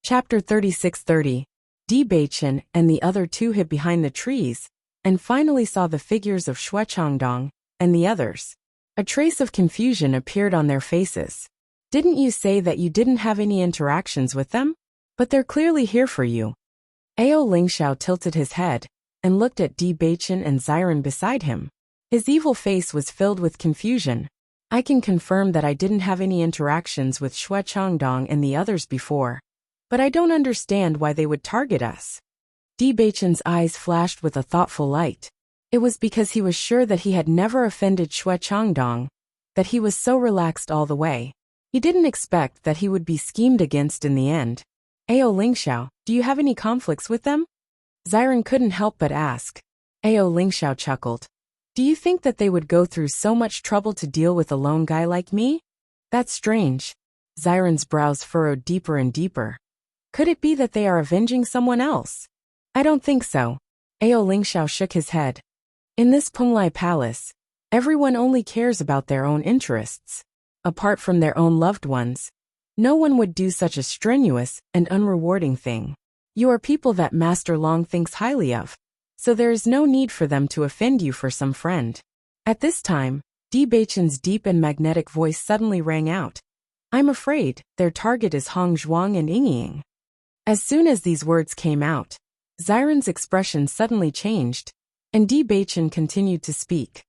Chapter 3630. Bewitching and the other two hid behind the trees, and finally saw the figures of Shuechangdong and the others. A trace of confusion appeared on their faces. Didn't you say that you didn't have any interactions with them? But they're clearly here for you. Ao Lingxiao tilted his head and looked at Bewitching and Xiren beside him. His evil face was filled with confusion. I can confirm that I didn't have any interactions with Shuechangdong and the others before. But I don't understand why they would target us. Bewitching's eyes flashed with a thoughtful light. It was because he was sure that he had never offended Shuechangdong, that he was so relaxed all the way. He didn't expect that he would be schemed against in the end. Ao Lingxiao, do you have any conflicts with them? Xiren couldn't help but ask. Ao Lingxiao chuckled. Do you think that they would go through so much trouble to deal with a lone guy like me? That's strange. Xiren's brows furrowed deeper and deeper. Could it be that they are avenging someone else? I don't think so. Ao Lingxiao shook his head. In this Penglai Palace, everyone only cares about their own interests. Apart from their own loved ones, no one would do such a strenuous and unrewarding thing. You are people that Master Long thinks highly of, so there is no need for them to offend you for some friend. At this time, Bewitching's deep and magnetic voice suddenly rang out. I'm afraid their target is Hong Zhuang and Yingying. As soon as these words came out, Xiren's expression suddenly changed, and Bewitching continued to speak.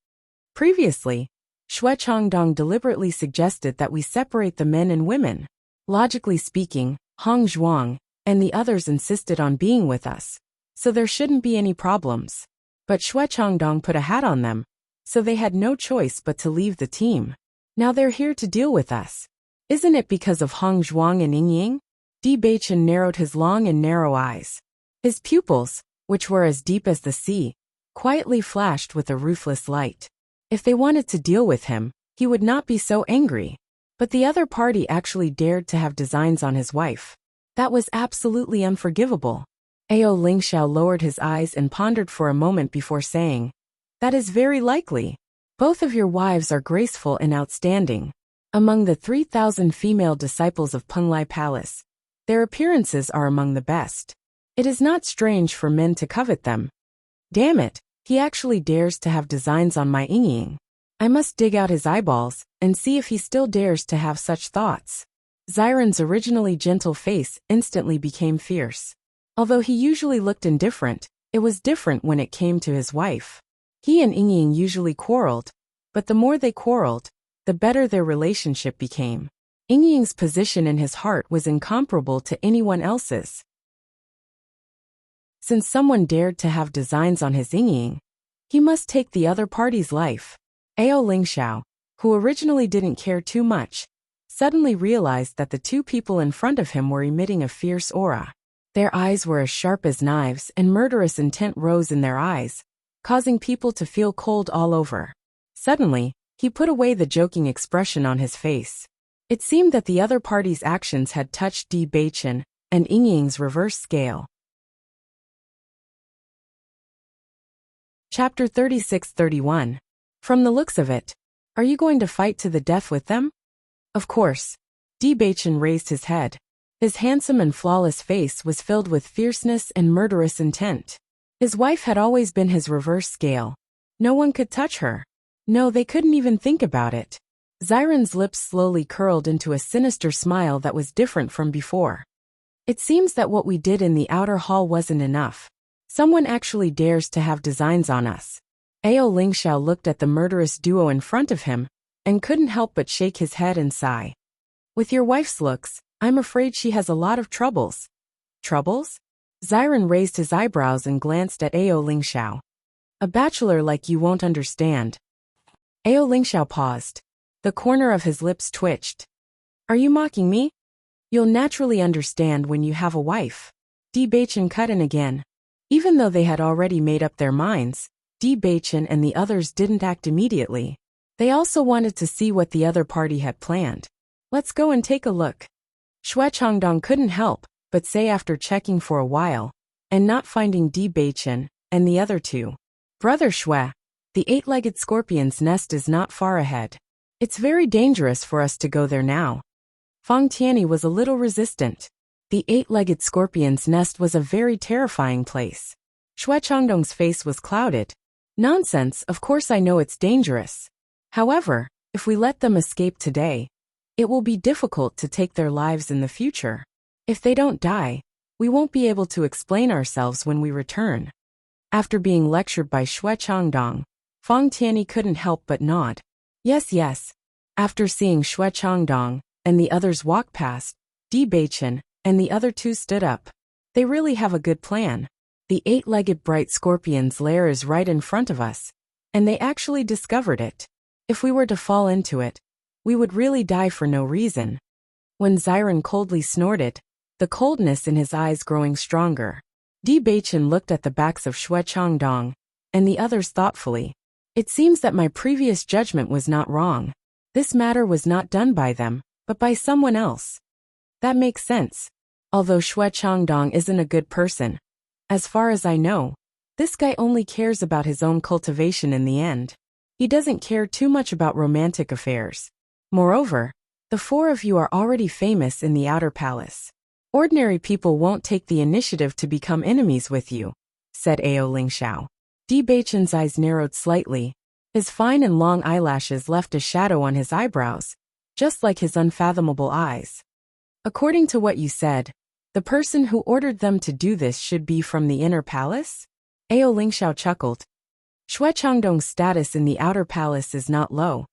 Previously, Shuechangdong deliberately suggested that we separate the men and women. Logically speaking, Hong Zhuang and the others insisted on being with us, so there shouldn't be any problems. But Shuechangdong put a hat on them, so they had no choice but to leave the team. Now they're here to deal with us. Isn't it because of Hong Zhuang and Yingying? Bewitching narrowed his long and narrow eyes. His pupils, which were as deep as the sea, quietly flashed with a ruthless light. If they wanted to deal with him, he would not be so angry. But the other party actually dared to have designs on his wife. That was absolutely unforgivable. Ao Lingxiao lowered his eyes and pondered for a moment before saying, That is very likely. Both of your wives are graceful and outstanding. Among the 3,000 female disciples of Penglai Palace, their appearances are among the best. It is not strange for men to covet them. Damn it, he actually dares to have designs on my Yingying. I must dig out his eyeballs and see if he still dares to have such thoughts. Xiren's originally gentle face instantly became fierce. Although he usually looked indifferent, it was different when it came to his wife. He and Yingying usually quarreled, but the more they quarreled, the better their relationship became. Yingying's position in his heart was incomparable to anyone else's. Since someone dared to have designs on his Yingying, he must take the other party's life. Ao Lingxiao, who originally didn't care too much, suddenly realized that the two people in front of him were emitting a fierce aura. Their eyes were as sharp as knives and murderous intent rose in their eyes, causing people to feel cold all over. Suddenly, he put away the joking expression on his face. It seemed that the other party's actions had touched Bewitching and Yingying's reverse scale. Chapter 3631. From the looks of it, are you going to fight to the death with them? Of course. Bewitching raised his head. His handsome and flawless face was filled with fierceness and murderous intent. His wife had always been his reverse scale. No one could touch her. No, they couldn't even think about it. Xiren's lips slowly curled into a sinister smile that was different from before. It seems that what we did in the outer hall wasn't enough. Someone actually dares to have designs on us. Ao Lingxiao looked at the murderous duo in front of him, and couldn't help but shake his head and sigh. With your wife's looks, I'm afraid she has a lot of troubles. Troubles? Xiren raised his eyebrows and glanced at Ao Lingxiao. A bachelor like you won't understand. Ao Lingxiao paused. The corner of his lips twitched. Are you mocking me? You'll naturally understand when you have a wife. Bewitching cut in again. Even though they had already made up their minds, Bewitching and the others didn't act immediately. They also wanted to see what the other party had planned. Let's go and take a look. Shuechangdong couldn't help but say after checking for a while, and not finding Bewitching and the other two. Brother Shue, the eight-legged scorpion's nest is not far ahead. It's very dangerous for us to go there now. Fang Tianyi was a little resistant. The eight-legged scorpion's nest was a very terrifying place. Xue Changdong's face was clouded. Nonsense, of course I know it's dangerous. However, if we let them escape today, it will be difficult to take their lives in the future. If they don't die, we won't be able to explain ourselves when we return. After being lectured by Xue Changdong, Feng Tianyi couldn't help but nod. Yes, yes. After seeing Xue Changdong and the others walk past, Di Beichen and the other two stood up. They really have a good plan. The eight-legged bright scorpion's lair is right in front of us, and they actually discovered it. If we were to fall into it, we would really die for no reason. When Xiren coldly snorted, the coldness in his eyes growing stronger, Di Beichen looked at the backs of Xue Changdong and the others thoughtfully. It seems that my previous judgment was not wrong. This matter was not done by them, but by someone else. That makes sense. Although Xue Changdong isn't a good person, as far as I know, this guy only cares about his own cultivation in the end. He doesn't care too much about romantic affairs. Moreover, the four of you are already famous in the outer palace. Ordinary people won't take the initiative to become enemies with you, said Ao Lingxiao. Di Beichen's eyes narrowed slightly. His fine and long eyelashes left a shadow on his eyebrows, just like his unfathomable eyes. According to what you said, the person who ordered them to do this should be from the inner palace? Ao Lingxiao chuckled. Xue Changdong's status in the outer palace is not low.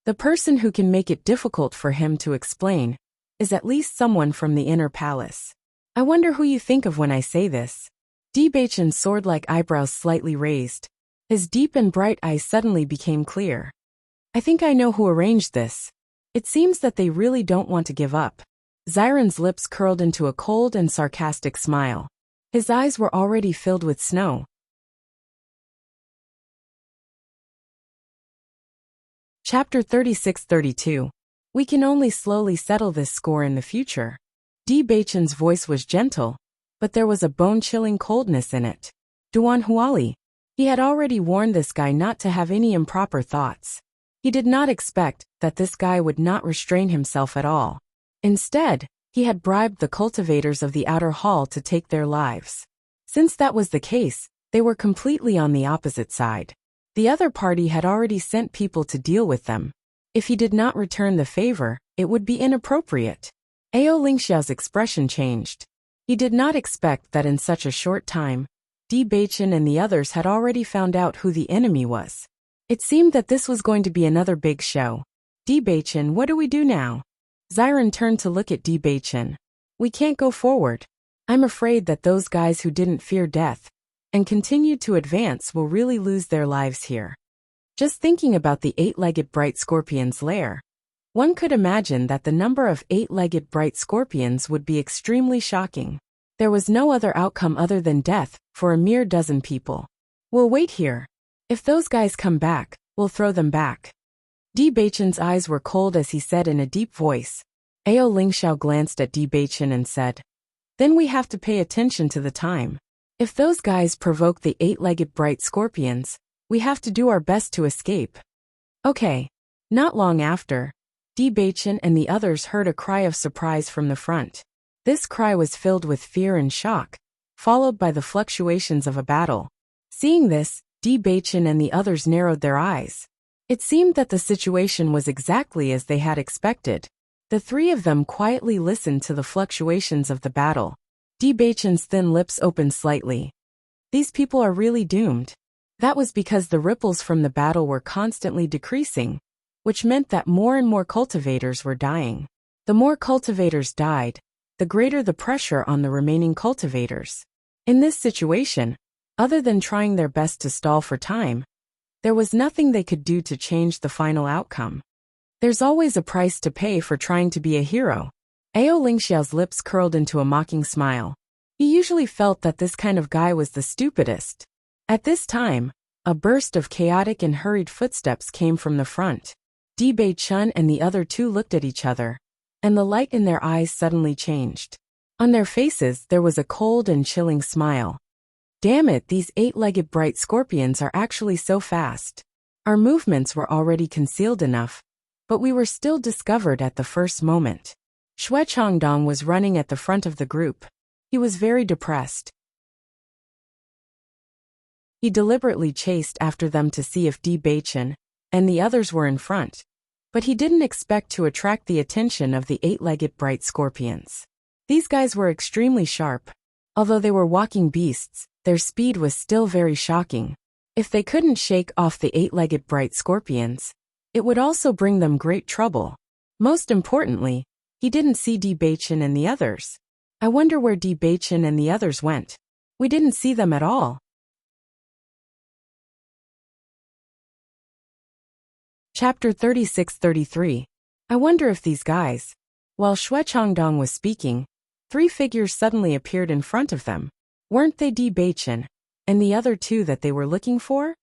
The person who can make it difficult for him to explain is at least someone from the inner palace. I wonder who you think of when I say this. Di Beichen's sword-like eyebrows slightly raised. His deep and bright eyes suddenly became clear. I think I know who arranged this. It seems that they really don't want to give up. Xiren's lips curled into a cold and sarcastic smile. His eyes were already filled with snow. Chapter 36-32. We can only slowly settle this score in the future. Di Beichen's voice was gentle, but there was a bone-chilling coldness in it. Duan Huali. He had already warned this guy not to have any improper thoughts. He did not expect that this guy would not restrain himself at all. Instead, he had bribed the cultivators of the outer hall to take their lives. Since that was the case, they were completely on the opposite side. The other party had already sent people to deal with them. If he did not return the favor, it would be inappropriate. Ao Lingxiao's expression changed. He did not expect that in such a short time, Di Beichen and the others had already found out who the enemy was. It seemed that this was going to be another big show. Di Beichen, what do we do now? Xiren turned to look at Di Beichen. We can't go forward. I'm afraid that those guys who didn't fear death and continued to advance will really lose their lives here. Just thinking about the eight-legged bright scorpion's lair, one could imagine that the number of eight-legged bright scorpions would be extremely shocking. There was no other outcome other than death for a mere dozen people. We'll wait here. If those guys come back, we'll throw them back. Di Beichen's eyes were cold as he said in a deep voice. Ao Lingxiao glanced at Di Beichen and said, Then we have to pay attention to the time. If those guys provoke the eight-legged bright scorpions, we have to do our best to escape. Okay. Not long after, Di Beichen and the others heard a cry of surprise from the front. This cry was filled with fear and shock, followed by the fluctuations of a battle. Seeing this, Di Beichen and the others narrowed their eyes. It seemed that the situation was exactly as they had expected. The three of them quietly listened to the fluctuations of the battle. Di Beichen's thin lips opened slightly. These people are really doomed. That was because the ripples from the battle were constantly decreasing, which meant that more and more cultivators were dying. The more cultivators died, the greater the pressure on the remaining cultivators. In this situation, other than trying their best to stall for time, there was nothing they could do to change the final outcome. There's always a price to pay for trying to be a hero. Ao Lingxiao's lips curled into a mocking smile. He usually felt that this kind of guy was the stupidest. At this time, a burst of chaotic and hurried footsteps came from the front. Di Beichen and the other two looked at each other, and the light in their eyes suddenly changed. On their faces there was a cold and chilling smile. Damn it, these eight-legged bright scorpions are actually so fast. Our movements were already concealed enough, but we were still discovered at the first moment. Xue Changdong was running at the front of the group. He was very depressed. He deliberately chased after them to see if Bewitching and the others were in front, but he didn't expect to attract the attention of the eight-legged bright scorpions. These guys were extremely sharp. Although they were walking beasts, their speed was still very shocking. If they couldn't shake off the eight-legged bright scorpions, it would also bring them great trouble. Most importantly, he didn't see Bewitching and the others. I wonder where Bewitching and the others went. We didn't see them at all. Chapter 36-33. I wonder if these guys. While Xue Changdong was speaking, 3 figures suddenly appeared in front of them. Weren't they Bewitching and the other 2 that they were looking for?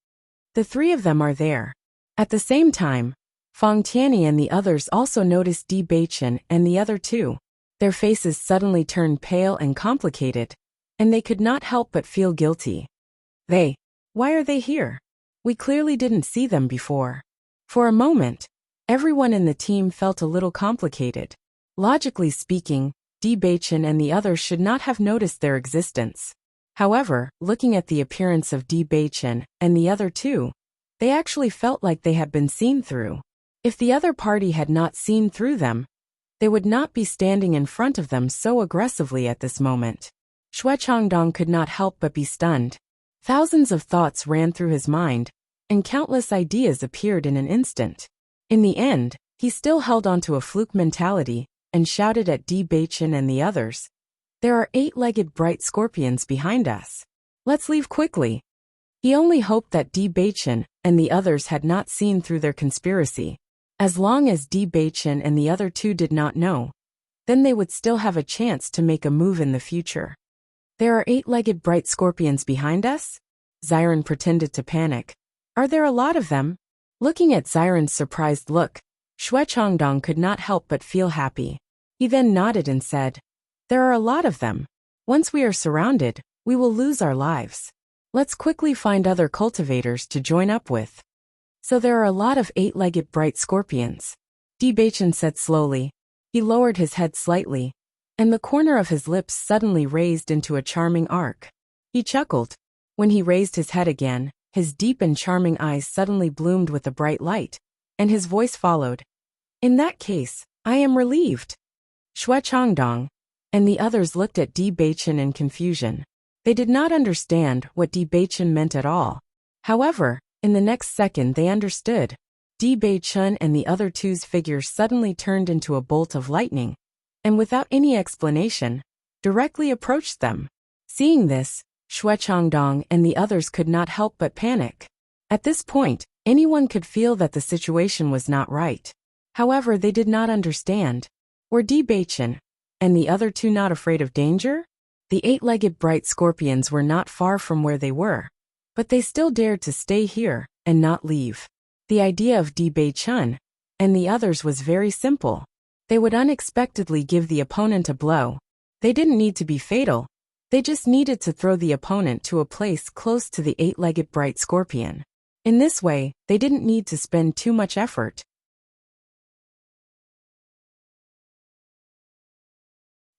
The 3 of them are there. At the same time, Feng Tianyi and the others also noticed Bewitching and the other 2. Their faces suddenly turned pale and complicated, and they could not help but feel guilty. Why are they here? We clearly didn't see them before. For a moment, everyone in the team felt a little complicated. Logically speaking, Bewitching and the others should not have noticed their existence. However, looking at the appearance of Bewitching and the other 2, they actually felt like they had been seen through. If the other party had not seen through them, they would not be standing in front of them so aggressively at this moment. Xue Changdong could not help but be stunned. Thousands of thoughts ran through his mind, and countless ideas appeared in an instant. In the end, he still held onto a fluke mentality and shouted at Bewitching and the others, "There are 8-legged bright scorpions behind us. Let's leave quickly." He only hoped that Bewitching and the others had not seen through their conspiracy. As long as Bewitching and the other 2 did not know, then they would still have a chance to make a move in the future. "There are 8-legged bright scorpions behind us?" Xiren pretended to panic. "Are there a lot of them?" Looking at Xiren's surprised look, Xue Changdong could not help but feel happy. He then nodded and said, "There are a lot of them. Once we are surrounded, we will lose our lives. Let's quickly find other cultivators to join up with." "So there are a lot of 8-legged bright scorpions," Bewitching said slowly. He lowered his head slightly, and the corner of his lips suddenly raised into a charming arc. He chuckled. When he raised his head again, his deep and charming eyes suddenly bloomed with a bright light, and his voice followed. "In that case, I am relieved." Xue Changdong and the others looked at Bewitching in confusion. They did not understand what Bewitching meant at all. However, in the next second they understood. Bewitching and the other 2's figures suddenly turned into a bolt of lightning, and without any explanation, directly approached them. Seeing this, Xue Changdong and the others could not help but panic. At this point, anyone could feel that the situation was not right. However, they did not understand. Were Bewitching and the other 2 not afraid of danger? The 8-legged bright scorpions were not far from where they were, but they still dared to stay here and not leave. The idea of Bewitching and the others was very simple. They would unexpectedly give the opponent a blow. They didn't need to be fatal. They just needed to throw the opponent to a place close to the 8-legged bright scorpion. In this way, they didn't need to spend too much effort.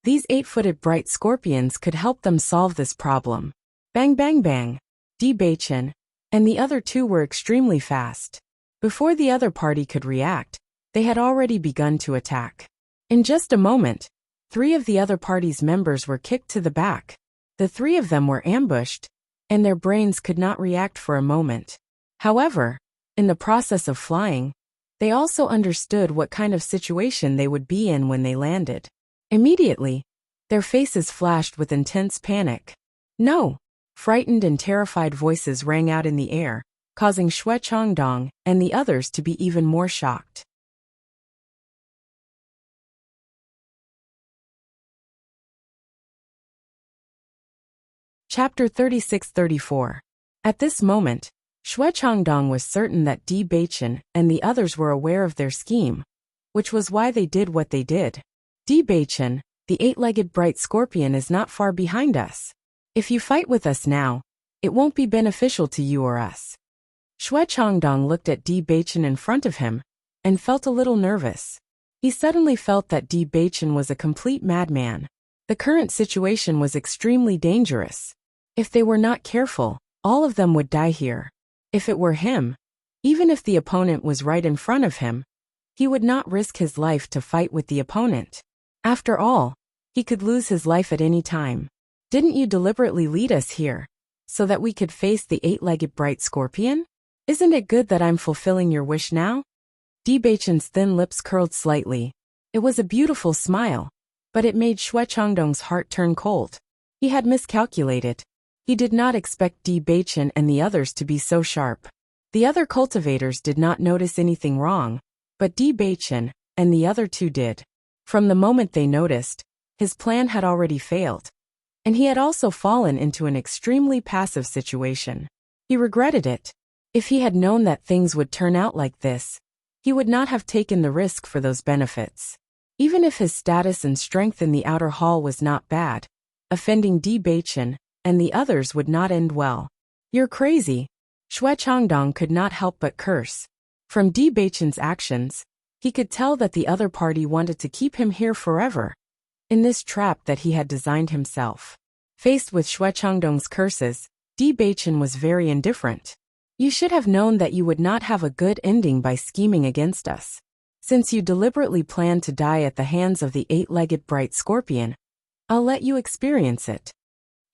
These 8-footed bright scorpions could help them solve this problem. Bang bang bang. Bewitching and the other 2 were extremely fast. Before the other party could react, they had already begun to attack. In just a moment, 3 of the other party's members were kicked to the back. The 3 of them were ambushed, and their brains could not react for a moment. However, in the process of flying, they also understood what kind of situation they would be in when they landed. Immediately, their faces flashed with intense panic. "No!" Frightened and terrified voices rang out in the air, causing Xue Changdong and the others to be even more shocked. Chapter 36-34. At this moment, Xue Changdong was certain that Bewitching and the others were aware of their scheme, which was why they did what they did. "Bewitching, the 8-legged bright scorpion is not far behind us. If you fight with us now, it won't be beneficial to you or us." Xue Changdong looked at Bewitching in front of him and felt a little nervous. He suddenly felt that Di Baichen was a complete madman. The current situation was extremely dangerous. If they were not careful, all of them would die here. If it were him, even if the opponent was right in front of him, he would not risk his life to fight with the opponent. After all, he could lose his life at any time. Didn't you deliberately lead us here, so that we could face the eight-legged bright scorpion? Isn't it good that I'm fulfilling your wish now? Di Baichen's thin lips curled slightly. It was a beautiful smile, but it made Xue Changdong's heart turn cold. He had miscalculated. He did not expect Di Baichen and the others to be so sharp. The other cultivators did not notice anything wrong, but Di Baichen and the other two did. From the moment they noticed, his plan had already failed, and he had also fallen into an extremely passive situation. He regretted it. If he had known that things would turn out like this, he would not have taken the risk for those benefits. Even if his status and strength in the outer hall was not bad, offending Di Baichen and the others would not end well. You're crazy. Xue Changdong could not help but curse. From Di Baichen's actions, he could tell that the other party wanted to keep him here forever, in this trap that he had designed himself. Faced with Xue Changdong's curses, Di Baichen was very indifferent. You should have known that you would not have a good ending by scheming against us. Since you deliberately planned to die at the hands of the eight-legged bright scorpion, I'll let you experience it.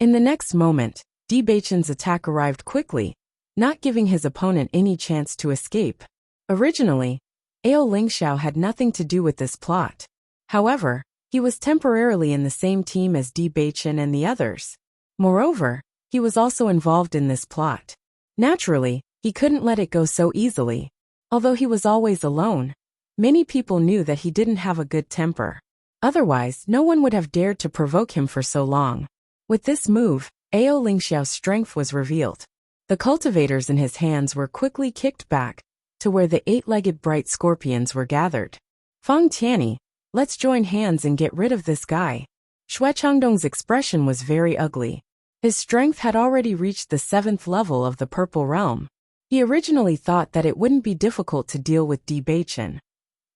In the next moment, Di Baichen's attack arrived quickly, not giving his opponent any chance to escape. Originally, Ao Lingxiao had nothing to do with this plot. However, he was temporarily in the same team as Di Baichen and the others. Moreover, he was also involved in this plot. Naturally, he couldn't let it go so easily. Although he was always alone, many people knew that he didn't have a good temper. Otherwise, no one would have dared to provoke him for so long. With this move, Ao Lingxiao's strength was revealed. The cultivators in his hands were quickly kicked back to where the eight-legged bright scorpions were gathered. Fang Tianyi, let's join hands and get rid of this guy. Xue Changdong's expression was very ugly. His strength had already reached the 7th level of the Purple Realm. He originally thought that it wouldn't be difficult to deal with Di Baichen,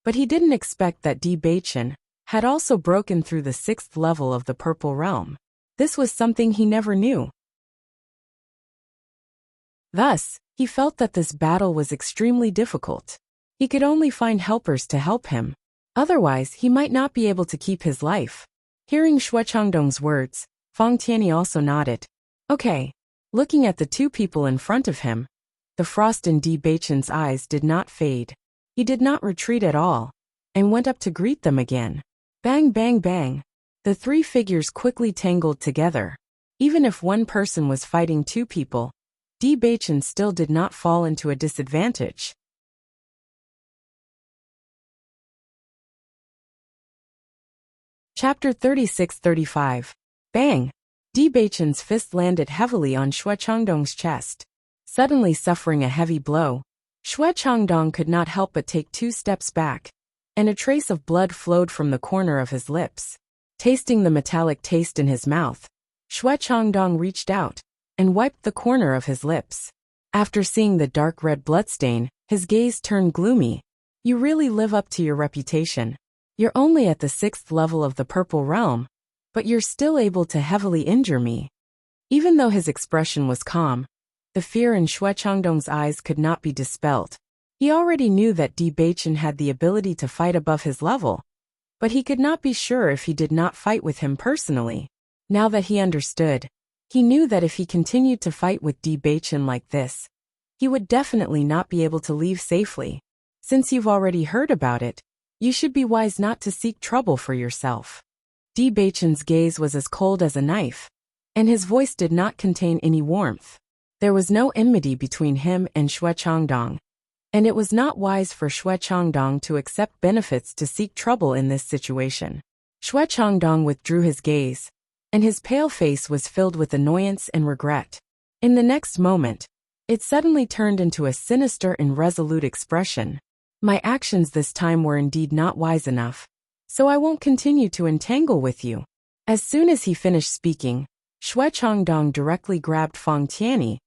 but he didn't expect that Di Baichen had also broken through the 6th level of the Purple Realm. This was something he never knew. Thus, he felt that this battle was extremely difficult. He could only find helpers to help him. Otherwise, he might not be able to keep his life. Hearing Xue Changdong's words, Fang Tianyi also nodded. Okay. Looking at the two people in front of him, the frost in Di Baichen's eyes did not fade. He did not retreat at all, and went up to greet them again. Bang bang bang. The three figures quickly tangled together. Even if one person was fighting two people, Di Baichen still did not fall into a disadvantage. Chapter 36-35. Bang! Di Baichen's fist landed heavily on Xue Changdong's chest. Suddenly suffering a heavy blow, Xue Changdong could not help but take 2 steps back, and a trace of blood flowed from the corner of his lips. Tasting the metallic taste in his mouth, Xue Changdong reached out and wiped the corner of his lips. After seeing the dark red bloodstain, his gaze turned gloomy. You really live up to your reputation. You're only at the 6th level of the Purple Realm, but you're still able to heavily injure me. Even though his expression was calm, the fear in Xue Changdong's eyes could not be dispelled. He already knew that Di Baichen had the ability to fight above his level, but he could not be sure if he did not fight with him personally. Now that he understood, he knew that if he continued to fight with Di Baichen like this, he would definitely not be able to leave safely. Since you've already heard about it, you should be wise not to seek trouble for yourself. Di Baichen's gaze was as cold as a knife, and his voice did not contain any warmth. There was no enmity between him and Xue Changdong, and it was not wise for Xue Changdong to accept benefits to seek trouble in this situation. Xue Changdong withdrew his gaze, and his pale face was filled with annoyance and regret. In the next moment, it suddenly turned into a sinister and resolute expression. My actions this time were indeed not wise enough, so I won't continue to entangle with you. As soon as he finished speaking, Xue Changdong directly grabbed Fang Tianyi,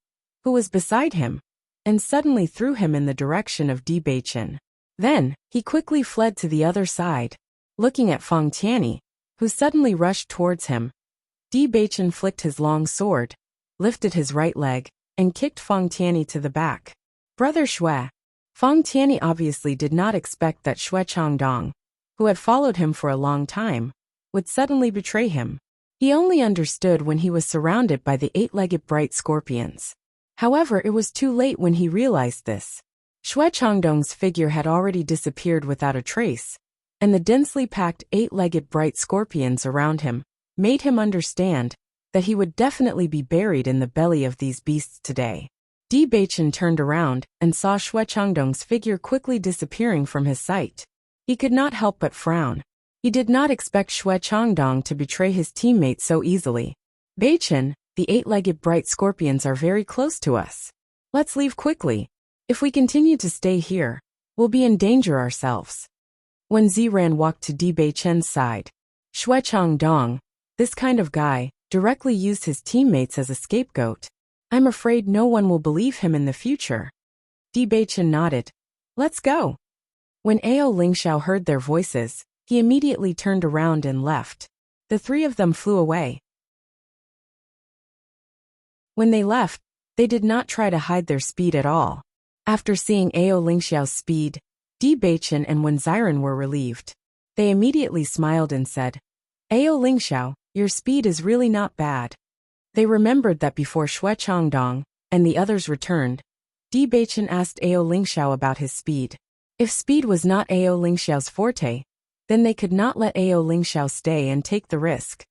who was beside him, and suddenly threw him in the direction of Di Baichen. Then, he quickly fled to the other side, looking at Feng Tianyi, who suddenly rushed towards him. Bewitching flicked his long sword, lifted his right leg, and kicked Feng Tianyi to the back. Brother Xue. Feng Tianyi obviously did not expect that Xue Changdong, who had followed him for a long time, would suddenly betray him. He only understood when he was surrounded by the eight-legged bright scorpions. However, it was too late when he realized this. Xue Changdong's figure had already disappeared without a trace, and the densely packed eight-legged bright scorpions around him made him understand that he would definitely be buried in the belly of these beasts today. Bewitching turned around and saw Xue Changdong's figure quickly disappearing from his sight. He could not help but frown. He did not expect Xue Changdong to betray his teammates so easily. Bewitching, the eight-legged bright scorpions are very close to us. Let's leave quickly. If we continue to stay here, we'll be in danger ourselves. When Ziran walked to Bewitching's side, Xue Changdong, this kind of guy, directly used his teammates as a scapegoat. I'm afraid no one will believe him in the future. Bewitching nodded. Let's go. When Ao Lingxiao heard their voices, he immediately turned around and left. The three of them flew away. When they left, they did not try to hide their speed at all. After seeing Ao Lingxiao's speed, Bewitching and Wen Ziran were relieved. They immediately smiled and said, Ao Lingxiao, your speed is really not bad. They remembered that before Xue Changdong and the others returned, Bewitching asked Ao Lingxiao about his speed. If speed was not Ao Lingxiao's forte, then they could not let Ao Lingxiao stay and take the risk.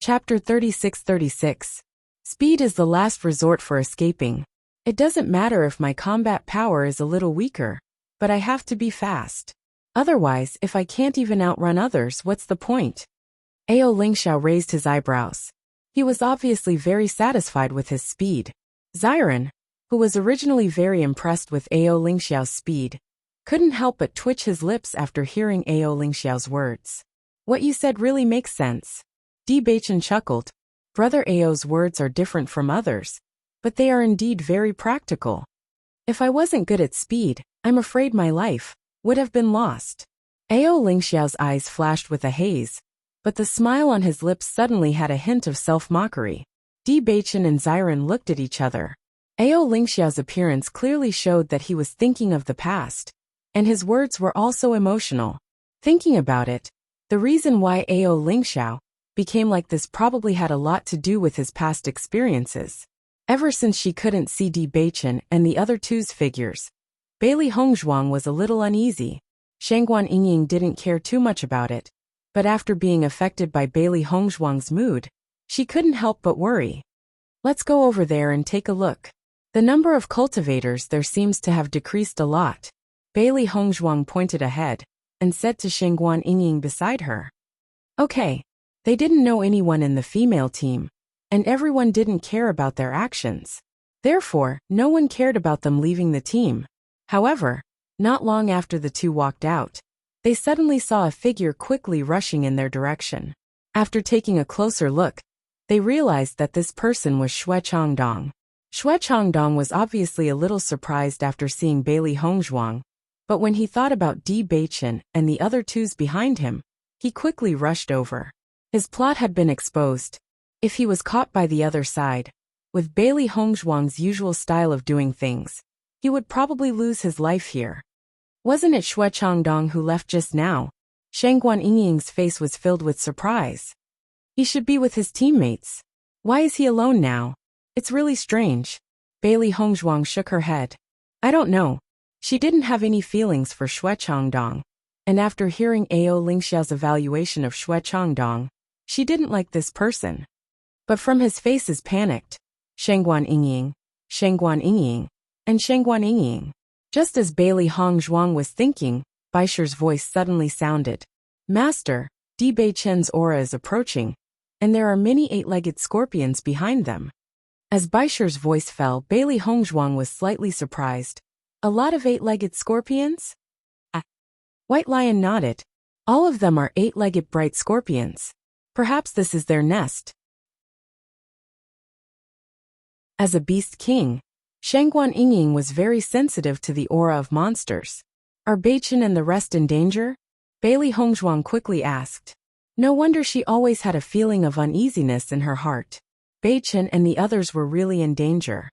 Chapter 36-36. Speed is the last resort for escaping. It doesn't matter if my combat power is a little weaker, but I have to be fast. Otherwise, if I can't even outrun others, what's the point? Ao Lingxiao raised his eyebrows. He was obviously very satisfied with his speed. Ziran, who was originally very impressed with Ao Lingxiao's speed, couldn't help but twitch his lips after hearing Ao Lingxiao's words. What you said really makes sense. Bewitching chuckled. Brother Ao's words are different from others, but they are indeed very practical. If I wasn't good at speed, I'm afraid my life would have been lost. Ao Lingxiao's eyes flashed with a haze, but the smile on his lips suddenly had a hint of self-mockery. Bewitching and Ziran looked at each other. Ao Lingxiao's appearance clearly showed that he was thinking of the past, and his words were also emotional. Thinking about it, the reason why Ao Lingxiao became like this probably had a lot to do with his past experiences. Ever since she couldn't see Bewitching and the other two's figures, Bailey Hongzhuang was a little uneasy. Shangguan Yingying didn't care too much about it, but after being affected by Bailey Hongzhuang's mood, she couldn't help but worry. Let's go over there and take a look. The number of cultivators there seems to have decreased a lot. Bailey Hongzhuang pointed ahead and said to Shangguan Yingying beside her. Okay. They didn't know anyone in the female team, and everyone didn't care about their actions. Therefore, no one cared about them leaving the team. However, not long after the two walked out, they suddenly saw a figure quickly rushing in their direction. After taking a closer look, they realized that this person was Xue Changdong. Xue Changdong was obviously a little surprised after seeing Bailey Hongzhuang, but when he thought about Bewitching and the other twos behind him, he quickly rushed over. His plot had been exposed. If he was caught by the other side, with Bailey Hongzhuang's usual style of doing things, he would probably lose his life here. Wasn't it Xue Changdong who left just now? Shangguan Yingying's face was filled with surprise. He should be with his teammates. Why is he alone now? It's really strange. Bailey Hongzhuang shook her head. I don't know. She didn't have any feelings for Xue Changdong, and after hearing Ao Lingxiao's evaluation of Xue Changdong, she didn't like this person. But from his faces panicked. Shangguan Yingying, and Shangguan Yingying. Just as Bailey Hongzhuang was thinking, Baisher's voice suddenly sounded. Master, Bewitching's aura is approaching, and there are many eight-legged scorpions behind them. As Baisher's voice fell, Bailey Hongzhuang was slightly surprised. A lot of eight-legged scorpions? White Lion nodded. All of them are eight-legged bright scorpions. Perhaps this is their nest. As a beast king, Shangguan Yingying was very sensitive to the aura of monsters. Are Beichen and the rest in danger? Bailey Hongzhuang quickly asked. No wonder she always had a feeling of uneasiness in her heart. Beichen and the others were really in danger.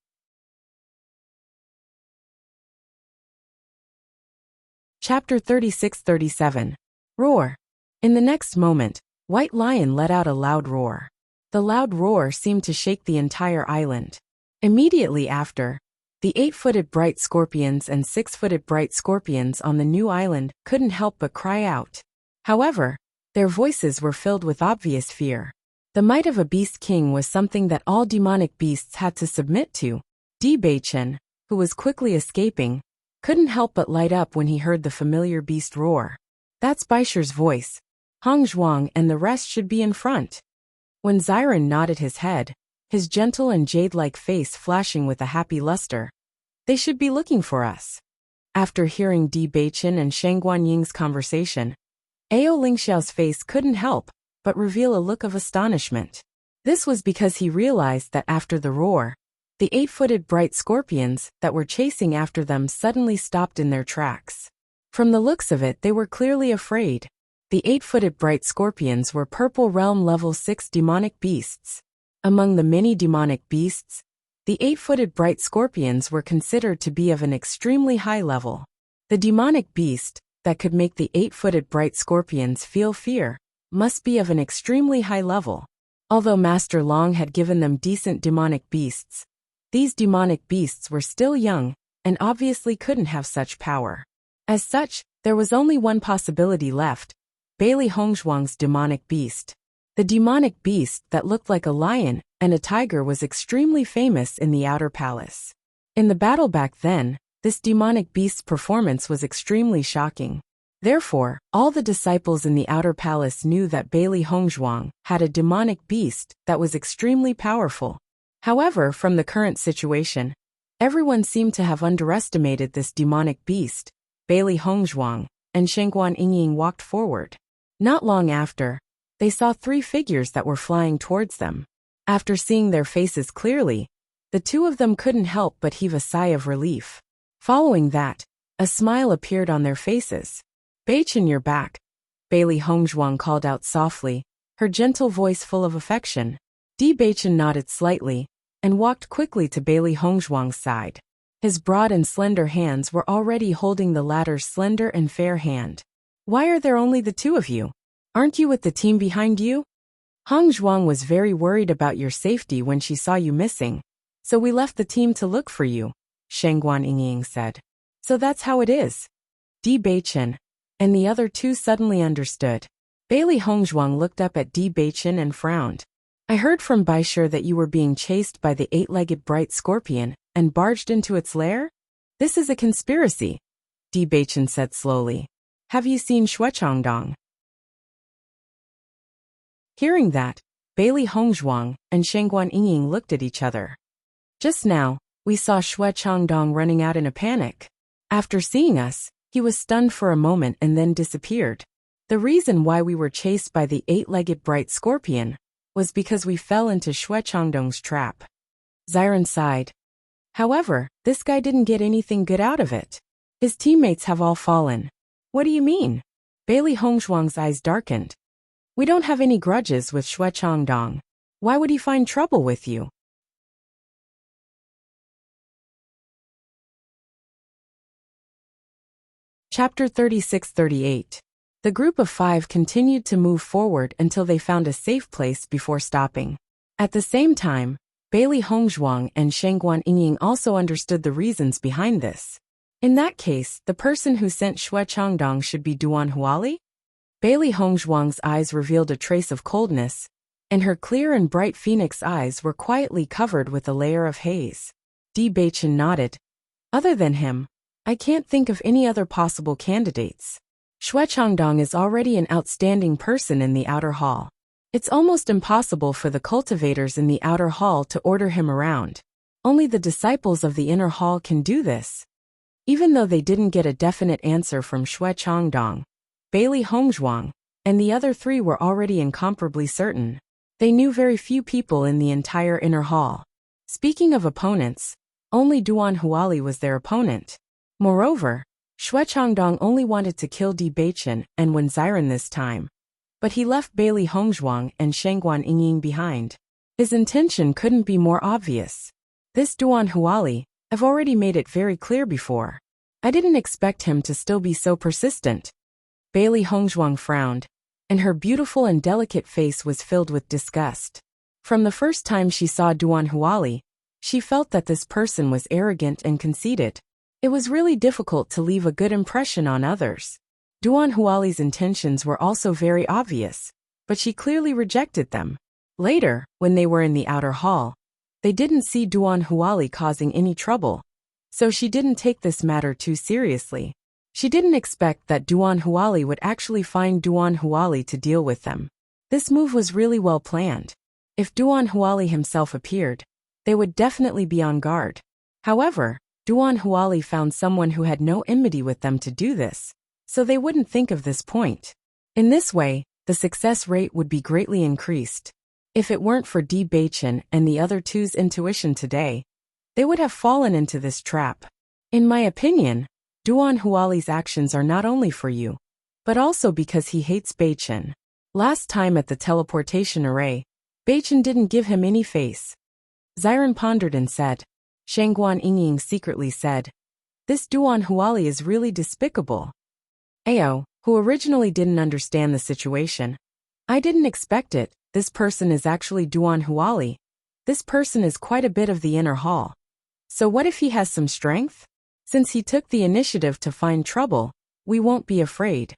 Chapter 36-37. Roar. In the next moment, White Lion let out a loud roar. The loud roar seemed to shake the entire island. Immediately after, the 8-footed bright scorpions and 6-footed bright scorpions on the new island couldn't help but cry out. However, their voices were filled with obvious fear. The might of a beast king was something that all demonic beasts had to submit to. Beichen, who was quickly escaping, couldn't help but light up when he heard the familiar beast roar. That's Baisher's voice. Hongzhuang and the rest should be in front. When Xiren nodded his head, his gentle and jade-like face flashing with a happy luster, they should be looking for us. After hearing Beichen and Shangguan Ying's conversation, Ao Lingxiao's face couldn't help but reveal a look of astonishment. This was because he realized that after the roar, the 8-footed bright scorpions that were chasing after them suddenly stopped in their tracks. From the looks of it, they were clearly afraid. The 8-footed bright scorpions were Purple Realm Level 6 demonic beasts. Among the many demonic beasts, the 8-footed bright scorpions were considered to be of an extremely high level. The demonic beast that could make the 8-footed bright scorpions feel fear must be of an extremely high level. Although Master Long had given them decent demonic beasts, these demonic beasts were still young and obviously couldn't have such power. As such, there was only one possibility left: Bailey Hongzhuang's demonic beast. The demonic beast that looked like a lion and a tiger was extremely famous in the Outer Palace. In the battle back then, this demonic beast's performance was extremely shocking. Therefore, all the disciples in the Outer Palace knew that Bailey Hongzhuang had a demonic beast that was extremely powerful. However, from the current situation, everyone seemed to have underestimated this demonic beast. Bailey Hongzhuang and Shangguan Yingying walked forward. Not long after, they saw 3 figures that were flying towards them. After seeing their faces clearly, the 2 of them couldn't help but heave a sigh of relief. Following that, a smile appeared on their faces. Beichen, you're back, Bailey Hongzhuang called out softly, her gentle voice full of affection. Beichen nodded slightly and walked quickly to Bailey Hongzhuang's side. His broad and slender hands were already holding the latter's slender and fair hand. Why are there only the 2 of you? Aren't you with the team behind you? Hongzhuang was very worried about your safety when she saw you missing, so we left the team to look for you, Shangguan Yingying said. So that's how it is. Beichen and the other 2 suddenly understood. Bailey Hongzhuang looked up at Beichen and frowned. I heard from Baisher that you were being chased by the 8-legged bright scorpion and barged into its lair? This is a conspiracy, Beichen said slowly. Have you seen Shuechongdong? Hearing that, Bailey Hongzhuang and Shangguan Yingying looked at each other. Just now, we saw Shuechongdong running out in a panic. After seeing us, he was stunned for a moment and then disappeared. The reason why we were chased by the 8-legged bright scorpion was because we fell into Shuechongdong's trap. Xiren sighed. However, this guy didn't get anything good out of it. His teammates have all fallen. What do you mean? Bailey Hongzhuang's eyes darkened. We don't have any grudges with Shuechongdong. Why would he find trouble with you? Chapter 36-38. The group of 5 continued to move forward until they found a safe place before stopping. At the same time, Bailey Hongzhuang and Shangguan Yingying also understood the reasons behind this. In that case, the person who sent Shuechongdong should be Duan Huali? Bailey Hongzhuang's eyes revealed a trace of coldness, and her clear and bright phoenix eyes were quietly covered with a layer of haze. Beichen nodded. Other than him, I can't think of any other possible candidates. Shuechongdong is already an outstanding person in the outer hall. It's almost impossible for the cultivators in the outer hall to order him around. Only the disciples of the inner hall can do this. Even though they didn't get a definite answer from Shuechongdong, Bailey Hongzhuang and the other 3 were already incomparably certain. They knew very few people in the entire inner hall. Speaking of opponents, only Duan Huali was their opponent. Moreover, Xue Changdong only wanted to kill Di Beichen and Wen Xiren this time, but he left Bailey Hongzhuang and Shengguan Yingying behind. His intention couldn't be more obvious. This Duan Huali, I've already made it very clear before. I didn't expect him to still be so persistent. Bailey Hongzhuang frowned, and her beautiful and delicate face was filled with disgust. From the first time she saw Duan Huali, she felt that this person was arrogant and conceited. It was really difficult to leave a good impression on others. Duan Huali's intentions were also very obvious, but she clearly rejected them. Later, when they were in the outer hall, they didn't see Duan Huali causing any trouble, so she didn't take this matter too seriously. She didn't expect that Duan Huali would actually find Duan Huali to deal with them. This move was really well planned. If Duan Huali himself appeared, they would definitely be on guard. However, Duan Huali found someone who had no enmity with them to do this, so they wouldn't think of this point. In this way, the success rate would be greatly increased. If it weren't for Di Beichen and the other two's intuition today, they would have fallen into this trap. In my opinion, Duan Huali's actions are not only for you, but also because he hates Beichen. Last time at the teleportation array, Beichen didn't give him any face. Xiren pondered and said. Shengguan Yingying secretly said, "This Duan Huali is really despicable." Ao, who originally didn't understand the situation. "I didn't expect it. This person is actually Duan Huali. This person is quite a bit of the inner hall. So what if he has some strength? Since he took the initiative to find trouble, we won't be afraid."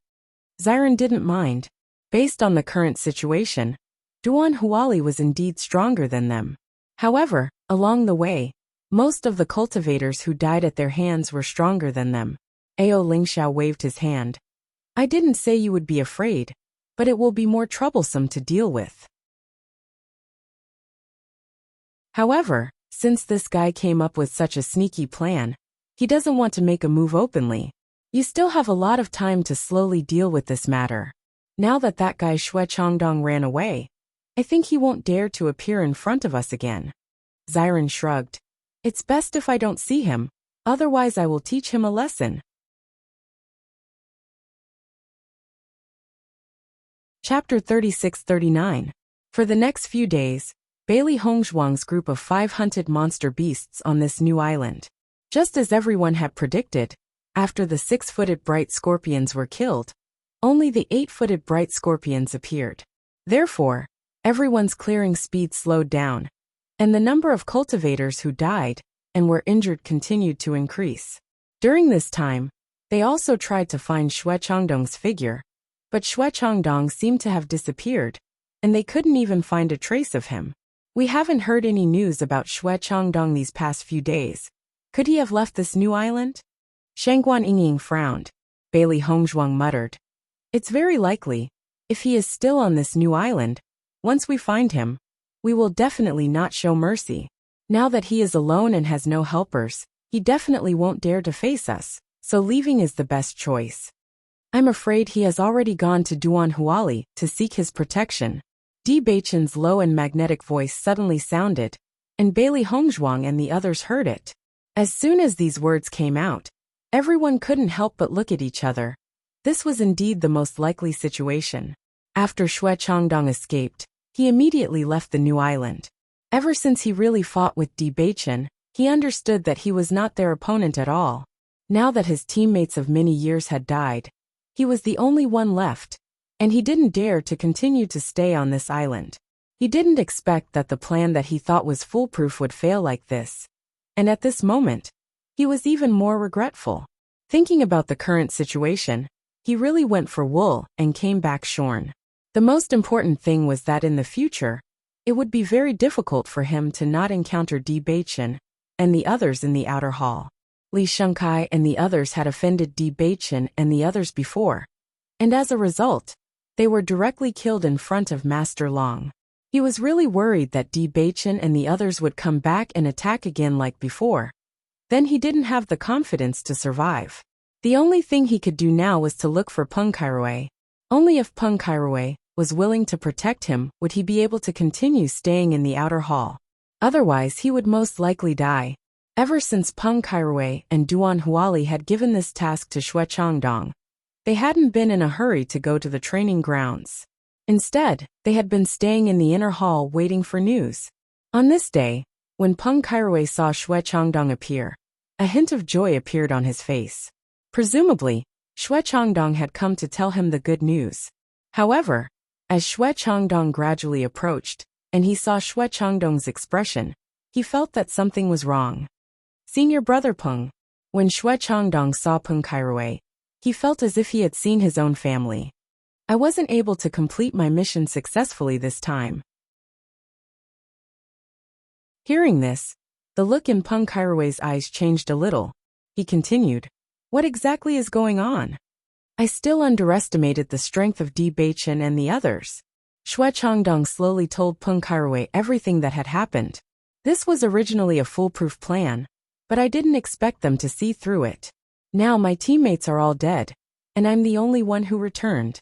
Xiren didn't mind. Based on the current situation, Duan Huali was indeed stronger than them. However, along the way, most of the cultivators who died at their hands were stronger than them. Ao Lingxiao waved his hand. "I didn't say you would be afraid, but it will be more troublesome to deal with." However, since this guy came up with such a sneaky plan, he doesn't want to make a move openly. You still have a lot of time to slowly deal with this matter. Now that guy Xue Changdong ran away, I think he won't dare to appear in front of us again. Xiren shrugged. "It's best if I don't see him, otherwise I will teach him a lesson." Chapter 36-39. For the next few days, Bailey Hongzhuang's group of 5 hunted monster beasts on this new island. Just as everyone had predicted, after the 6-footed bright scorpions were killed, only the 8-footed bright scorpions appeared. Therefore, everyone's clearing speed slowed down, and the number of cultivators who died and were injured continued to increase. During this time, they also tried to find Xue Changdong's figure, but Xue Changdong seemed to have disappeared, and they couldn't even find a trace of him. "We haven't heard any news about Xue Changdong these past few days. Could he have left this new island?" Shengguan Yingying frowned. Bailey Hongzhuang muttered. "It's very likely. If he is still on this new island, once we find him, we will definitely not show mercy. Now that he is alone and has no helpers, he definitely won't dare to face us, so leaving is the best choice. I'm afraid he has already gone to Duan Huali to seek his protection." Di Beichen's low and magnetic voice suddenly sounded, and Bailey Hongzhuang and the others heard it. As soon as these words came out, everyone couldn't help but look at each other. This was indeed the most likely situation. After Xue Changdong escaped, he immediately left the new island. Ever since he really fought with Di Beichen, he understood that he was not their opponent at all. Now that his teammates of many years had died, he was the only one left, and he didn't dare to continue to stay on this island. He didn't expect that the plan that he thought was foolproof would fail like this. And at this moment, he was even more regretful. Thinking about the current situation, he really went for wool and came back shorn. The most important thing was that in the future, it would be very difficult for him to not encounter Di Beichen and the others in the outer hall. Li Shengkai and the others had offended Di Beichen and the others before, and as a result, they were directly killed in front of Master Long. He was really worried that Di Beichen and the others would come back and attack again like before. Then he didn't have the confidence to survive. The only thing he could do now was to look for Peng Kairui. Only if Peng Kairui was willing to protect him would he be able to continue staying in the outer hall. Otherwise, he would most likely die. Ever since Peng Kaiwei and Duan Huali had given this task to Xue Changdong, they hadn't been in a hurry to go to the training grounds. Instead, they had been staying in the inner hall waiting for news. On this day, when Peng Kaiwei saw Xue Changdong appear, a hint of joy appeared on his face. Presumably, Xue Changdong had come to tell him the good news. However, as Xue Changdong gradually approached, and he saw Xue Changdong's expression, he felt that something was wrong. Senior brother Peng. When Xue Changdong saw Peng Kaiwei, he felt as if he had seen his own family. I wasn't able to complete my mission successfully this time. Hearing this, the look in Peng Kaiwei's eyes changed a little. He continued, "What exactly is going on? I still underestimated the strength of Bewitching and the others." Xue Changdong slowly told Peng Kaiwei everything that had happened. This was originally a foolproof plan, but I didn't expect them to see through it. Now my teammates are all dead, and I'm the only one who returned.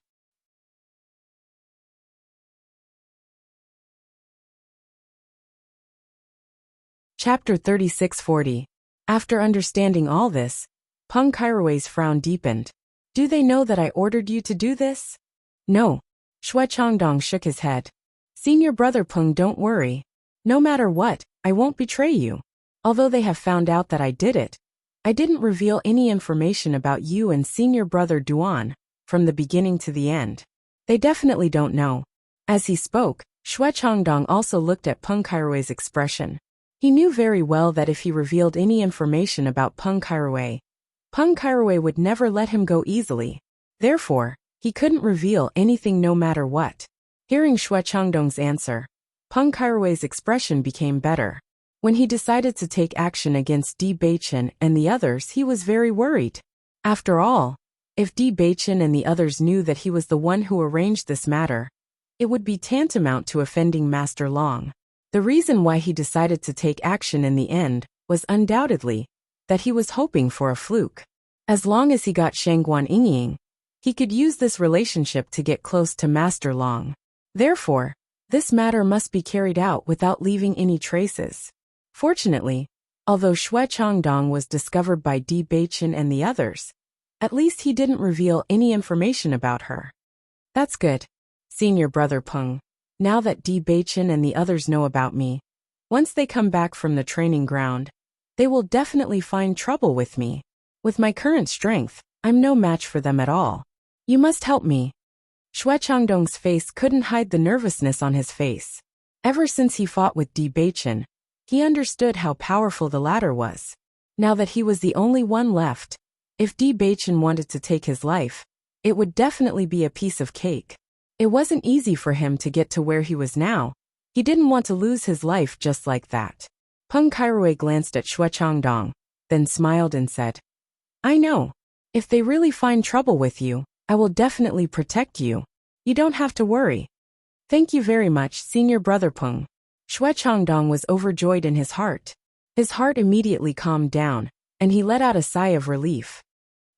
Chapter 3640. After understanding all this, Peng Kaiwei's frown deepened. "Do they know that I ordered you to do this?" "No." Xue Changdong shook his head. "Senior brother Peng, don't worry. No matter what, I won't betray you. Although they have found out that I did it, I didn't reveal any information about you and senior brother Duan, from the beginning to the end. They definitely don't know." As he spoke, Xue Changdong also looked at Peng Kaiwei's expression. He knew very well that if he revealed any information about Peng Kaiwei would never let him go easily. Therefore, he couldn't reveal anything no matter what. Hearing Xue Changdong's answer, Peng Kaiwei's expression became better. When he decided to take action against Bewitching and the others, he was very worried. After all, if Bewitching and the others knew that he was the one who arranged this matter, it would be tantamount to offending Master Long. The reason why he decided to take action in the end was undoubtedly that he was hoping for a fluke. As long as he got Shangguan Yingying, he could use this relationship to get close to Master Long. Therefore, this matter must be carried out without leaving any traces. Fortunately, although Xue Changdong was discovered by Bewitching and the others, at least he didn't reveal any information about her. "That's good, Senior brother Peng. Now that Bewitching and the others know about me, once they come back from the training ground, they will definitely find trouble with me. With my current strength, I'm no match for them at all. You must help me." Xue Changdong's face couldn't hide the nervousness on his face. Ever since he fought with Bewitching, he understood how powerful the latter was. Now that he was the only one left, if Bewitching wanted to take his life, it would definitely be a piece of cake. It wasn't easy for him to get to where he was now. He didn't want to lose his life just like that. Peng Kaiwei glanced at Xue Changdong, then smiled and said, "I know. If they really find trouble with you, I will definitely protect you. You don't have to worry." "Thank you very much, Senior brother Peng." Xue Changdong was overjoyed in his heart. His heart immediately calmed down, and he let out a sigh of relief.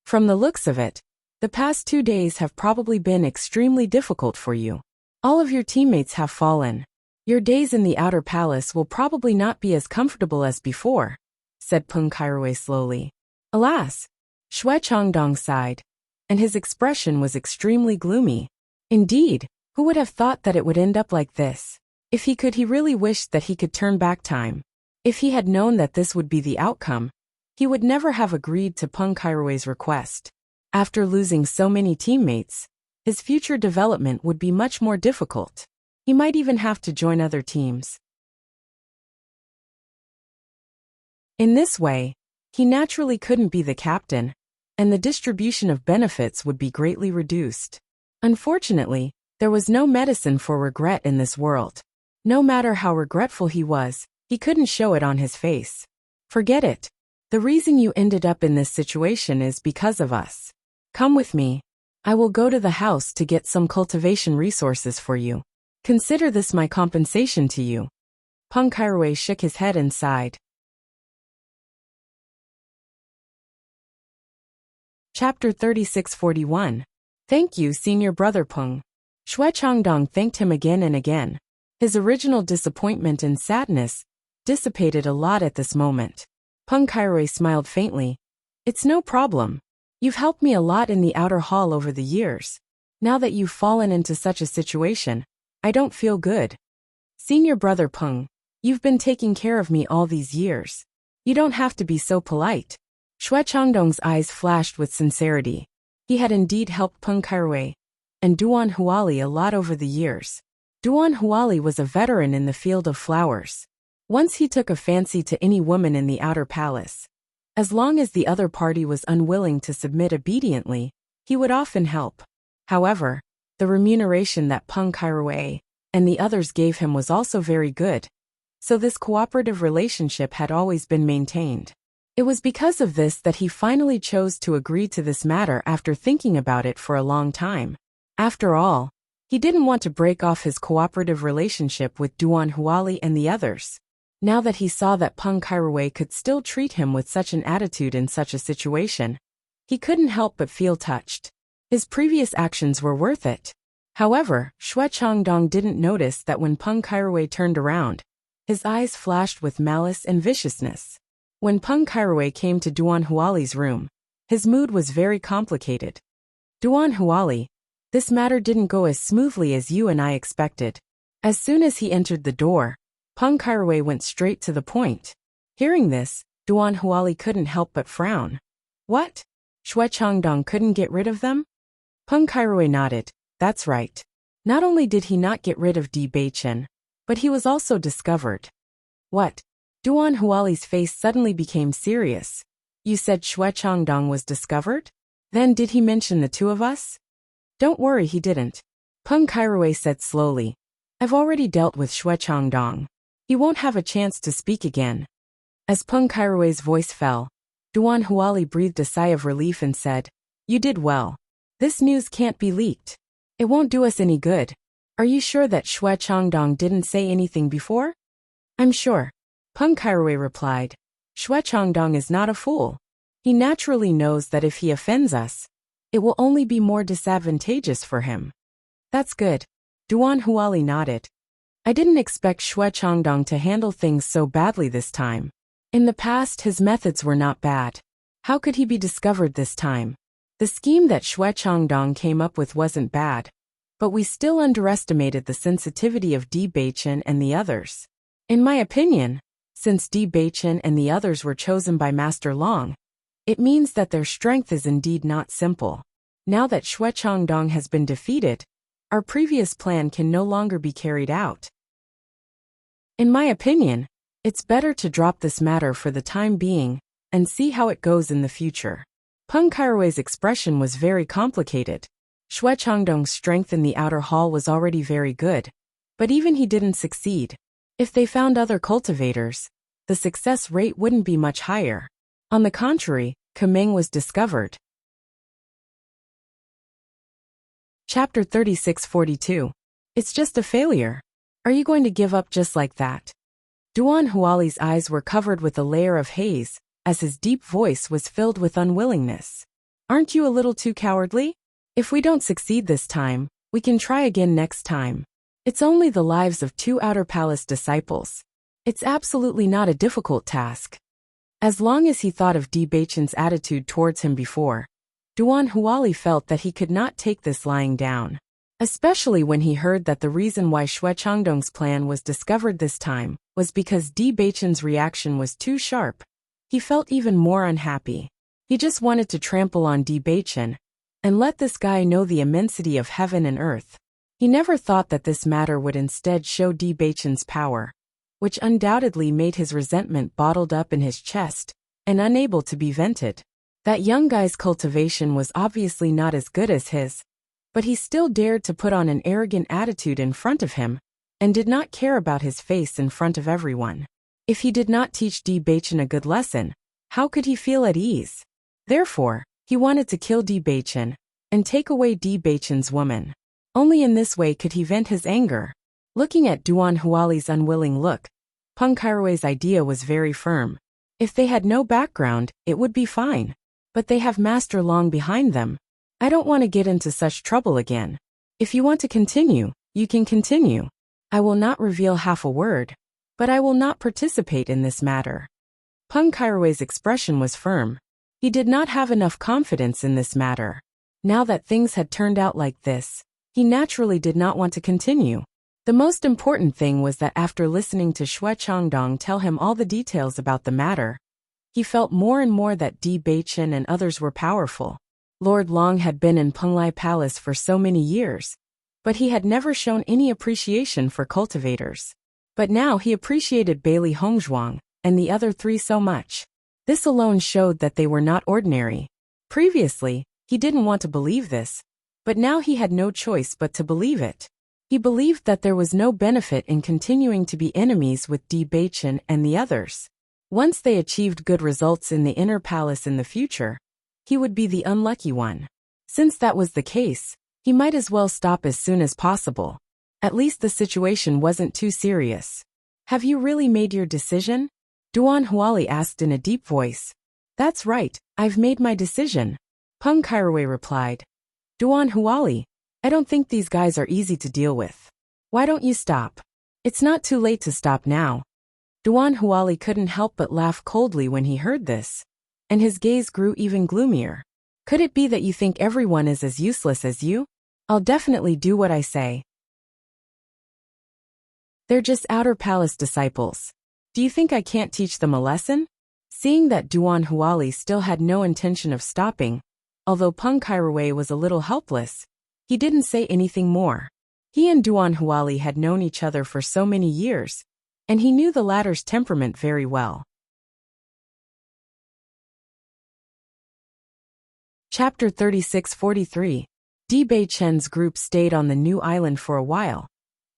From the looks of it, the past 2 days have probably been extremely difficult for you. All of your teammates have fallen. Your days in the outer palace will probably not be as comfortable as before, said Peng Kaiwei slowly. Alas! Xue Changdong sighed, and his expression was extremely gloomy. Indeed, who would have thought that it would end up like this? If he could, he really wished that he could turn back time. If he had known that this would be the outcome, he would never have agreed to Peng Kaiwei's request. After losing so many teammates, his future development would be much more difficult. He might even have to join other teams. In this way, he naturally couldn't be the captain, and the distribution of benefits would be greatly reduced. Unfortunately, there was no medicine for regret in this world. No matter how regretful he was, he couldn't show it on his face. Forget it. The reason you ended up in this situation is because of us. Come with me. I will go to the house to get some cultivation resources for you. Consider this my compensation to you. Peng Kaiwei shook his head and sighed. Chapter 3641. Thank you, Senior Brother Peng. Xue Changdong thanked him again and again. His original disappointment and sadness dissipated a lot at this moment. Peng Kairui smiled faintly. It's no problem. You've helped me a lot in the outer hall over the years. Now that you've fallen into such a situation, I don't feel good. Senior brother Peng, you've been taking care of me all these years. You don't have to be so polite. Xue Changdong's eyes flashed with sincerity. He had indeed helped Peng Kairui and Duan Huali a lot over the years. Duan Huali was a veteran in the field of flowers. Once he took a fancy to any woman in the outer palace. As long as the other party was unwilling to submit obediently, he would often help. However, the remuneration that Peng Kairui and the others gave him was also very good. So this cooperative relationship had always been maintained. It was because of this that he finally chose to agree to this matter after thinking about it for a long time. After all, he didn't want to break off his cooperative relationship with Duan Huali and the others. Now that he saw that Peng Kairui could still treat him with such an attitude in such a situation, he couldn't help but feel touched. His previous actions were worth it. However, Xue Changdong didn't notice that when Peng Kairui turned around, his eyes flashed with malice and viciousness. When Peng Kairui came to Duan Huali's room, his mood was very complicated. Duan Huali, this matter didn't go as smoothly as you and I expected. As soon as he entered the door, Peng Kairui went straight to the point. Hearing this, Duan Huali couldn't help but frown. What? Xue Changdong couldn't get rid of them? Peng Kairui nodded. That's right. Not only did he not get rid of Di Beichen, but he was also discovered. What? Duan Huali's face suddenly became serious. You said Xue Changdong was discovered? Then did he mention the two of us? Don't worry, he didn't. Peng Kairui said slowly. I've already dealt with Xue Changdong. He won't have a chance to speak again. As Peng Kairui's voice fell, Duan Huali breathed a sigh of relief and said, You did well. This news can't be leaked. It won't do us any good. Are you sure that Xue Changdong didn't say anything before? I'm sure. Peng Kairui replied. Xue Changdong is not a fool. He naturally knows that if he offends us, it will only be more disadvantageous for him. That's good. Duan Huali nodded. I didn't expect Xue Changdong to handle things so badly this time. In the past, his methods were not bad. How could he be discovered this time? The scheme that Xue Changdong came up with wasn't bad, but we still underestimated the sensitivity of Di Beichen and the others. In my opinion, since Di Beichen and the others were chosen by Master Long, it means that their strength is indeed not simple. Now that Xue Changdong has been defeated, our previous plan can no longer be carried out. In my opinion, it's better to drop this matter for the time being and see how it goes in the future. Peng Kairui's expression was very complicated. Xue Changdong's strength in the outer hall was already very good, but even he didn't succeed. If they found other cultivators, the success rate wouldn't be much higher. On the contrary, Kameng was discovered. Chapter 3642. It's just a failure. Are you going to give up just like that? Duan Huali's eyes were covered with a layer of haze, as his deep voice was filled with unwillingness. Aren't you a little too cowardly? If we don't succeed this time, we can try again next time. It's only the lives of 2 Outer Palace disciples. It's absolutely not a difficult task. As long as he thought of Di Beichen's attitude towards him before, Duan Huali felt that he could not take this lying down. Especially when he heard that the reason why Xue Changdong's plan was discovered this time was because Di Beichen's reaction was too sharp. He felt even more unhappy. He just wanted to trample on Di Beichen and let this guy know the immensity of heaven and earth. He never thought that this matter would instead show Di Beichen's power, which undoubtedly made his resentment bottled up in his chest and unable to be vented. That young guy's cultivation was obviously not as good as his, but he still dared to put on an arrogant attitude in front of him and did not care about his face in front of everyone. If he did not teach Di Beichen a good lesson, how could he feel at ease? Therefore, he wanted to kill Di Beichen and take away Di Beichen's woman. Only in this way could he vent his anger. Looking at Duan Huali's unwilling look, Peng Kairui's idea was very firm. If they had no background, it would be fine. But they have Master Long behind them. I don't want to get into such trouble again. If you want to continue, you can continue. I will not reveal half a word. but I will not participate in this matter. Peng Kairui's expression was firm. He did not have enough confidence in this matter. Now that things had turned out like this, he naturally did not want to continue. The most important thing was that after listening to Xue Changdong tell him all the details about the matter, he felt more and more that Di Beichen and others were powerful. Lord Long had been in Penglai Palace for so many years, but he had never shown any appreciation for cultivators. But now he appreciated Bailey Hongzhuang and the other three so much. This alone showed that they were not ordinary. Previously, he didn't want to believe this, but now he had no choice but to believe it. He believed that there was no benefit in continuing to be enemies with Di Beichen and the others. Once they achieved good results in the inner palace in the future, he would be the unlucky one. Since that was the case, he might as well stop as soon as possible. At least the situation wasn't too serious. Have you really made your decision? Duan Huali asked in a deep voice. That's right, I've made my decision. Peng Kairui replied. Duan Huali, I don't think these guys are easy to deal with. Why don't you stop? It's not too late to stop now. Duan Huali couldn't help but laugh coldly when he heard this, and his gaze grew even gloomier. Could it be that you think everyone is as useless as you? I'll definitely do what I say. They're just outer palace disciples. Do you think I can't teach them a lesson? Seeing that Duan Huali still had no intention of stopping, although Peng Kairui was a little helpless, he didn't say anything more. He and Duan Huali had known each other for so many years, and he knew the latter's temperament very well. Chapter 36-43. Di Beichen's group stayed on the new island for a while,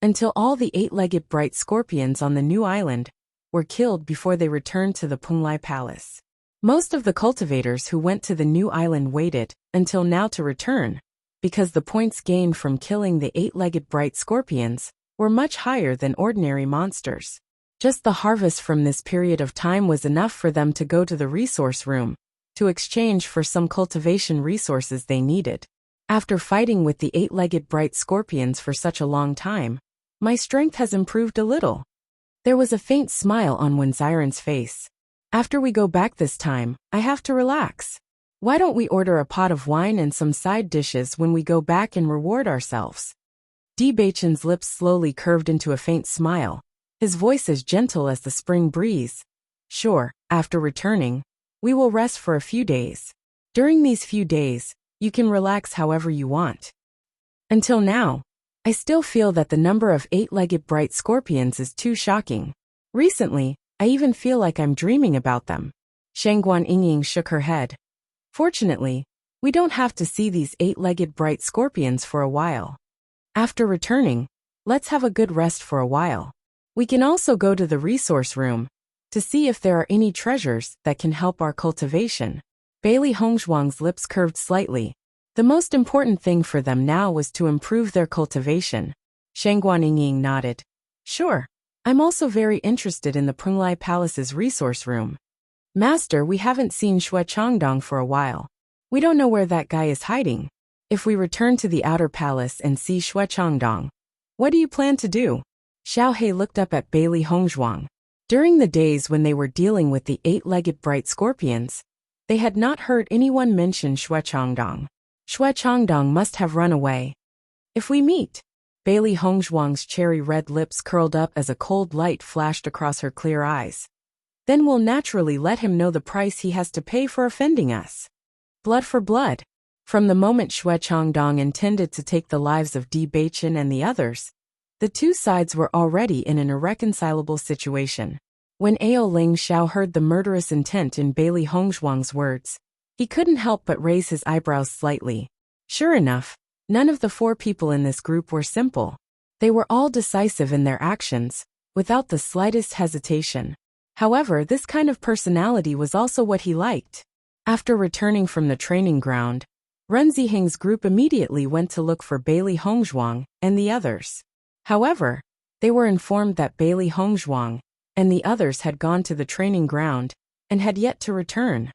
until all the 8-legged bright scorpions on the new island were killed before they returned to the Penglai Palace. Most of the cultivators who went to the new island waited until now to return, because the points gained from killing the 8-legged bright scorpions were much higher than ordinary monsters. Just the harvest from this period of time was enough for them to go to the resource room to exchange for some cultivation resources they needed. After fighting with the 8-legged bright scorpions for such a long time, my strength has improved a little. There was a faint smile on Wenziren's face. After we go back this time, I have to relax. Why don't we order a pot of wine and some side dishes when we go back and reward ourselves? Di Beichen's lips slowly curved into a faint smile, his voice as gentle as the spring breeze. Sure, after returning, we will rest for a few days. During these few days, you can relax however you want. Until now, I still feel that the number of 8-legged bright scorpions is too shocking. Recently, I even feel like I'm dreaming about them. Shangguan Yingying shook her head. Fortunately, we don't have to see these 8-legged bright scorpions for a while. After returning, let's have a good rest for a while. We can also go to the resource room to see if there are any treasures that can help our cultivation. Bailey Hongzhuang's lips curved slightly. The most important thing for them now was to improve their cultivation. Shangguan Yingying nodded. Sure, I'm also very interested in the Penglai Palace's resource room. Master, we haven't seen Xue Changdong for a while. We don't know where that guy is hiding. If we return to the outer palace and see Xue Changdong, what do you plan to do? Xiao He looked up at Bailey Hongzhuang. During the days when they were dealing with the 8-legged bright scorpions, they had not heard anyone mention Xue Changdong. Xue Changdong must have run away. If we meet, Bailey Hongzhuang's cherry-red lips curled up as a cold light flashed across her clear eyes. Then we'll naturally let him know the price he has to pay for offending us. Blood for blood. From the moment Xue Changdong intended to take the lives of Di Beichen and the others, the two sides were already in an irreconcilable situation. When Ao Ling Xiao heard the murderous intent in Bailey Hongzhuang's words, he couldn't help but raise his eyebrows slightly. Sure enough, none of the 4 people in this group were simple. They were all decisive in their actions, without the slightest hesitation. However, this kind of personality was also what he liked. After returning from the training ground, Ren Ziheng's group immediately went to look for Bailey Hongzhuang and the others. However, they were informed that Bailey Hongzhuang and the others had gone to the training ground and had yet to return.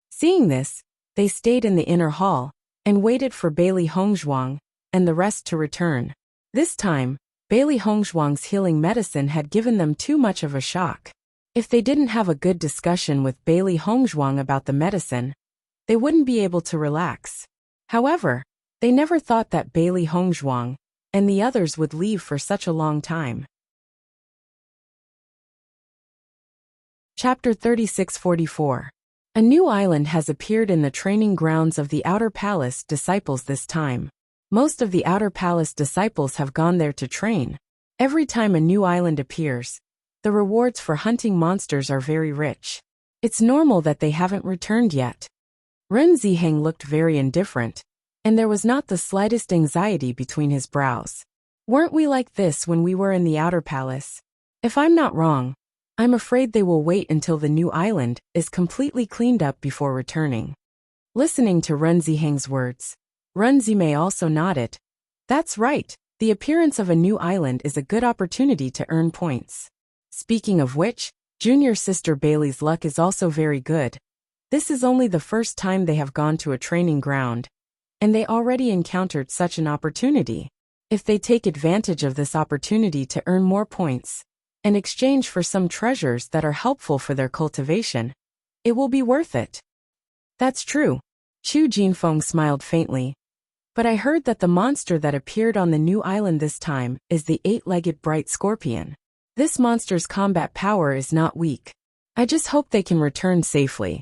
Seeing this, they stayed in the inner hall and waited for Bailey Hongzhuang and the rest to return. This time, Bailey Hongzhuang's healing medicine had given them too much of a shock. If they didn't have a good discussion with Bailey Hongzhuang about the medicine, they wouldn't be able to relax. However, they never thought that Bailey Hongzhuang and the others would leave for such a long time. Chapter 3644. A new island has appeared in the training grounds of the Outer Palace disciples this time. Most of the Outer Palace disciples have gone there to train. Every time a new island appears, the rewards for hunting monsters are very rich. It's normal that they haven't returned yet. Ren Ziheng looked very indifferent, and there was not the slightest anxiety between his brows. Weren't we like this when we were in the Outer Palace? If I'm not wrong, I'm afraid they will wait until the new island is completely cleaned up before returning. Listening to Ren Ziheng's words, Ren Zimei also nodded. That's right, the appearance of a new island is a good opportunity to earn points. Speaking of which, junior sister Bailey's luck is also very good. This is only the first time they have gone to a training ground, and they already encountered such an opportunity. If they take advantage of this opportunity to earn more points, in exchange for some treasures that are helpful for their cultivation, it will be worth it. That's true. Chu Jinfeng smiled faintly. But I heard that the monster that appeared on the new island this time is the eight-legged bright scorpion. This monster's combat power is not weak. I just hope they can return safely.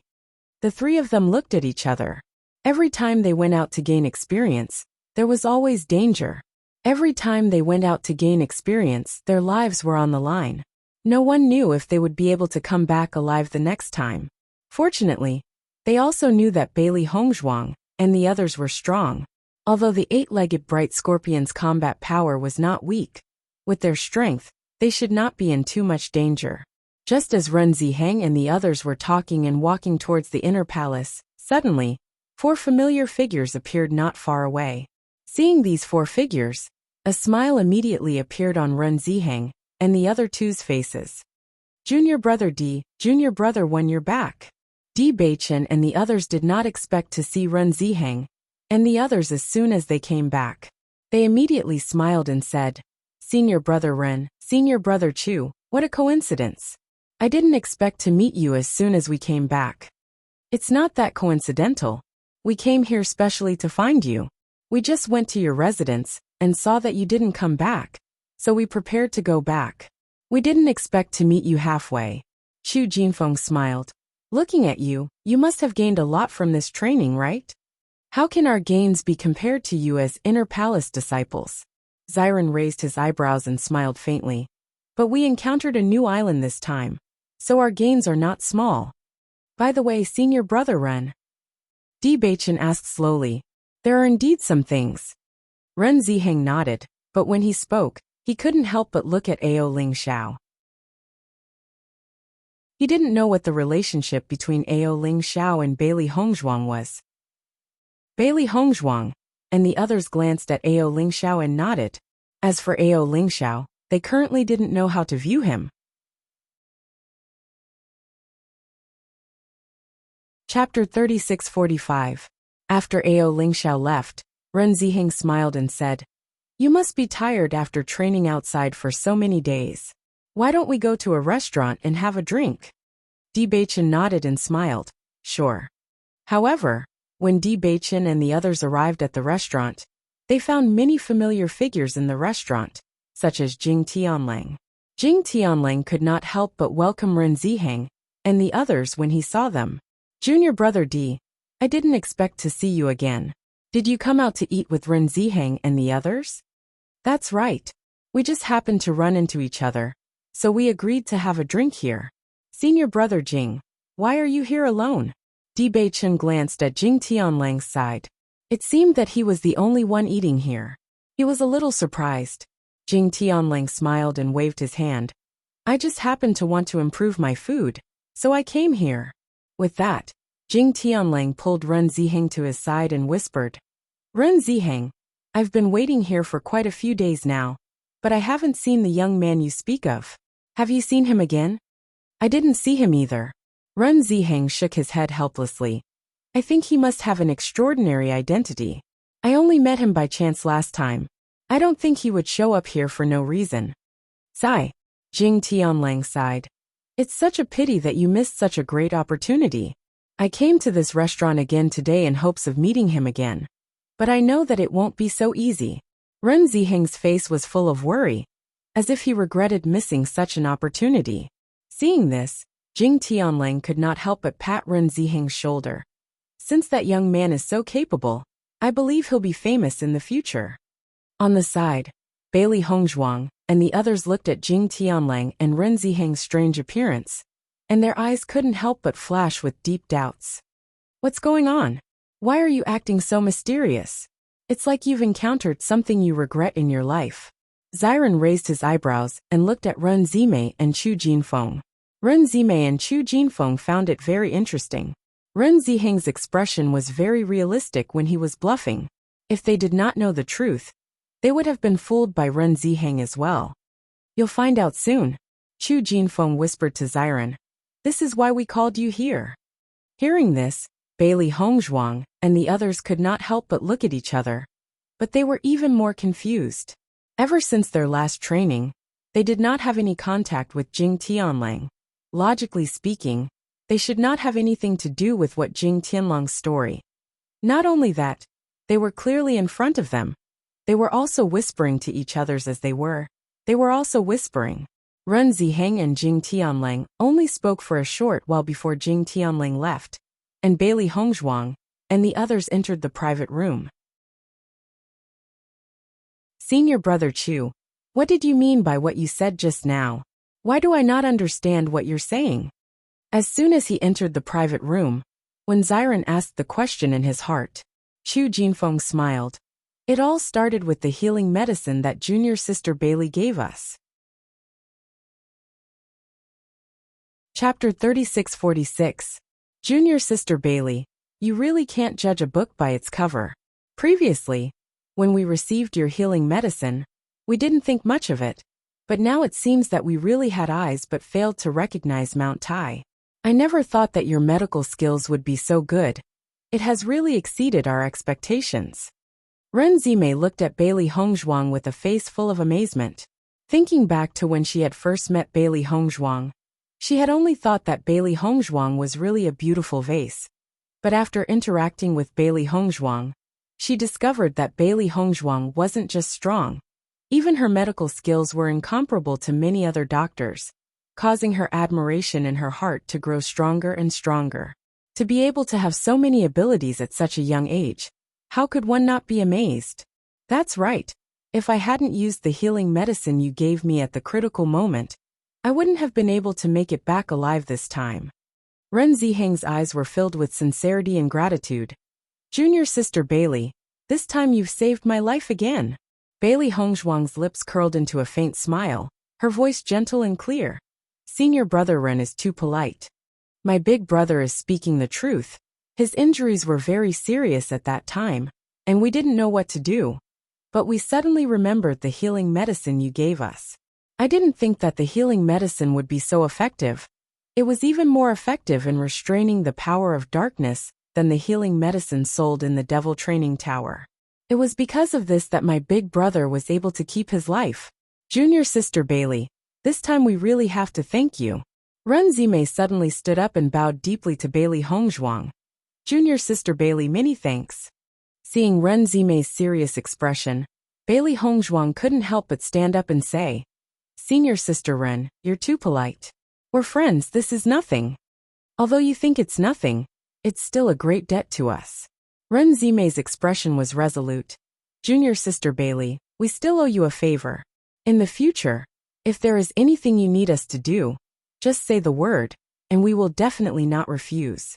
The three of them looked at each other. Every time they went out to gain experience, there was always danger. Every time they went out to gain experience, their lives were on the line. No one knew if they would be able to come back alive the next time. Fortunately, they also knew that Bailey Hongzhuang and the others were strong. Although the eight-legged bright scorpion's combat power was not weak, with their strength, they should not be in too much danger. Just as Ren Ziheng and the others were talking and walking towards the inner palace, suddenly, 4 familiar figures appeared not far away. Seeing these 4 figures, a smile immediately appeared on Ren Ziheng and the other two's faces. Junior brother D, junior brother when you're back. D Beichen and the others did not expect to see Ren Ziheng and the others as soon as they came back. They immediately smiled and said, Senior brother Ren, senior brother Chu, what a coincidence. I didn't expect to meet you as soon as we came back. It's not that coincidental. We came here specially to find you. We just went to your residence and saw that you didn't come back, so we prepared to go back. We didn't expect to meet you halfway. Chu Jinfeng smiled. Looking at you, you must have gained a lot from this training, right? How can our gains be compared to you as inner palace disciples? Xiren raised his eyebrows and smiled faintly. But we encountered a new island this time, so our gains are not small. By the way, senior brother Ren. D Beichen asked slowly. There are indeed some things. Ren Ziheng nodded, but when he spoke, he couldn't help but look at Ao Ling Xiao. He didn't know what the relationship between Ao Ling Xiao and Bailey Hongzhuang was. Bailey Hongzhuang and the others glanced at Ao Ling Xiao and nodded. As for Ao Ling Xiao, they currently didn't know how to view him. Chapter 3645. After Ao Ling Xiao left, Ren Ziheng smiled and said, You must be tired after training outside for so many days. Why don't we go to a restaurant and have a drink? D Beichen nodded and smiled. Sure. However, when D Beichen and the others arrived at the restaurant, they found many familiar figures in the restaurant, such as Jing Tianlang. Jing Tianlang could not help but welcome Ren Ziheng and the others when he saw them. Junior brother D, I didn't expect to see you again. Did you come out to eat with Ren Ziheng and the others? That's right. We just happened to run into each other, so we agreed to have a drink here. Senior brother Jing, why are you here alone? D Beichen glanced at Jing Tianlang's side. It seemed that he was the only one eating here. He was a little surprised. Jing Tianlang smiled and waved his hand. I just happened to want to improve my food, so I came here. With that, Jing Tianlang pulled Ren Ziheng to his side and whispered, Ren Ziheng, I've been waiting here for quite a few days now, but I haven't seen the young man you speak of. Have you seen him again? I didn't see him either. Ren Ziheng shook his head helplessly. I think he must have an extraordinary identity. I only met him by chance last time, I don't think he would show up here for no reason. Sigh. Jing Tianlang sighed. It's such a pity that you missed such a great opportunity. I came to this restaurant again today in hopes of meeting him again. But I know that it won't be so easy. Ren Ziheng's face was full of worry, as if he regretted missing such an opportunity. Seeing this, Jing Tianlang could not help but pat Ren Ziheng's shoulder. Since that young man is so capable, I believe he'll be famous in the future. On the side, Bailey Hongzhuang and the others looked at Jing Tianlang and Ren Ziheng's strange appearance, and their eyes couldn't help but flash with deep doubts. What's going on? Why are you acting so mysterious? It's like you've encountered something you regret in your life. Ziren raised his eyebrows and looked at Ren Zimei and Chu Jinfeng. Ren Zimei and Chu Jinfeng found it very interesting. Ren Ziheng's expression was very realistic when he was bluffing. If they did not know the truth, they would have been fooled by Ren Ziheng as well. You'll find out soon, Chu Jinfeng whispered to Ziren. This is why we called you here. Hearing this, Bailey Hongzhuang and the others could not help but look at each other. But they were even more confused. Ever since their last training, they did not have any contact with Jing Tianlang. Logically speaking, they should not have anything to do with what Jing Tianlang's story. Not only that, they were clearly in front of them. They were also whispering to each other as they were also whispering. Ren Ziheng and Jing Tianlang only spoke for a short while before Jing Tianlang left, and Bailey Hongzhuang and the others entered the private room. Senior Brother Chu, what did you mean by what you said just now? Why do I not understand what you're saying? As soon as he entered the private room, when Ziren asked the question in his heart, Chu Jinfeng smiled. It all started with the healing medicine that junior sister Bailey gave us. Chapter 3646. Junior Sister Bailey, you really can't judge a book by its cover. Previously, when we received your healing medicine, we didn't think much of it, but now it seems that we really had eyes but failed to recognize Mount Tai. I never thought that your medical skills would be so good. It has really exceeded our expectations. Ren Zimei looked at Bailey Hongzhuang with a face full of amazement. Thinking back to when she had first met Bailey Hongzhuang, she had only thought that Bailey Hongzhuang was really a beautiful vase. But after interacting with Bailey Hongzhuang, she discovered that Bailey Hongzhuang wasn't just strong. Even her medical skills were incomparable to many other doctors, causing her admiration in her heart to grow stronger and stronger. To be able to have so many abilities at such a young age, how could one not be amazed? That's right. If I hadn't used the healing medicine you gave me at the critical moment, I wouldn't have been able to make it back alive this time. Ren Ziheng's eyes were filled with sincerity and gratitude. Junior Sister Bailey, this time you've saved my life again. Bailey Hongzhuang's lips curled into a faint smile, her voice gentle and clear. Senior Brother Ren is too polite. My big brother is speaking the truth. His injuries were very serious at that time, and we didn't know what to do. But we suddenly remembered the healing medicine you gave us. I didn't think that the healing medicine would be so effective. It was even more effective in restraining the power of darkness than the healing medicine sold in the Devil Training Tower. It was because of this that my big brother was able to keep his life. Junior Sister Bailey, this time we really have to thank you. Ren Zimei suddenly stood up and bowed deeply to Bailey Hongzhuang. Junior Sister Bailey, many thanks. Seeing Ren Zimei's serious expression, Bailey Hongzhuang couldn't help but stand up and say, Senior Sister Ren, you're too polite. We're friends, this is nothing. Although you think it's nothing, it's still a great debt to us. Ren Zimei's expression was resolute. Junior Sister Bailey, we still owe you a favor. In the future, if there is anything you need us to do, just say the word, and we will definitely not refuse.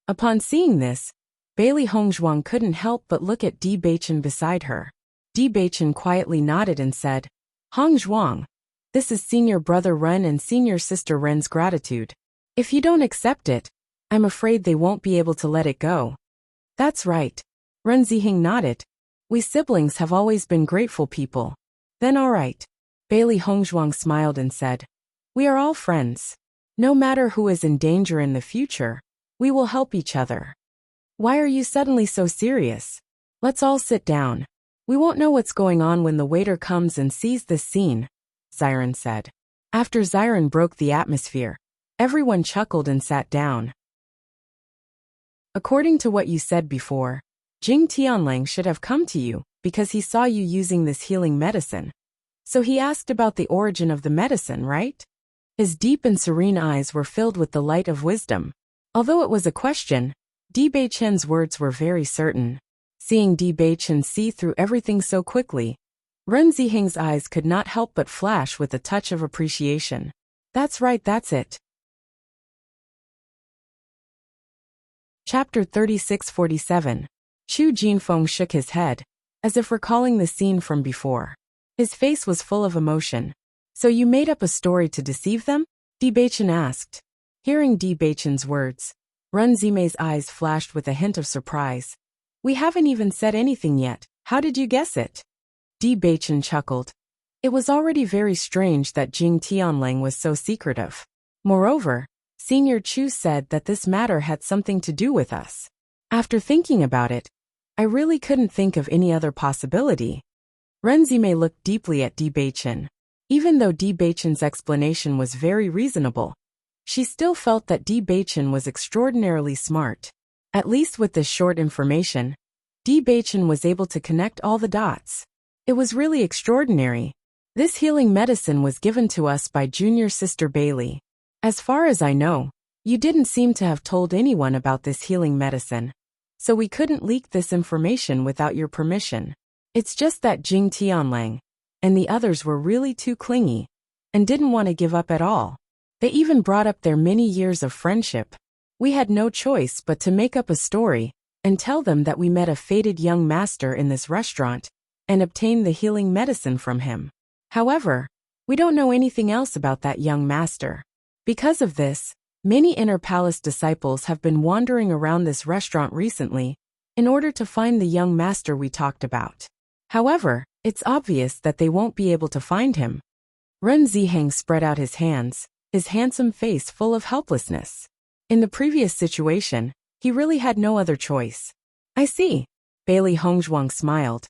Upon seeing this, Bailey Hongzhuang couldn't help but look at Bewitching beside her. Bewitching quietly nodded and said, Hongzhuang, this is Senior Brother Ren and Senior Sister Ren's gratitude. If you don't accept it, I'm afraid they won't be able to let it go. That's right. Ren Ziheng nodded. We siblings have always been grateful people. Then all right. Bailey Hongzhuang smiled and said, We are all friends. No matter who is in danger in the future, we will help each other. Why are you suddenly so serious? Let's all sit down. We won't know what's going on when the waiter comes and sees this scene, Xiren said. After Xiren broke the atmosphere, everyone chuckled and sat down. According to what you said before, Jing Tianlang should have come to you because he saw you using this healing medicine. So he asked about the origin of the medicine, right? His deep and serene eyes were filled with the light of wisdom. Although it was a question, Di Beichen's words were very certain. Seeing Di Beichen see through everything so quickly, Ren Ziheng's eyes could not help but flash with a touch of appreciation. That's right, that's it. Chapter 3647. Chu Jinfeng shook his head, as if recalling the scene from before. His face was full of emotion. So you made up a story to deceive them? Di Beichen asked. Hearing Di Beichen's words, Ren Zimei's eyes flashed with a hint of surprise. We haven't even said anything yet. How did you guess it? Di Beichen chuckled. It was already very strange that Jing Tianlang was so secretive. Moreover, Senior Chu said that this matter had something to do with us. After thinking about it, I really couldn't think of any other possibility. Ren Zimei looked deeply at Di Beichen. Even though Di Beichen's explanation was very reasonable, she still felt that Di Beichen was extraordinarily smart. At least with this short information, Di Beichen was able to connect all the dots. It was really extraordinary. This healing medicine was given to us by junior sister Bailey. As far as I know, you didn't seem to have told anyone about this healing medicine, so we couldn't leak this information without your permission. It's just that Jing Tianlang and the others were really too clingy and didn't want to give up at all. They even brought up their many years of friendship. We had no choice but to make up a story and tell them that we met a fated young master in this restaurant and obtained the healing medicine from him. However, we don't know anything else about that young master. Because of this, many inner palace disciples have been wandering around this restaurant recently in order to find the young master we talked about. However, it's obvious that they won't be able to find him. Ren Ziheng spread out his hands, his handsome face full of helplessness. In the previous situation, he really had no other choice. I see. Bailey Hongzhuang smiled.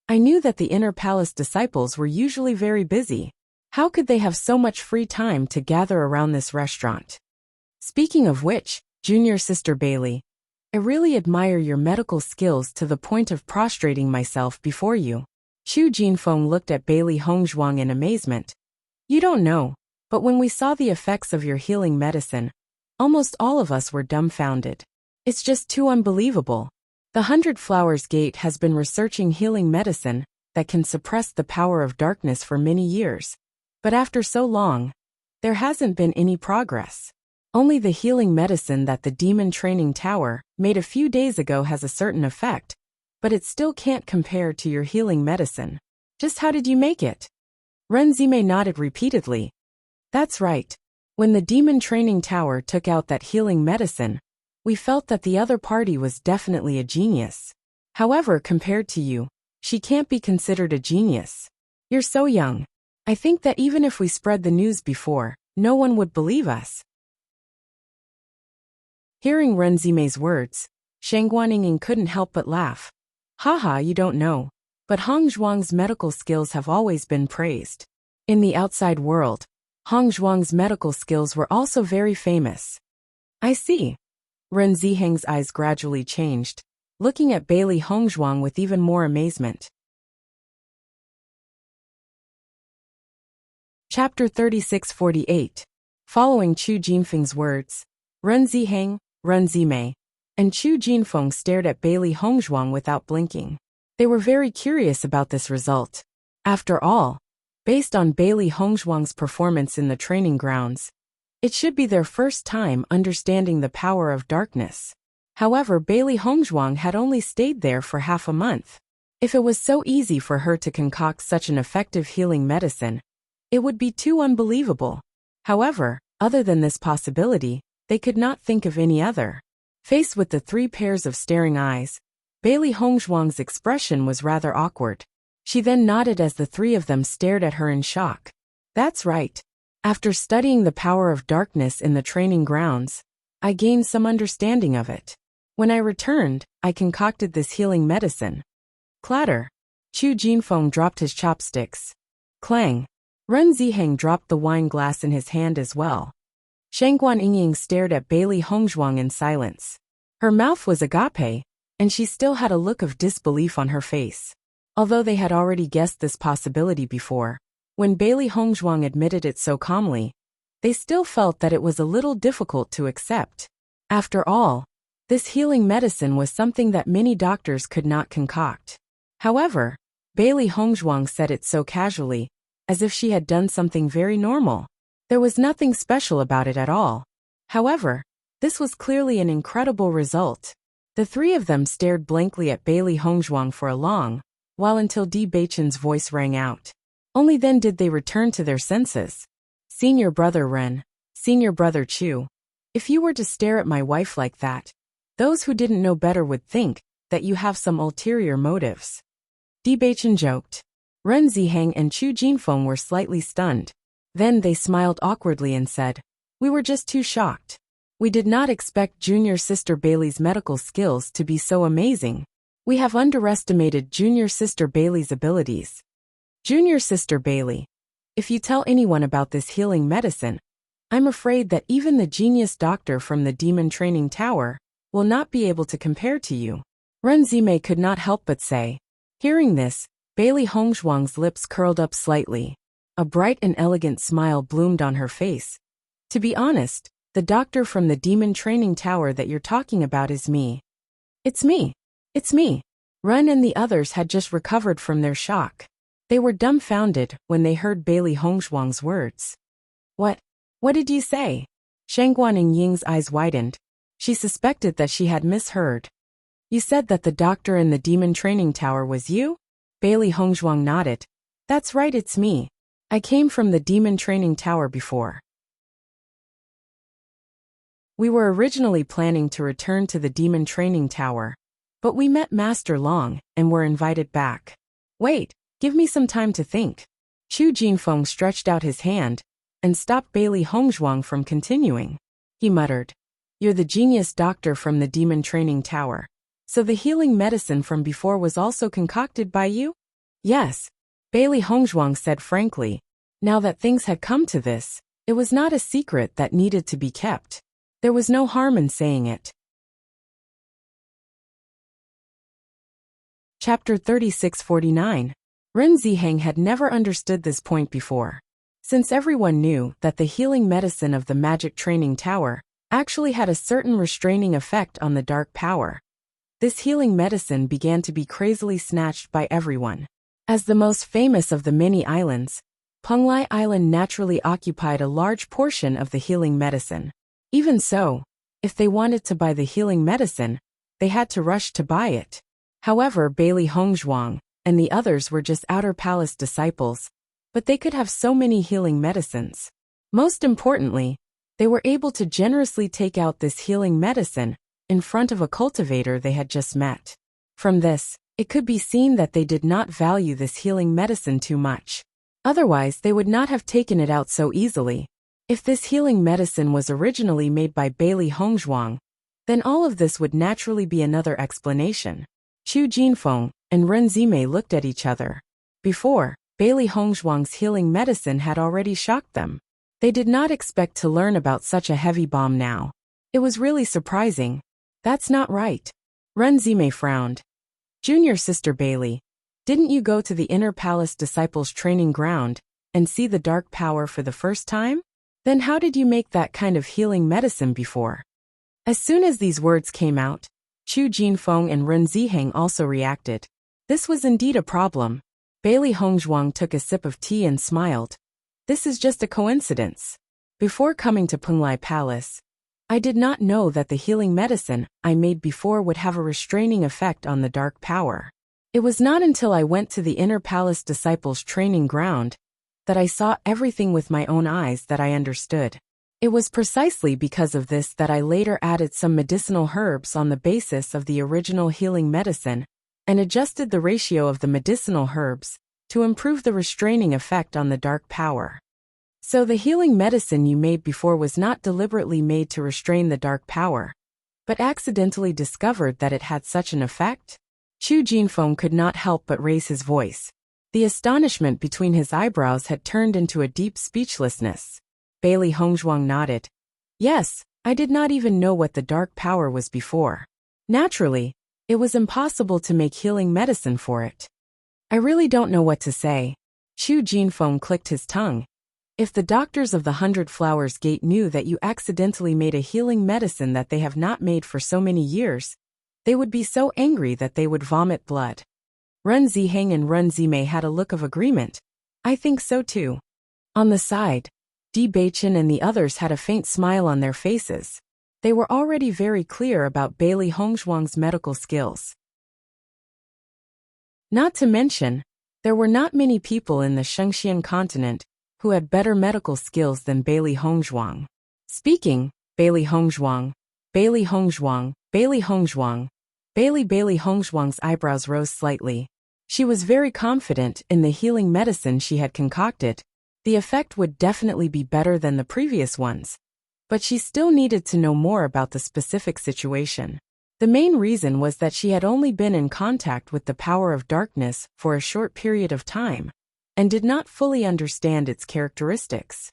I knew that the inner palace disciples were usually very busy. How could they have so much free time to gather around this restaurant? Speaking of which, junior sister Bailey, I really admire your medical skills to the point of prostrating myself before you. Chu Jinfeng looked at Bailey Hongzhuang in amazement. You don't know, but when we saw the effects of your healing medicine, almost all of us were dumbfounded. It's just too unbelievable. The 100 Flowers Gate has been researching healing medicine that can suppress the power of darkness for many years. But after so long, there hasn't been any progress. Only the healing medicine that the Demon Training Tower made a few days ago has a certain effect, but it still can't compare to your healing medicine. Just how did you make it? Ren Zimei nodded repeatedly. That's right. When the Demon Training Tower took out that healing medicine, we felt that the other party was definitely a genius. However, compared to you, she can't be considered a genius. You're so young. I think that even if we spread the news before, no one would believe us. Hearing Ren Zimei's words, Sheng Guanning couldn't help but laugh. Haha, you don't know, but Hong Zhuang's medical skills have always been praised. In the outside world, Hong Zhuang's medical skills were also very famous. I see. Ren Ziheng's eyes gradually changed, looking at Bailey Hongzhuang with even more amazement. Chapter 3648. Following Chu Jinfeng's words, Ren Ziheng, Ren Zimei, and Chu Jinfeng stared at Bailey Hongzhuang without blinking. They were very curious about this result. After all, based on Bailey Hongzhuang's performance in the training grounds, it should be their first time understanding the power of darkness. However, Bailey Hongzhuang had only stayed there for half a month. If it was so easy for her to concoct such an effective healing medicine, it would be too unbelievable. However, other than this possibility, they could not think of any other. Faced with the 3 pairs of staring eyes, Bailey Hongzhuang's expression was rather awkward. She then nodded as the 3 of them stared at her in shock. That's right. After studying the power of darkness in the training grounds, I gained some understanding of it. When I returned, I concocted this healing medicine. Clatter. Chu Jinfeng dropped his chopsticks. Clang! Ren Ziheng dropped the wine glass in his hand as well. Shangguan Yingying stared at Bailey Hongzhuang in silence. Her mouth was agape, and she still had a look of disbelief on her face. Although they had already guessed this possibility before, when Bailey Hongzhuang admitted it so calmly, they still felt that it was a little difficult to accept. After all, this healing medicine was something that many doctors could not concoct. However, Bailey Hongzhuang said it so casually, as if she had done something very normal. There was nothing special about it at all. However, this was clearly an incredible result. The three of them stared blankly at Bailey Hongzhuang for a long while until Di Beichen's voice rang out. Only then did they return to their senses. Senior brother Ren, senior brother Chu, if you were to stare at my wife like that, those who didn't know better would think that you have some ulterior motives. Di Beichen joked. Ren Ziheng and Chu Jinfeng were slightly stunned. Then they smiled awkwardly and said, "We were just too shocked. We did not expect junior sister Bailey's medical skills to be so amazing. We have underestimated junior sister Bailey's abilities." Junior sister Bailey, if you tell anyone about this healing medicine, I'm afraid that even the genius doctor from the Demon Training Tower will not be able to compare to you. Ren Zimei could not help but say. Hearing this, Bailey Hongzhuang's lips curled up slightly. A bright and elegant smile bloomed on her face. To be honest, the doctor from the Demon Training Tower that you're talking about is me. It's me. It's me. Ren and the others had just recovered from their shock. They were dumbfounded when they heard Bailey Hongzhuang's words. What did you say? Shangguan Yingying's eyes widened. She suspected that she had misheard. You said that the doctor in the Demon Training Tower was you? Bailey Hongzhuang nodded. That's right, it's me. I came from the Demon Training Tower before. We were originally planning to return to the Demon Training Tower, but we met Master Long and were invited back. Wait, give me some time to think. Chu Jinfeng stretched out his hand and stopped Bailey Hongzhuang from continuing. He muttered, You're the genius doctor from the Demon Training Tower. So the healing medicine from before was also concocted by you? Yes, Bailey Hongzhuang said frankly. Now that things had come to this, it was not a secret that needed to be kept. There was no harm in saying it. Chapter 3649. Ren Ziheng had never understood this point before. Since everyone knew that the healing medicine of the Magic Training Tower actually had a certain restraining effect on the dark power, this healing medicine began to be crazily snatched by everyone. As the most famous of the many islands, Penglai Island naturally occupied a large portion of the healing medicine. Even so, if they wanted to buy the healing medicine, they had to rush to buy it. However, Bailey Hongzhuang and the others were just outer palace disciples, but they could have so many healing medicines. Most importantly, they were able to generously take out this healing medicine in front of a cultivator they had just met. From this, it could be seen that they did not value this healing medicine too much. Otherwise, they would not have taken it out so easily. If this healing medicine was originally made by Bailey Hongzhuang, then all of this would naturally be another explanation. Chu Jinfeng and Ren Zimei looked at each other. Before, Bailey Hongzhuang's healing medicine had already shocked them. They did not expect to learn about such a heavy bomb now. It was really surprising. That's not right. Ren Zimei frowned. Junior sister Bailey, didn't you go to the Inner Palace Disciples Training Ground and see the dark power for the first time? Then how did you make that kind of healing medicine before? As soon as these words came out, Chu Jinfeng and Ren Ziheng also reacted. This was indeed a problem. Bailey Hongzhuang took a sip of tea and smiled. This is just a coincidence. Before coming to Penglai Palace, I did not know that the healing medicine I made before would have a restraining effect on the dark power. It was not until I went to the Inner Palace Disciples Training Ground that I saw everything with my own eyes that I understood. It was precisely because of this that I later added some medicinal herbs on the basis of the original healing medicine and adjusted the ratio of the medicinal herbs to improve the restraining effect on the dark power. So the healing medicine you made before was not deliberately made to restrain the dark power, but accidentally discovered that it had such an effect? Chu Jinfeng could not help but raise his voice. The astonishment between his eyebrows had turned into a deep speechlessness. Bailey Hongzhuang nodded. Yes, I did not even know what the dark power was before. Naturally, it was impossible to make healing medicine for it. I really don't know what to say. Chu Jinfeng clicked his tongue. If the doctors of the 100 Flowers Gate knew that you accidentally made a healing medicine that they have not made for so many years, they would be so angry that they would vomit blood. Run Ziheng and Run Zimei had a look of agreement. I think so too. On the side, Bewitching and the others had a faint smile on their faces. They were already very clear about Bailey Hongzhuang's medical skills. Not to mention, there were not many people in the Shengxian continent who had better medical skills than Bailey Hongzhuang. Speaking, Bailey Hongzhuang, Bailey Hongzhuang, Bailey Hongzhuang, Bailey Hongzhuang's eyebrows rose slightly. She was very confident in the healing medicine she had concocted. The effect would definitely be better than the previous ones. But she still needed to know more about the specific situation. The main reason was that she had only been in contact with the power of darkness for a short period of time, and did not fully understand its characteristics.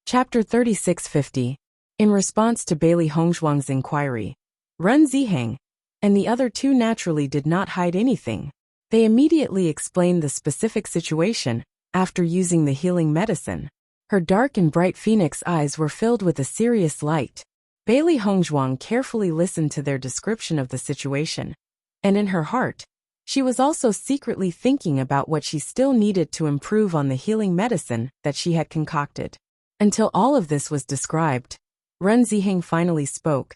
Chapter 3650. In response to Bailey Hongzhuang's inquiry, Run Ziheng and the other two naturally did not hide anything. They immediately explained the specific situation after using the healing medicine. Her dark and bright phoenix eyes were filled with a serious light. Bailey Hongzhuang carefully listened to their description of the situation, and in her heart, she was also secretly thinking about what she still needed to improve on the healing medicine that she had concocted. Until all of this was described, Run Ziheng finally spoke.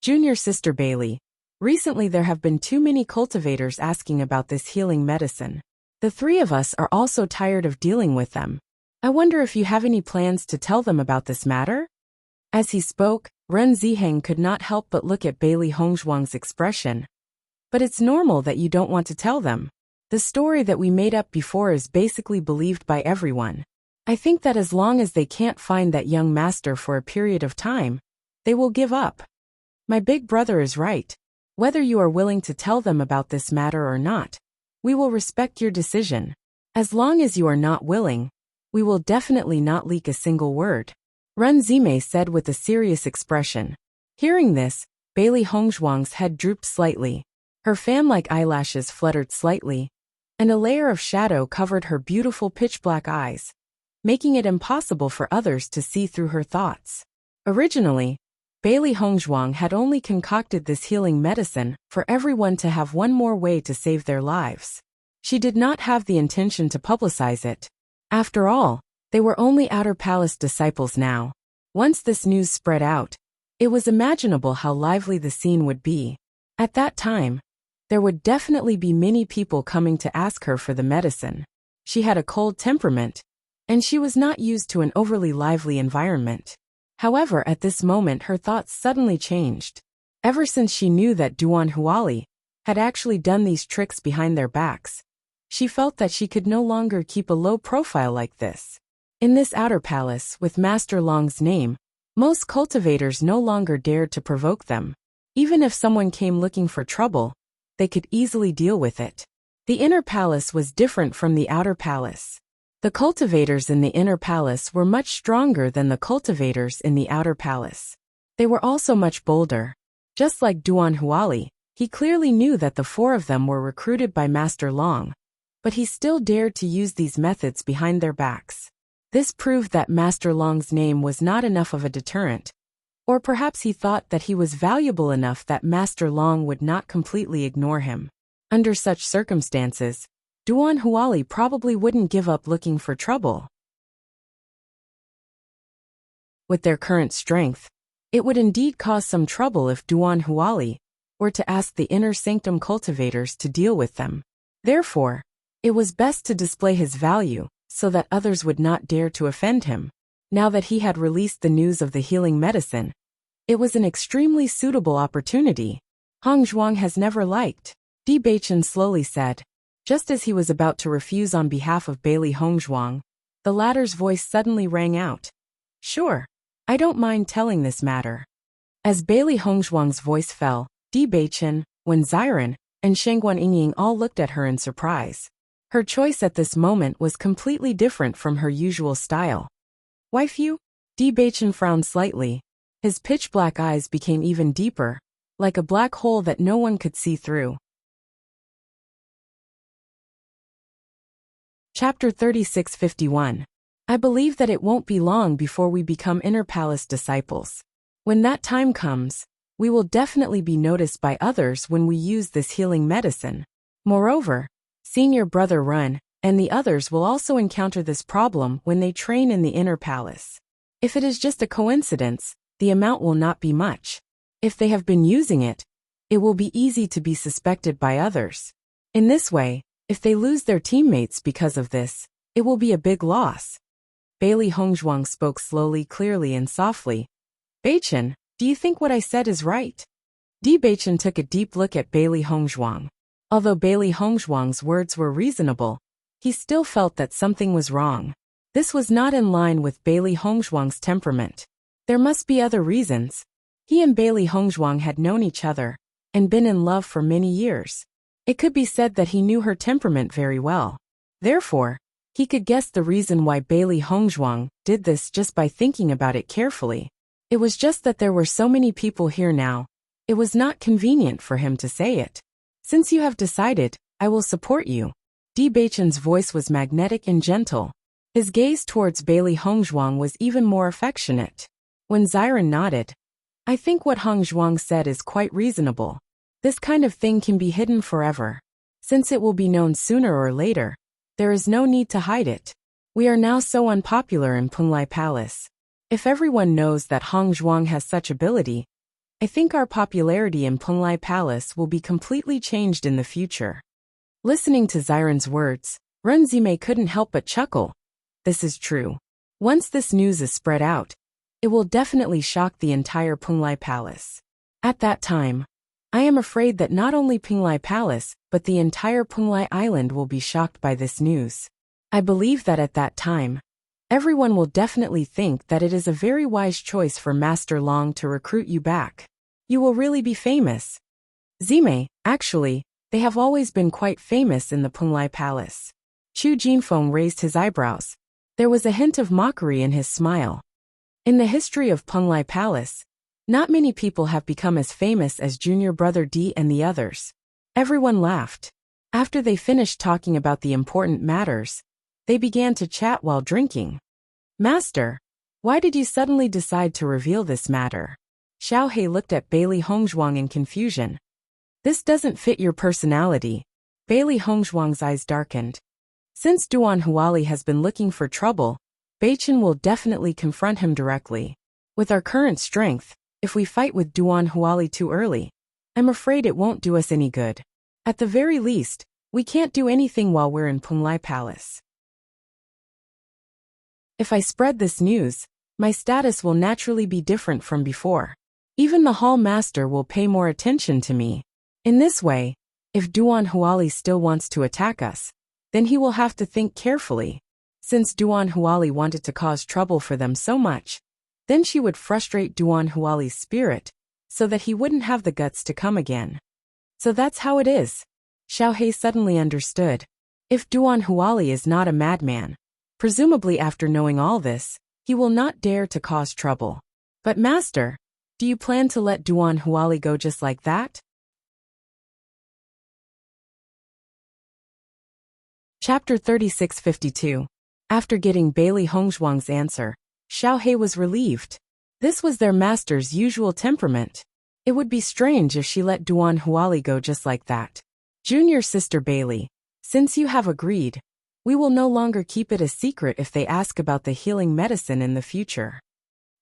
Junior Sister Bailey, recently there have been too many cultivators asking about this healing medicine. The three of us are also tired of dealing with them. I wonder if you have any plans to tell them about this matter? As he spoke, Run Ziheng could not help but look at Bailey Hongzhuang's expression. But it's normal that you don't want to tell them. The story that we made up before is basically believed by everyone. I think that as long as they can't find that young master for a period of time, they will give up. My big brother is right. Whether you are willing to tell them about this matter or not, we will respect your decision. As long as you are not willing, we will definitely not leak a single word. Run Zimei said with a serious expression. Hearing this, Bailey Hongzhuang's head drooped slightly. Her fan-like eyelashes fluttered slightly, and a layer of shadow covered her beautiful pitch-black eyes, making it impossible for others to see through her thoughts. Originally, Bailey Hongzhuang had only concocted this healing medicine for everyone to have one more way to save their lives. She did not have the intention to publicize it. After all, they were only Outer Palace disciples now. Once this news spread out, it was imaginable how lively the scene would be. At that time, there would definitely be many people coming to ask her for the medicine. She had a cold temperament, and she was not used to an overly lively environment. However, at this moment her thoughts suddenly changed. Ever since she knew that Duan Huali had actually done these tricks behind their backs, she felt that she could no longer keep a low profile like this. In this outer palace, with Master Long's name, most cultivators no longer dared to provoke them. Even if someone came looking for trouble, they could easily deal with it. The inner palace was different from the outer palace. The cultivators in the inner palace were much stronger than the cultivators in the outer palace. They were also much bolder. Just like Duan Huali, he clearly knew that the four of them were recruited by Master Long, but he still dared to use these methods behind their backs. This proved that Master Long's name was not enough of a deterrent, or perhaps he thought that he was valuable enough that Master Long would not completely ignore him. Under such circumstances, Duan Huali probably wouldn't give up looking for trouble. With their current strength, it would indeed cause some trouble if Duan Huali were to ask the inner sanctum cultivators to deal with them. Therefore, it was best to display his value so that others would not dare to offend him. Now that he had released the news of the healing medicine, it was an extremely suitable opportunity. Hongzhuang has never liked, Bewitching slowly said. Just as he was about to refuse on behalf of Bailey Hongzhuang, the latter's voice suddenly rang out. Sure, I don't mind telling this matter. As Bailey Hongzhuang's voice fell, Di Beichen, Wen Ziren, and Shengguan Yingying all looked at her in surprise. Her choice at this moment was completely different from her usual style. Waifu? Di Beichen frowned slightly. His pitch-black eyes became even deeper, like a black hole that no one could see through. Chapter 3651. I believe that it won't be long before we become Inner Palace disciples. When that time comes, we will definitely be noticed by others when we use this healing medicine. Moreover, Senior Brother Run and the others will also encounter this problem when they train in the Inner Palace. If it is just a coincidence, the amount will not be much. If they have been using it, it will be easy to be suspected by others. In this way, if they lose their teammates because of this, it will be a big loss. Bailey Hongzhuang spoke slowly, clearly, and softly. Beichen, do you think what I said is right? Di Beichen took a deep look at Bailey Hongzhuang. Although Bailey Hongzhuang's words were reasonable, he still felt that something was wrong. This was not in line with Bailey Hongzhuang's temperament. There must be other reasons. He and Bailey Hongzhuang had known each other and been in love for many years. It could be said that he knew her temperament very well. Therefore, he could guess the reason why Bailey Hongzhuang did this just by thinking about it carefully. It was just that there were so many people here now. It was not convenient for him to say it. Since you have decided, I will support you. Di Beichen's voice was magnetic and gentle. His gaze towards Bailey Hongzhuang was even more affectionate. When Ziren nodded, I think what Hongzhuang said is quite reasonable. This kind of thing can be hidden forever. Since it will be known sooner or later, there is no need to hide it. We are now so unpopular in Penglai Palace. If everyone knows that Hongzhuang has such ability, I think our popularity in Penglai Palace will be completely changed in the future. Listening to Ziren's words, Ren Zimei couldn't help but chuckle. This is true. Once this news is spread out, it will definitely shock the entire Penglai Palace. At that time, I am afraid that not only Penglai Palace, but the entire Penglai Island will be shocked by this news. I believe that at that time, everyone will definitely think that it is a very wise choice for Master Long to recruit you back. You will really be famous. Zimei, actually, they have always been quite famous in the Penglai Palace. Chu Jinfeng raised his eyebrows. There was a hint of mockery in his smile. In the history of Penglai Palace, not many people have become as famous as Junior Brother D and the others. Everyone laughed. After they finished talking about the important matters, they began to chat while drinking. Master, why did you suddenly decide to reveal this matter? Xiao He looked at Bailey Hongzhuang in confusion. This doesn't fit your personality. Bailey Hongzhuang's eyes darkened. Since Duan Huali has been looking for trouble, Beichen will definitely confront him directly. With our current strength, if we fight with Duan Huali too early, I'm afraid it won't do us any good. At the very least, we can't do anything while we're in Penglai Palace. If I spread this news, my status will naturally be different from before. Even the Hall Master will pay more attention to me. In this way, if Duan Huali still wants to attack us, then he will have to think carefully. Since Duan Huali wanted to cause trouble for them so much, then she would frustrate Duan Huali's spirit, so that he wouldn't have the guts to come again. So that's how it is. Xiao He suddenly understood. If Duan Huali is not a madman, presumably after knowing all this, he will not dare to cause trouble. But Master, do you plan to let Duan Huali go just like that? Chapter 3652. After getting Bailey Hongzhuang's answer, Xiao He was relieved. This was their master's usual temperament. It would be strange if she let Duan Huali go just like that. Junior Sister Bailey, since you have agreed, we will no longer keep it a secret if they ask about the healing medicine in the future.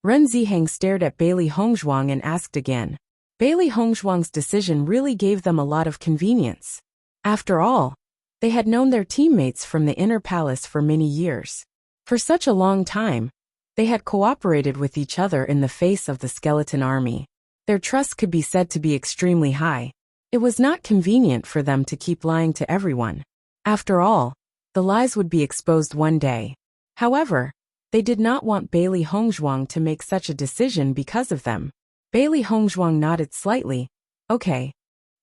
Ren Ziheng stared at Bailey Hongzhuang and asked again. Bailey Hongzhuang's decision really gave them a lot of convenience. After all, they had known their teammates from the Inner Palace for many years. For such a long time, they had cooperated with each other in the face of the skeleton army. Their trust could be said to be extremely high. It was not convenient for them to keep lying to everyone. After all, the lies would be exposed one day. However, they did not want Bailey Hongzhuang to make such a decision because of them. Bailey Hongzhuang nodded slightly. Okay.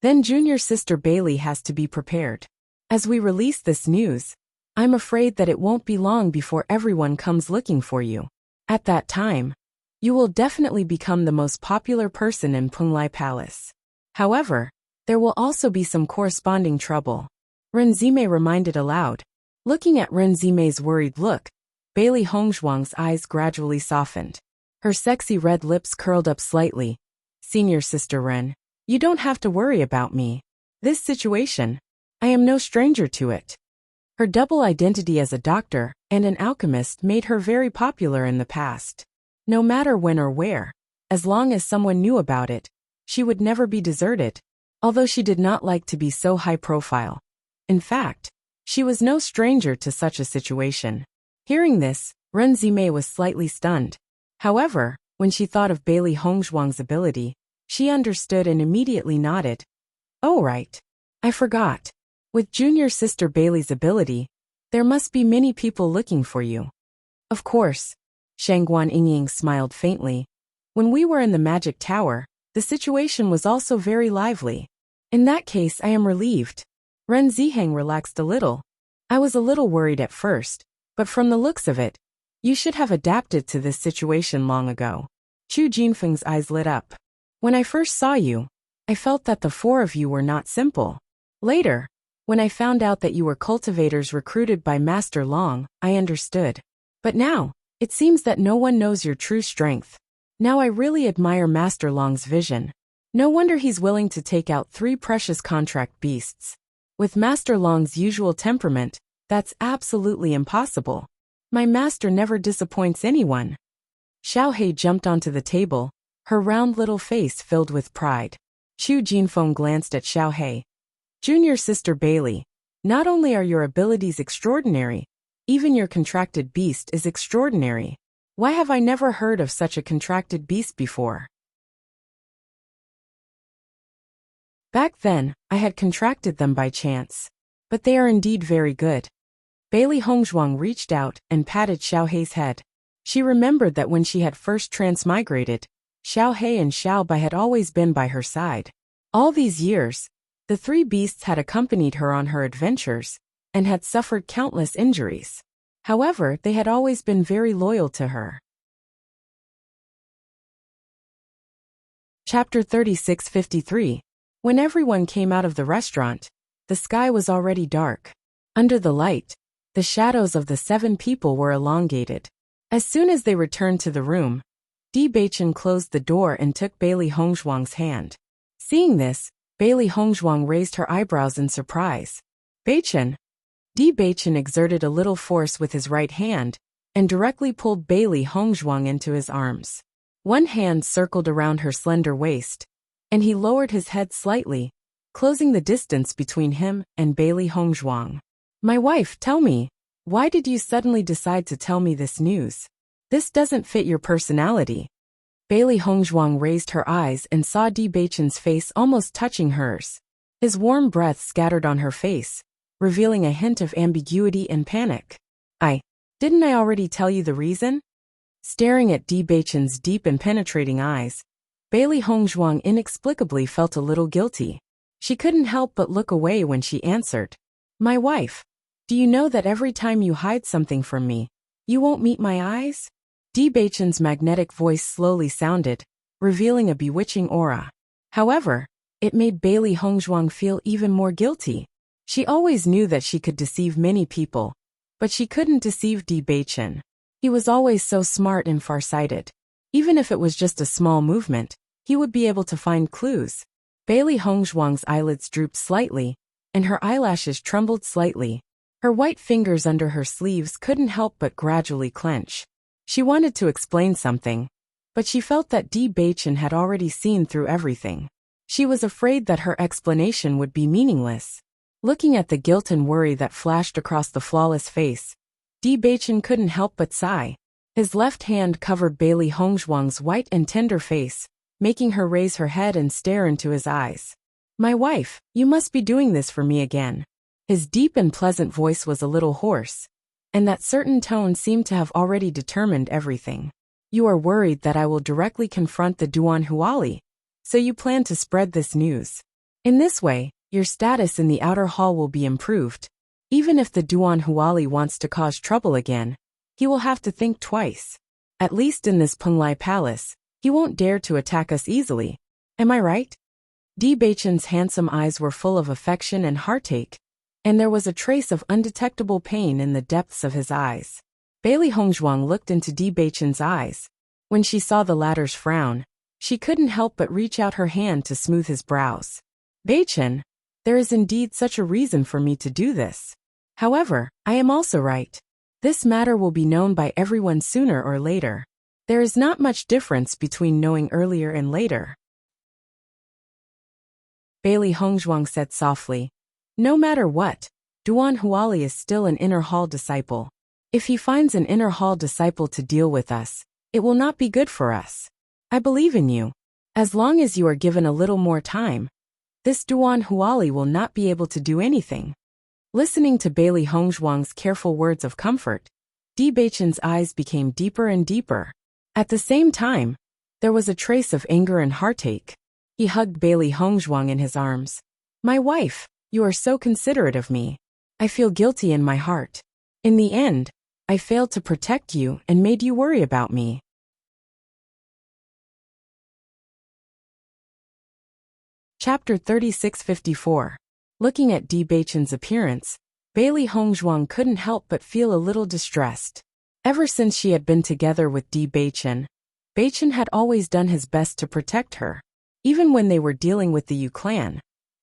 Then junior sister Bailey has to be prepared. As we release this news, I'm afraid that it won't be long before everyone comes looking for you. At that time, you will definitely become the most popular person in Punglai Palace. However, there will also be some corresponding trouble. Renzime reminded aloud. Looking at Renzime's worried look, Bailey Hongzhuang's eyes gradually softened. Her sexy red lips curled up slightly. Senior sister Ren, you don't have to worry about me. This situation, I am no stranger to it. Her double identity as a doctor and an alchemist made her very popular in the past. No matter when or where, as long as someone knew about it, she would never be deserted, although she did not like to be so high profile. In fact, she was no stranger to such a situation. Hearing this, Renzime was slightly stunned. However, when she thought of Bailey Hongzhuang's ability, she understood and immediately nodded. Oh right. I forgot. With junior sister Bailey's ability, there must be many people looking for you. Of course. Shangguan Yingying smiled faintly. When we were in the magic tower, the situation was also very lively. In that case I am relieved. Ren Ziheng relaxed a little. I was a little worried at first, but from the looks of it, you should have adapted to this situation long ago. Chu Jinfeng's eyes lit up. When I first saw you, I felt that the four of you were not simple. Later, when I found out that you were cultivators recruited by Master Long, I understood. But now, it seems that no one knows your true strength. Now I really admire Master Long's vision. No wonder he's willing to take out 3 precious contract beasts. With Master Long's usual temperament, that's absolutely impossible. My master never disappoints anyone. Xiao He jumped onto the table, her round little face filled with pride. Chu Jinfeng glanced at Xiao He. Junior sister Bailey, not only are your abilities extraordinary, even your contracted beast is extraordinary. Why have I never heard of such a contracted beast before? Back then, I had contracted them by chance. But they are indeed very good. Bailey Hongzhuang reached out and patted Xiao Hei's head. She remembered that when she had first transmigrated, Xiao He and Xiao Bai had always been by her side. All these years, the 3 beasts had accompanied her on her adventures and had suffered countless injuries. However, they had always been very loyal to her. Chapter 3653. When everyone came out of the restaurant, the sky was already dark. Under the light, the shadows of the 7 people were elongated. As soon as they returned to the room, Bewitching closed the door and took Bailey Hongzhuang's hand. Seeing this, Bailey Hongzhuang raised her eyebrows in surprise. Beichen. Bewitching exerted a little force with his right hand and directly pulled Bailey Hongzhuang into his arms. One hand circled around her slender waist, and he lowered his head slightly, closing the distance between him and Bailey Hongzhuang. My wife, tell me, why did you suddenly decide to tell me this news? This doesn't fit your personality. Bailey Hongzhuang raised her eyes and saw Bewitching's face almost touching hers. His warm breath scattered on her face, revealing a hint of ambiguity and panic. Didn't I already tell you the reason? Staring at Bewitching's deep and penetrating eyes, Bailey Hongzhuang inexplicably felt a little guilty. She couldn't help but look away when she answered. My wife, do you know that every time you hide something from me, you won't meet my eyes? Bewitching's magnetic voice slowly sounded, revealing a bewitching aura. However, it made Bailey Hongzhuang feel even more guilty. She always knew that she could deceive many people, but she couldn't deceive Bewitching. He was always so smart and farsighted. Even if it was just a small movement, he would be able to find clues. Bailey Hongzhuang's eyelids drooped slightly, and her eyelashes trembled slightly. Her white fingers under her sleeves couldn't help but gradually clench. She wanted to explain something, but she felt that Bewitching had already seen through everything. She was afraid that her explanation would be meaningless. Looking at the guilt and worry that flashed across the flawless face, Bewitching couldn't help but sigh. His left hand covered Bailey Hongzhuang's white and tender face, making her raise her head and stare into his eyes. My wife, you must be doing this for me again. His deep and pleasant voice was a little hoarse, and that certain tone seemed to have already determined everything. You are worried that I will directly confront the Duan Huali, so you plan to spread this news. In this way, your status in the outer hall will be improved. Even if the Duan Huali wants to cause trouble again, he will have to think twice. At least in this Penglai palace, he won't dare to attack us easily. Am I right? Di Beichen's handsome eyes were full of affection and heartache, and there was a trace of undetectable pain in the depths of his eyes. Bailey Hongzhuang looked into Di Beichen's eyes. When she saw the latter's frown, she couldn't help but reach out her hand to smooth his brows. Beichen, there is indeed such a reason for me to do this. However, I am also right. This matter will be known by everyone sooner or later. There is not much difference between knowing earlier and later. Bailey Hongzhuang said softly. No matter what, Duan Huali is still an inner hall disciple. If he finds an inner hall disciple to deal with us, it will not be good for us. I believe in you. As long as you are given a little more time, this Duan Huali will not be able to do anything. Listening to Bailey Hongzhuang's careful words of comfort, Di Beichen's eyes became deeper and deeper. At the same time, there was a trace of anger and heartache. He hugged Bailey Hongzhuang in his arms. My wife, you are so considerate of me. I feel guilty in my heart. In the end, I failed to protect you and made you worry about me. Chapter 3654. Looking at Di Beichen's appearance, Bailey Hongzhuang couldn't help but feel a little distressed. Ever since she had been together with Di Beichen, Beichen had always done his best to protect her. Even when they were dealing with the Yu clan,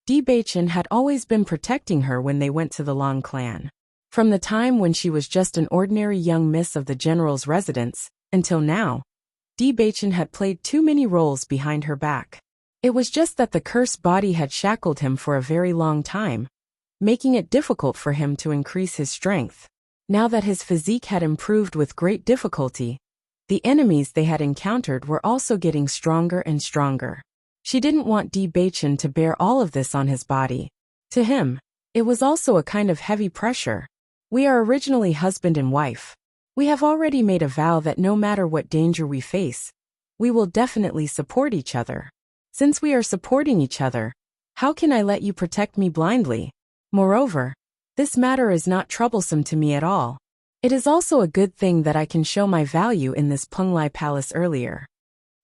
Di Beichen had always been protecting her when they went to the Long clan. From the time when she was just an ordinary young miss of the general's residence, until now, Di Beichen had played too many roles behind her back. It was just that the cursed body had shackled him for a very long time, making it difficult for him to increase his strength. Now that his physique had improved with great difficulty, the enemies they had encountered were also getting stronger and stronger. She didn't want Di Beichen to bear all of this on his body. To him, it was also a kind of heavy pressure. We are originally husband and wife. We have already made a vow that no matter what danger we face, we will definitely support each other. Since we are supporting each other, how can I let you protect me blindly? Moreover, this matter is not troublesome to me at all. It is also a good thing that I can show my value in this Penglai palace earlier.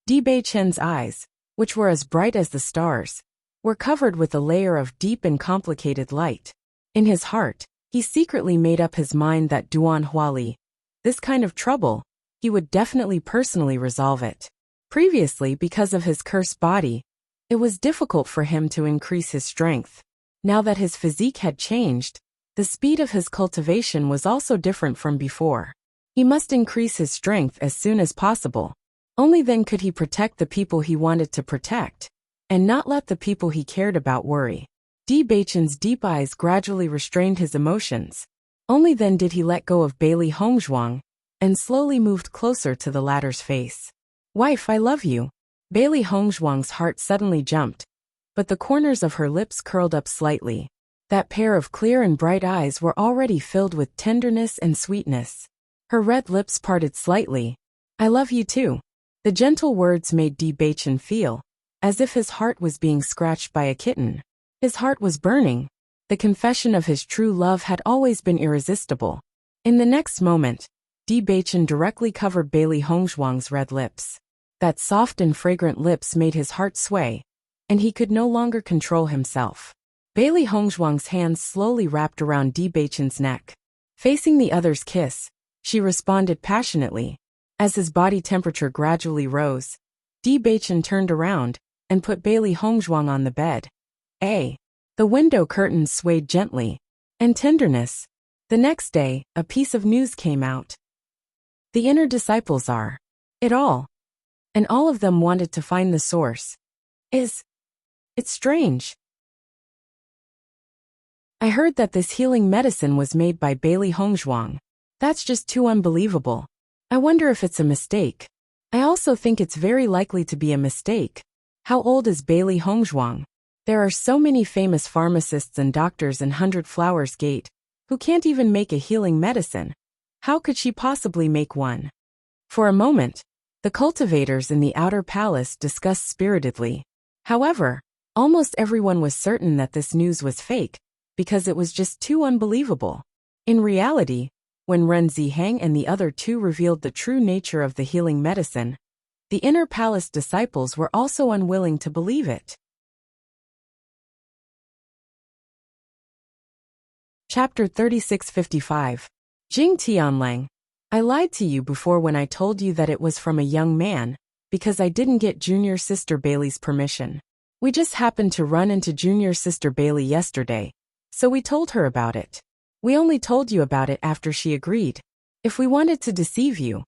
Di Beichen's eyes, which were as bright as the stars, were covered with a layer of deep and complicated light. In his heart, he secretly made up his mind that Duan Huali, this kind of trouble, he would definitely personally resolve it. Previously, because of his cursed body, it was difficult for him to increase his strength. Now that his physique had changed, the speed of his cultivation was also different from before. He must increase his strength as soon as possible. Only then could he protect the people he wanted to protect, and not let the people he cared about worry. Di Beichen's deep eyes gradually restrained his emotions. Only then did he let go of Bailey Hongzhuang, and slowly moved closer to the latter's face. Wife, I love you. Bailey Hongzhuang's heart suddenly jumped, but the corners of her lips curled up slightly. That pair of clear and bright eyes were already filled with tenderness and sweetness. Her red lips parted slightly. I love you too. The gentle words made Di Beichen feel as if his heart was being scratched by a kitten. His heart was burning. The confession of his true love had always been irresistible. In the next moment, Di Beichen directly covered Bailey Hongzhuang's red lips. That soft and fragrant lips made his heart sway, and he could no longer control himself. Bailey Hongzhuang's hands slowly wrapped around Di Beichen's neck. Facing the other's kiss, she responded passionately. As his body temperature gradually rose, Di Beichen turned around and put Bailey Hongzhuang on the bed. The window curtains swayed gently, and tenderness. The next day, a piece of news came out. The inner disciples are it all, and all of them wanted to find the source. It's strange. I heard that this healing medicine was made by Bailey Hongzhuang. That's just too unbelievable. I wonder if it's a mistake. I also think it's very likely to be a mistake. How old is Bailey Hongzhuang? There are so many famous pharmacists and doctors in 100 Flowers Gate who can't even make a healing medicine. How could she possibly make one? For a moment, The cultivators in the outer palace discussed spiritedly. However, almost everyone was certain that this news was fake, because it was just too unbelievable. In reality, when Ren Ziheng and the other two revealed the true nature of the healing medicine, the inner palace disciples were also unwilling to believe it. Chapter 3655. Jing Tianlang. I lied to you before when I told you that it was from a young man, because I didn't get Junior Sister Bailey's permission. We just happened to run into Junior Sister Bailey yesterday, so we told her about it. We only told you about it after she agreed. If we wanted to deceive you,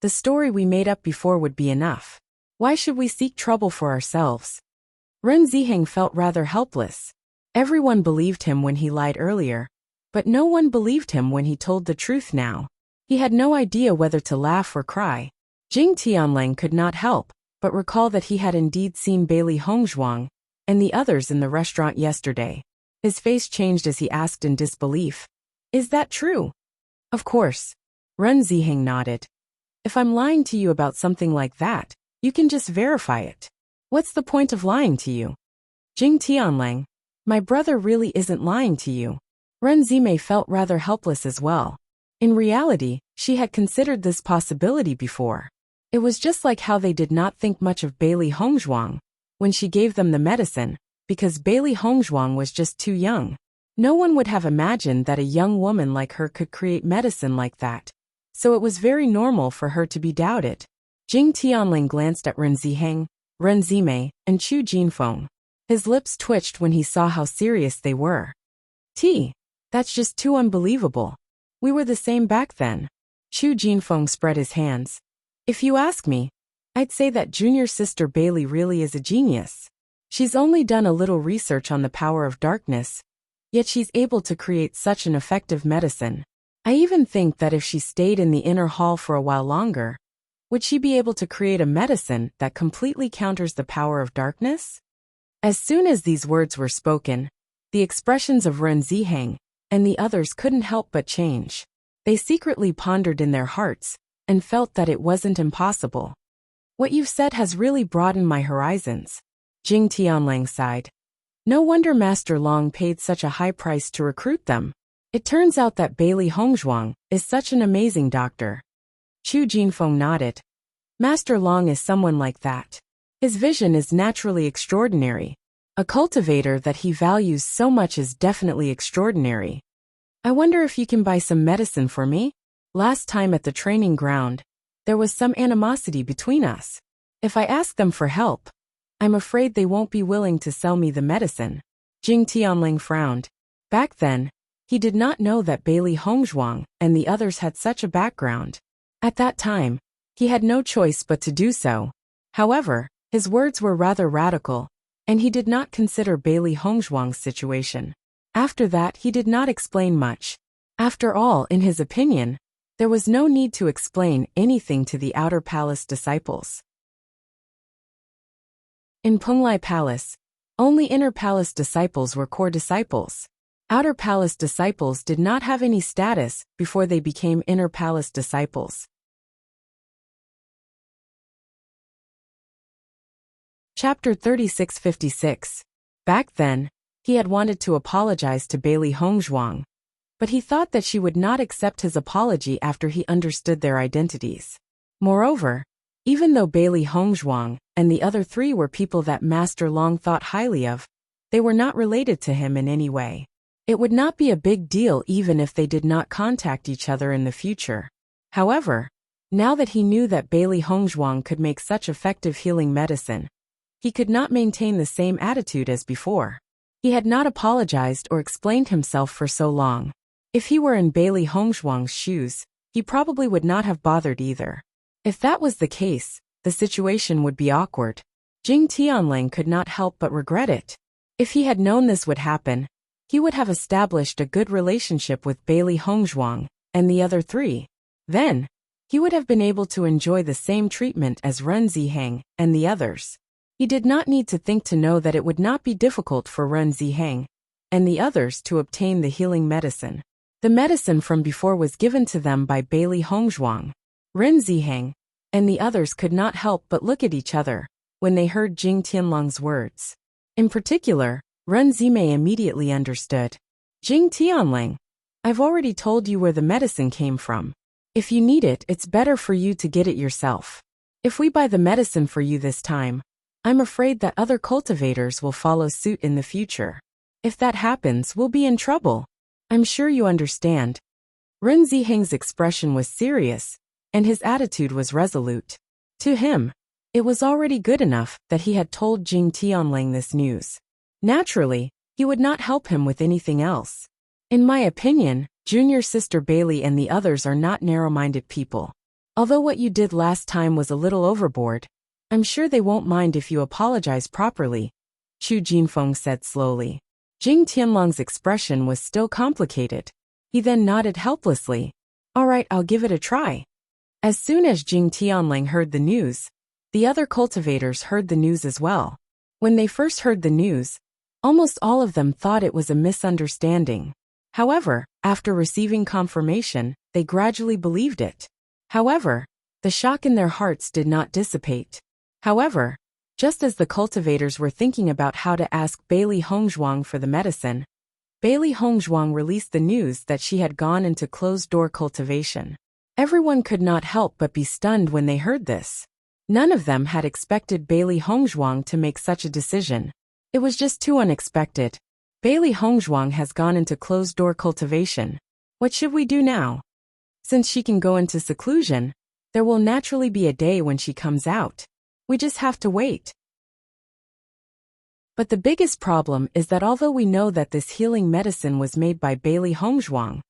the story we made up before would be enough. Why should we seek trouble for ourselves? Ren Ziheng felt rather helpless. Everyone believed him when he lied earlier, but no one believed him when he told the truth now. He had no idea whether to laugh or cry. Jing Tianlang could not help but recall that he had indeed seen Bailey Hongzhuang and the others in the restaurant yesterday. His face changed as he asked in disbelief, "Is that true?" "Of course." Ren Ziheng nodded. "If I'm lying to you about something like that, you can just verify it. What's the point of lying to you?" "Jing Tianlang, my brother really isn't lying to you." Ren Zimei felt rather helpless as well. In reality, she had considered this possibility before. It was just like how they did not think much of Bailey Hongzhuang when she gave them the medicine, because Bailey Hongzhuang was just too young. No one would have imagined that a young woman like her could create medicine like that, so it was very normal for her to be doubted. Jing Tianling glanced at Ren Ziheng, Ren Zimei, and Chu Jinfeng. His lips twitched when he saw how serious they were. That's just too unbelievable. We were the same back then." Chu Jinfeng spread his hands. "If you ask me, I'd say that Junior Sister Bailey really is a genius. She's only done a little research on the power of darkness, yet she's able to create such an effective medicine. I even think that if she stayed in the inner hall for a while longer, would she be able to create a medicine that completely counters the power of darkness?" As soon as these words were spoken, the expressions of Ren Ziheng and the others couldn't help but change. They secretly pondered in their hearts and felt that it wasn't impossible. "What you've said has really broadened my horizons." Jing Tianlang sighed. "No wonder Master Long paid such a high price to recruit them. It turns out that Bailey Hongzhuang is such an amazing doctor." Chu Jinfeng nodded. "Master Long is someone like that. His vision is naturally extraordinary. A cultivator that he values so much is definitely extraordinary. I wonder if you can buy some medicine for me? Last time at the training ground, there was some animosity between us. If I ask them for help, I'm afraid they won't be willing to sell me the medicine." Jing Tianling frowned. Back then, he did not know that Bailey Hongzhuang and the others had such a background. At that time, he had no choice but to do so. However, his words were rather radical, and he did not consider Bailey Hongzhuang's situation. After that, he did not explain much. After all, in his opinion, there was no need to explain anything to the outer palace disciples. In Penglai Palace, only inner palace disciples were core disciples. Outer palace disciples did not have any status before they became inner palace disciples. Chapter 3656. Back then, he had wanted to apologize to Bailey Hongzhuang, but he thought that she would not accept his apology after he understood their identities. Moreover, even though Bailey Hongzhuang and the other three were people that Master Long thought highly of, they were not related to him in any way. It would not be a big deal even if they did not contact each other in the future. However, now that he knew that Bailey Hongzhuang could make such effective healing medicine, he could not maintain the same attitude as before. He had not apologized or explained himself for so long. If he were in Bailey Hongzhuang's shoes, he probably would not have bothered either. If that was the case, the situation would be awkward. Jing Tianlang could not help but regret it. If he had known this would happen, he would have established a good relationship with Bailey Hongzhuang and the other three. Then, he would have been able to enjoy the same treatment as Ren Ziheng and the others. He did not need to think to know that it would not be difficult for Ren Ziheng and the others to obtain the healing medicine. The medicine from before was given to them by Bailey Hongzhuang. Ren Ziheng, and the others could not help but look at each other when they heard Jing Tianlong's words. In particular, Ren Zimei immediately understood. Jing Tianlang, I've already told you where the medicine came from. If you need it, it's better for you to get it yourself. If we buy the medicine for you this time, I'm afraid that other cultivators will follow suit in the future. If that happens, we'll be in trouble. I'm sure you understand. Ren Ziheng's expression was serious, and his attitude was resolute. To him, it was already good enough that he had told Jing Tianlang this news. Naturally, he would not help him with anything else. In my opinion, Junior Sister Bailey and the others are not narrow-minded people. Although what you did last time was a little overboard, I'm sure they won't mind if you apologize properly, Chu Jinfeng said slowly. Jing Tianlong's expression was still complicated. He then nodded helplessly. All right, I'll give it a try. As soon as Jing Tianlang heard the news, the other cultivators heard the news as well. When they first heard the news, almost all of them thought it was a misunderstanding. However, after receiving confirmation, they gradually believed it. However, the shock in their hearts did not dissipate. However, just as the cultivators were thinking about how to ask Bailey Hongzhuang for the medicine, Bailey Hongzhuang released the news that she had gone into closed-door cultivation. Everyone could not help but be stunned when they heard this. None of them had expected Bailey Hongzhuang to make such a decision. It was just too unexpected. Bailey Hongzhuang has gone into closed-door cultivation. What should we do now? Since she can go into seclusion, there will naturally be a day when she comes out. We just have to wait. But the biggest problem is that although we know that this healing medicine was made by Bailey Hongzhuang,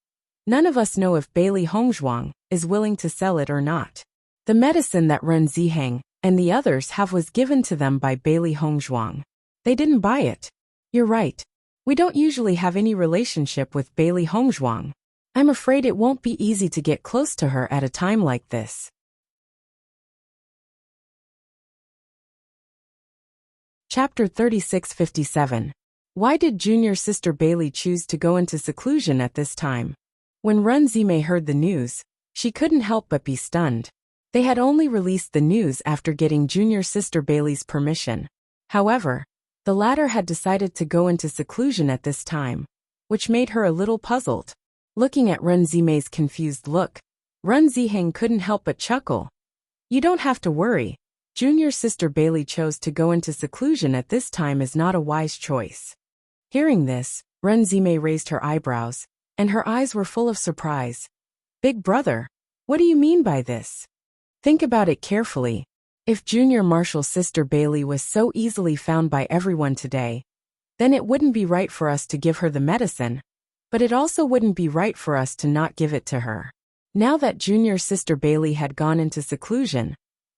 none of us know if Bailey Hongzhuang is willing to sell it or not. The medicine that Ren Ziheng and the others have was given to them by Bailey Hongzhuang. They didn't buy it. You're right. We don't usually have any relationship with Bailey Hongzhuang. I'm afraid it won't be easy to get close to her at a time like this. Chapter 3657. Why did Junior Sister Bailey choose to go into seclusion at this time? When Ren Zimei heard the news, she couldn't help but be stunned. They had only released the news after getting Junior Sister Bailey's permission. However, the latter had decided to go into seclusion at this time, which made her a little puzzled. Looking at Ren Zimei's confused look, Ren Ziheng couldn't help but chuckle. You don't have to worry. Junior Sister Bailey chose to go into seclusion at this time is not a wise choice. Hearing this, Ren Zimei raised her eyebrows, and her eyes were full of surprise. Big brother, what do you mean by this? Think about it carefully. If Junior Marshal Sister Bailey was so easily found by everyone today, then it wouldn't be right for us to give her the medicine, but it also wouldn't be right for us to not give it to her. Now that Junior Sister Bailey had gone into seclusion,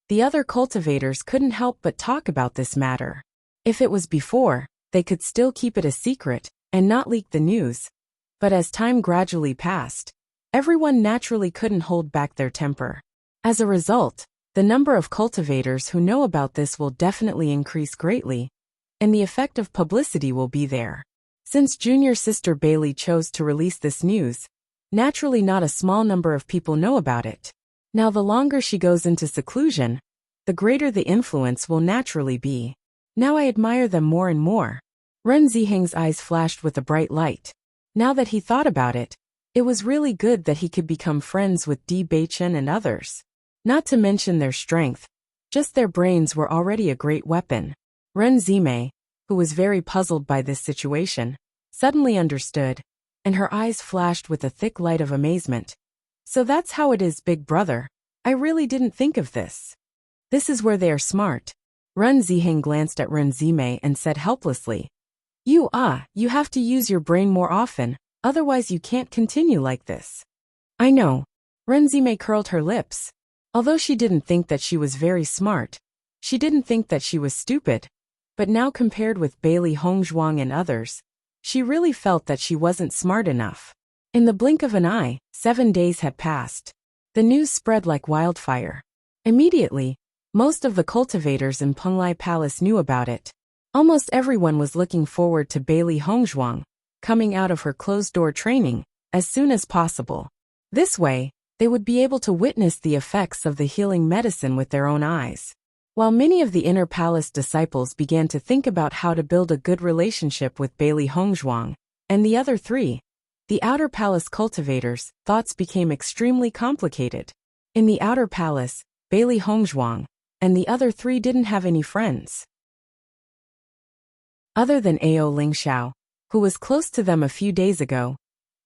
the other cultivators couldn't help but talk about this matter. If it was before, they could still keep it a secret and not leak the news. But as time gradually passed, everyone naturally couldn't hold back their temper. As a result, the number of cultivators who know about this will definitely increase greatly, and the effect of publicity will be there. Since Junior Sister Bailey chose to release this news, naturally not a small number of people know about it. Now the longer she goes into seclusion, the greater the influence will naturally be. Now I admire them more and more. Ren Ziheng's eyes flashed with a bright light. Now that he thought about it, it was really good that he could become friends with Bewitching and others. Not to mention their strength, just their brains were already a great weapon. Ren Zimei, who was very puzzled by this situation, suddenly understood, and her eyes flashed with a thick light of amazement. So that's how it is, big brother. I really didn't think of this. This is where they are smart. Ren Ziheng glanced at Ren Zimei and said helplessly, You have to use your brain more often, otherwise you can't continue like this. I know. Ren Zimei curled her lips. Although she didn't think that she was very smart, she didn't think that she was stupid, but now compared with Bailey Hongzhuang and others, she really felt that she wasn't smart enough. In the blink of an eye, 7 days had passed. The news spread like wildfire. Immediately, most of the cultivators in Penglai Palace knew about it. Almost everyone was looking forward to Bailey Hongzhuang coming out of her closed-door training as soon as possible. This way, they would be able to witness the effects of the healing medicine with their own eyes. While many of the inner palace disciples began to think about how to build a good relationship with Bailey Hongzhuang and the other three, the outer palace cultivators' thoughts became extremely complicated. In the outer palace, Bailey Hongzhuang and the other three didn't have any friends. Other than Ao Lingxiao, who was close to them a few days ago,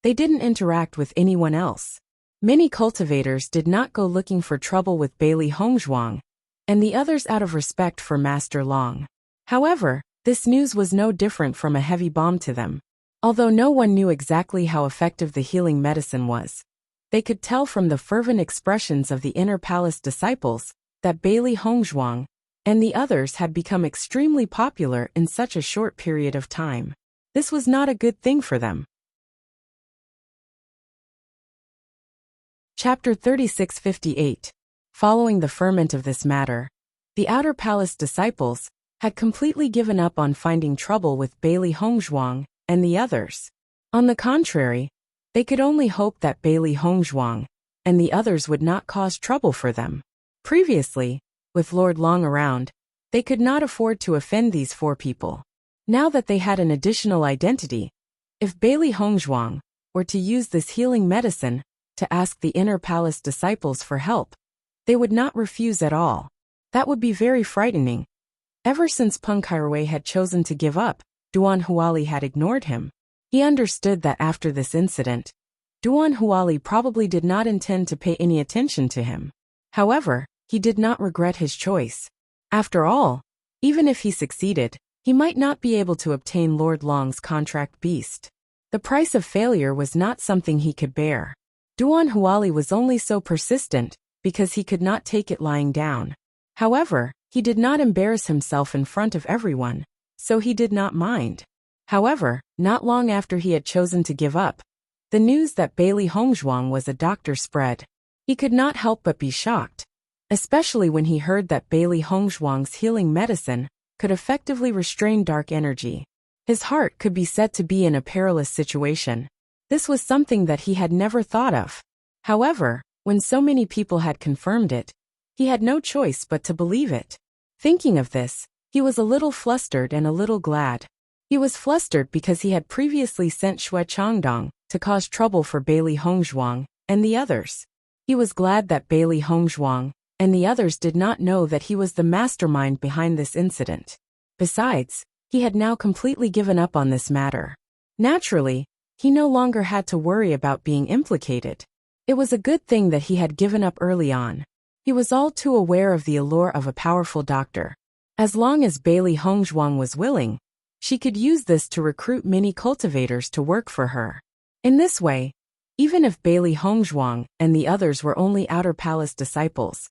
they didn't interact with anyone else. Many cultivators did not go looking for trouble with Bailey Hongzhuang and the others out of respect for Master Long. However, this news was no different from a heavy bomb to them. Although no one knew exactly how effective the healing medicine was, they could tell from the fervent expressions of the inner palace disciples that Bailey Hongzhuang and the others had become extremely popular in such a short period of time. This was not a good thing for them. Chapter 3658. Following the ferment of this matter, the outer palace disciples had completely given up on finding trouble with Bailey Hongzhuang and the others. On the contrary, they could only hope that Bailey Hongzhuang and the others would not cause trouble for them. Previously, with Lord Long around, they could not afford to offend these four people. Now that they had an additional identity, if Bailey Hongzhuang were to use this healing medicine to ask the inner palace disciples for help, they would not refuse at all. That would be very frightening. Ever since Peng Kaiwei had chosen to give up, Duan Huali had ignored him. He understood that after this incident, Duan Huali probably did not intend to pay any attention to him. However, he did not regret his choice. After all, even if he succeeded, he might not be able to obtain Lord Long's contract beast. The price of failure was not something he could bear. Duan Huali was only so persistent because he could not take it lying down. However, he did not embarrass himself in front of everyone, so he did not mind. However, not long after he had chosen to give up, the news that Bailey Hongzhuang was a doctor spread. He could not help but be shocked, especially when he heard that Bailey Hongzhuang's healing medicine could effectively restrain dark energy. His heart could be said to be in a perilous situation. This was something that he had never thought of. However, when so many people had confirmed it, he had no choice but to believe it. Thinking of this, he was a little flustered and a little glad. He was flustered because he had previously sent Xue Changdong to cause trouble for Bailey Hongzhuang and the others. He was glad that Bailey Hongzhuang and the others did not know that he was the mastermind behind this incident. Besides, he had now completely given up on this matter. Naturally, he no longer had to worry about being implicated. It was a good thing that he had given up early on. He was all too aware of the allure of a powerful doctor. As long as Bailey Hongzhuang was willing, she could use this to recruit many cultivators to work for her. In this way, even if Bailey Hongzhuang and the others were only outer palace disciples,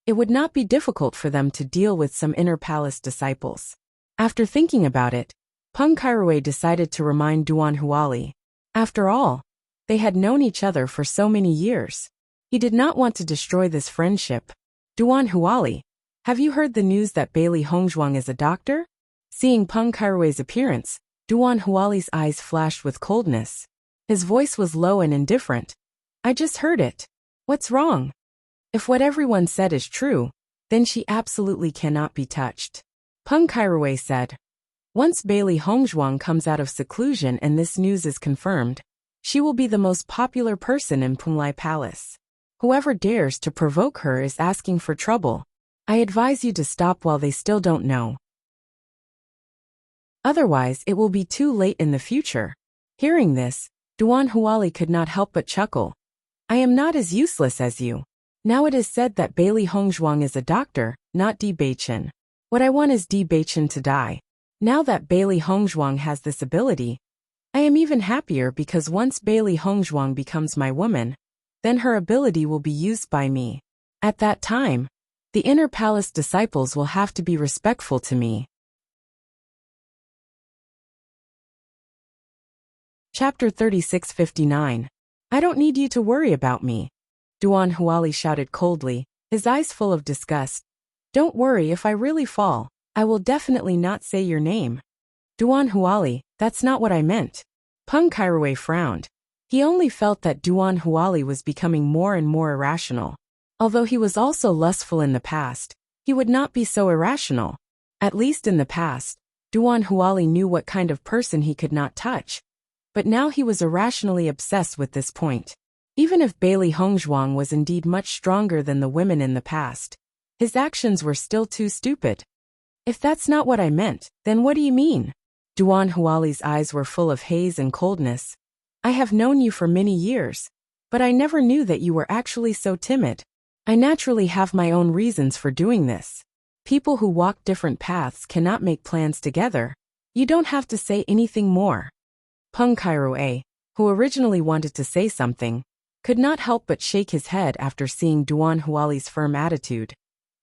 it would not be difficult for them to deal with some inner palace disciples. After thinking about it, Peng Kaiwei decided to remind Duan Huali. After all, they had known each other for so many years. He did not want to destroy this friendship. Duan Huali, have you heard the news that Bailey Hongzhuang is a doctor? Seeing Peng Kaiwei's appearance, Duan Huali's eyes flashed with coldness. His voice was low and indifferent. I just heard it. What's wrong? If what everyone said is true, then she absolutely cannot be touched. Peng Kaiwei said. Once Bailey Hongzhuang comes out of seclusion and this news is confirmed, she will be the most popular person in Punglai Palace. Whoever dares to provoke her is asking for trouble. I advise you to stop while they still don't know. Otherwise, it will be too late in the future. Hearing this, Duan Huali could not help but chuckle. I am not as useless as you. Now it is said that Bailey Hongzhuang is a doctor, not Bewitching. What I want is Bewitching to die. Now that Bailey Hongzhuang has this ability, I am even happier because once Bailey Hongzhuang becomes my woman, then her ability will be used by me. At that time, the inner palace disciples will have to be respectful to me. Chapter 3659. I don't need you to worry about me. Duan Huali shouted coldly, his eyes full of disgust. Don't worry, if I really fall, I will definitely not say your name. Duan Huali, that's not what I meant. Peng Kaiwei frowned. He only felt that Duan Huali was becoming more and more irrational. Although he was also lustful in the past, he would not be so irrational. At least in the past, Duan Huali knew what kind of person he could not touch. But now he was irrationally obsessed with this point. Even if Bailey Hongzhuang was indeed much stronger than the women in the past, his actions were still too stupid. If that's not what I meant, then what do you mean? Duan Huali's eyes were full of haze and coldness. I have known you for many years, but I never knew that you were actually so timid. I naturally have my own reasons for doing this. People who walk different paths cannot make plans together. You don't have to say anything more. Peng Kairue, who originally wanted to say something, could not help but shake his head after seeing Duan Huali's firm attitude.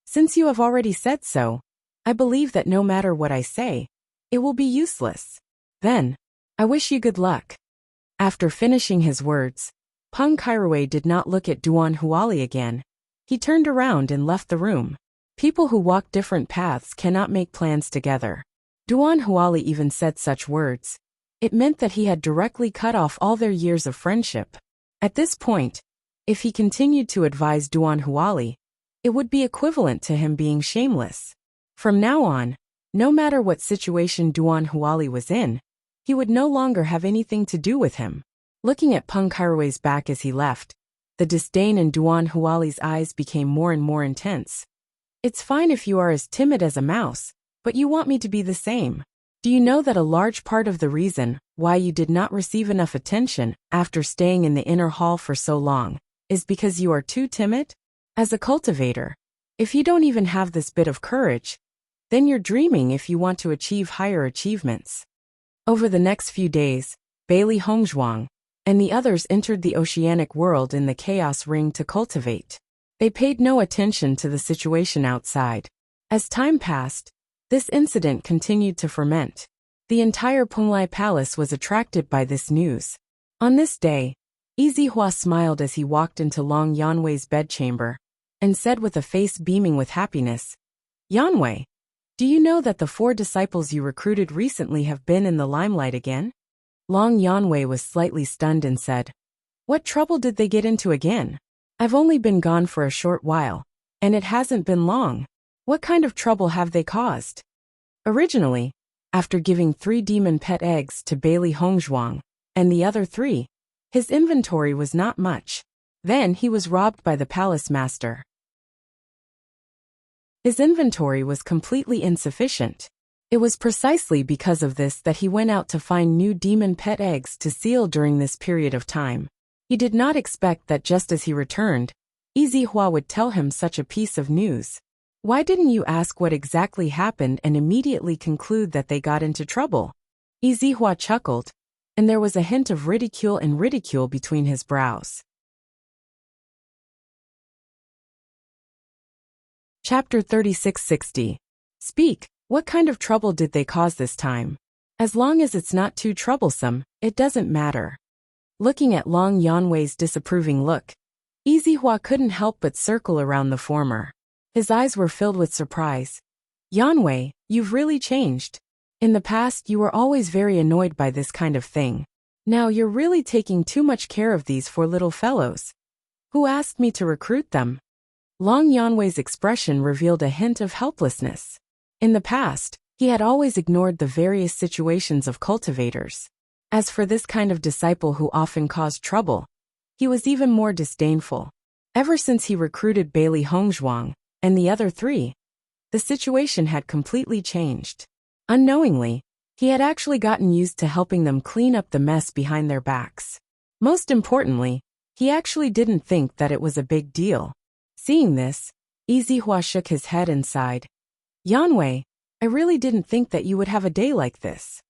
Since you have already said so, I believe that no matter what I say, it will be useless. Then, I wish you good luck. After finishing his words, Peng Kairue did not look at Duan Huali again. He turned around and left the room. People who walk different paths cannot make plans together. Duan Huali even said such words. It meant that he had directly cut off all their years of friendship. At this point, if he continued to advise Duan Huali, it would be equivalent to him being shameless. From now on, no matter what situation Duan Huali was in, he would no longer have anything to do with him. Looking at Peng Kairue's back as he left, the disdain in Duan Huali's eyes became more and more intense. It's fine if you are as timid as a mouse, but you want me to be the same. Do you know that a large part of the reason why you did not receive enough attention after staying in the inner hall for so long is because you are too timid? As a cultivator, if you don't even have this bit of courage, then you're dreaming if you want to achieve higher achievements. Over the next few days, Bailey Hongzhuang and the others entered the oceanic world in the chaos ring to cultivate. They paid no attention to the situation outside. As time passed, this incident continued to ferment. The entire Penglai Palace was attracted by this news. On this day, Yizihua smiled as he walked into Long Yanwei's bedchamber, and said with a face beaming with happiness, "Yanwei, do you know that the 4 disciples you recruited recently have been in the limelight again?" Long Yanwei was slightly stunned and said, "What trouble did they get into again? I've only been gone for a short while, and it hasn't been long. What kind of trouble have they caused?" Originally, after giving 3 demon pet eggs to Bailey Hongzhuang and the other 3, his inventory was not much. Then he was robbed by the palace master. His inventory was completely insufficient. It was precisely because of this that he went out to find new demon pet eggs to seal during this period of time. He did not expect that just as he returned, Yizihua would tell him such a piece of news. Why didn't you ask what exactly happened and immediately conclude that they got into trouble? Yizihua chuckled, and there was a hint of ridicule between his brows. Chapter 3660. Speak, what kind of trouble did they cause this time? As long as it's not too troublesome, it doesn't matter. Looking at Long Yanwei's disapproving look, Yizihua couldn't help but circle around the former. His eyes were filled with surprise. "Yanwei, you've really changed. In the past you were always very annoyed by this kind of thing. Now you're really taking too much care of these 4 little fellows. Who asked me to recruit them?" Long Yanwei's expression revealed a hint of helplessness. In the past, he had always ignored the various situations of cultivators. As for this kind of disciple who often caused trouble, he was even more disdainful. Ever since he recruited Bailey Hongzhuang and the other 3, the situation had completely changed. Unknowingly, he had actually gotten used to helping them clean up the mess behind their backs. Most importantly, he actually didn't think that it was a big deal. Seeing this, Yizihua shook his head and sighed. "Yanwei, I really didn't think that you would have a day like this.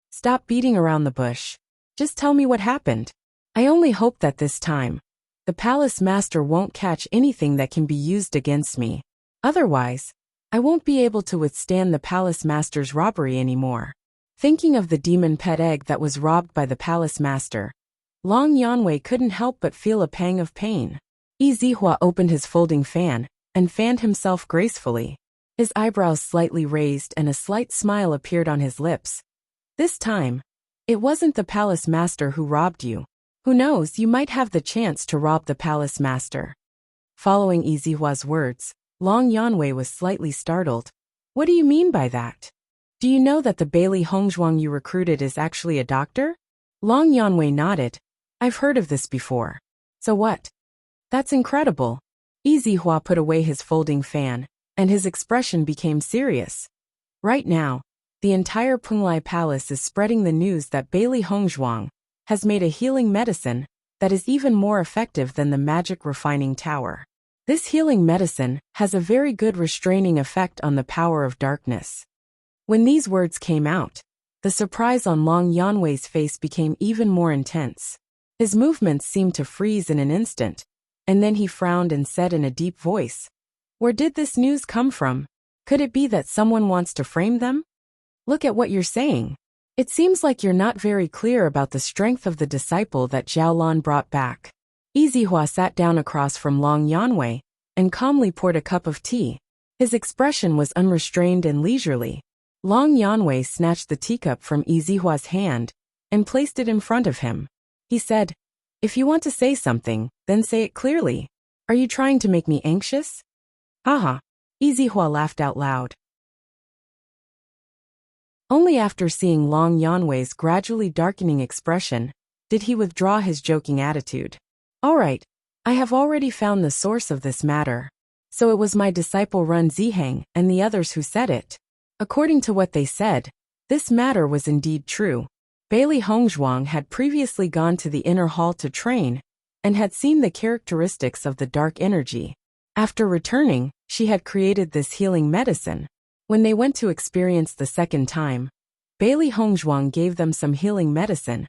Stop beating around the bush. Just tell me what happened. I only hope that this time, the palace master won't catch anything that can be used against me. Otherwise, I won't be able to withstand the palace master's robbery anymore." Thinking of the demon pet egg that was robbed by the palace master, Long Yanwei couldn't help but feel a pang of pain. Yizihua opened his folding fan and fanned himself gracefully. His eyebrows slightly raised and a slight smile appeared on his lips. "This time, it wasn't the palace master who robbed you. Who knows, you might have the chance to rob the palace master. Following Yizihua's words, Long Yanwei was slightly startled. What do you mean by that? Do you know that the Bailey Hongzhuang you recruited is actually a doctor? Long Yanwei nodded. I've heard of this before. So what? That's incredible. Yizihua put away his folding fan, and his expression became serious. Right now, the entire Penglai Palace is spreading the news that Bailey Hongzhuang has made a healing medicine that is even more effective than the magic refining tower. This healing medicine has a very good restraining effect on the power of darkness. When these words came out, the surprise on Long Yanwei's face became even more intense. His movements seemed to freeze in an instant, and then he frowned and said in a deep voice, "Where did this news come from? Could it be that someone wants to frame them? Look at what you're saying. It seems like you're not very clear about the strength of the disciple that Xiaolan brought back." Yizihua sat down across from Long Yanwei and calmly poured a cup of tea. His expression was unrestrained and leisurely. Long Yanwei snatched the teacup from Yizihua's hand and placed it in front of him. He said, "If you want to say something, then say it clearly. Are you trying to make me anxious?" Haha. Yizihua laughed out loud. Only after seeing Long Yanwei's gradually darkening expression did he withdraw his joking attitude. "All right, I have already found the source of this matter. So it was my disciple Run Ziheng and the others who said it. According to what they said, this matter was indeed true. Bailey Hongzhuang had previously gone to the inner hall to train and had seen the characteristics of the dark energy. After returning, she had created this healing medicine. When they went to experience the second time, Bailey Hongzhuang gave them some healing medicine,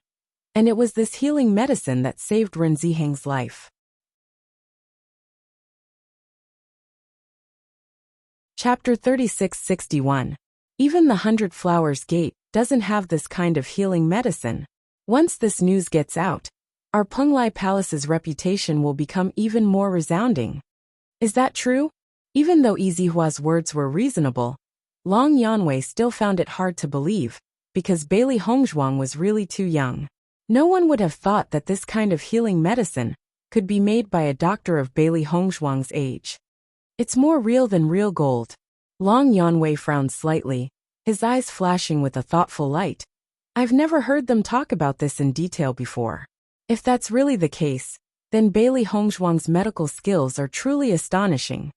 and it was this healing medicine that saved Ren Ziheng's life." Chapter 3661. Even the 100 Flowers Gate doesn't have this kind of healing medicine. Once this news gets out, our Penglai Palace's reputation will become even more resounding. Is that true? Even though Yizihua's words were reasonable, Long Yanwei still found it hard to believe, because Bailey Hongzhuang was really too young. No one would have thought that this kind of healing medicine could be made by a doctor of Bailey Hongzhuang's age. It's more real than real gold. Long Yanwei frowned slightly, his eyes flashing with a thoughtful light. I've never heard them talk about this in detail before. If that's really the case, then Bailey Hongzhuang's medical skills are truly astonishing.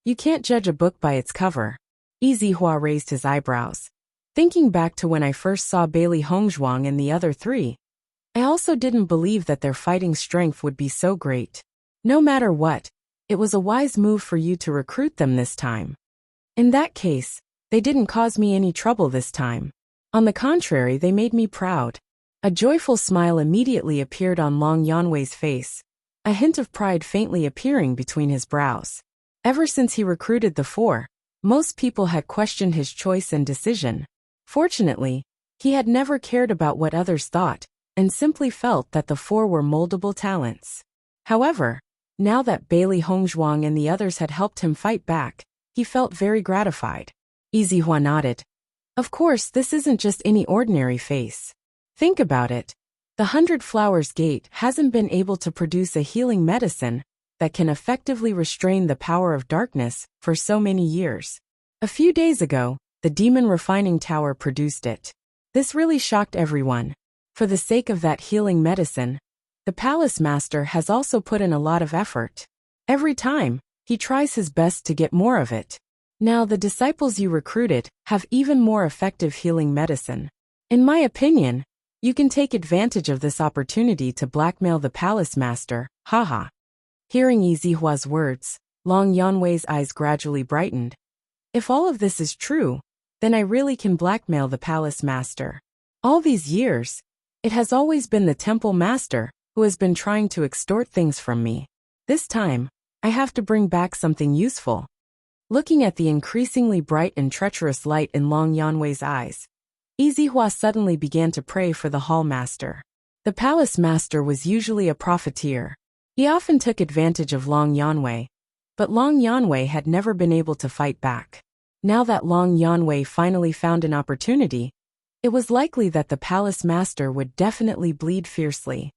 You can't judge a book by its cover. Yizihua raised his eyebrows. Thinking back to when I first saw Bailey Hongzhuang and the other three, I also didn't believe that their fighting strength would be so great. No matter what, it was a wise move for you to recruit them this time. In that case, they didn't cause me any trouble this time. On the contrary, they made me proud. A joyful smile immediately appeared on Long Yanwei's face, a hint of pride faintly appearing between his brows. Ever since he recruited the four, most people had questioned his choice and decision. Fortunately, he had never cared about what others thought, and simply felt that the four were moldable talents. However, now that Bailey Hongzhuang and the others had helped him fight back, he felt very gratified. Yizihua nodded. Of course, this isn't just any ordinary face. Think about it. The 100 Flowers Gate hasn't been able to produce a healing medicine that can effectively restrain the power of darkness for so many years. A few days ago, the Demon Refining Tower produced it. This really shocked everyone. For the sake of that healing medicine, the Palace Master has also put in a lot of effort. Every time, he tries his best to get more of it. Now the disciples you recruited have even more effective healing medicine. In my opinion, you can take advantage of this opportunity to blackmail the Palace Master, haha. Hearing Yizihua's words, Long Yanwei's eyes gradually brightened. If all of this is true, then I really can blackmail the Palace Master. All these years, it has always been the Temple Master who has been trying to extort things from me. This time, I have to bring back something useful. Looking at the increasingly bright and treacherous light in Long Yanwei's eyes, Yizihua suddenly began to pray for the Hall Master. The Palace Master was usually a profiteer. He often took advantage of Long Yanwei, but Long Yanwei had never been able to fight back. Now that Long Yanwei finally found an opportunity, it was likely that the Palace Master would definitely bleed fiercely.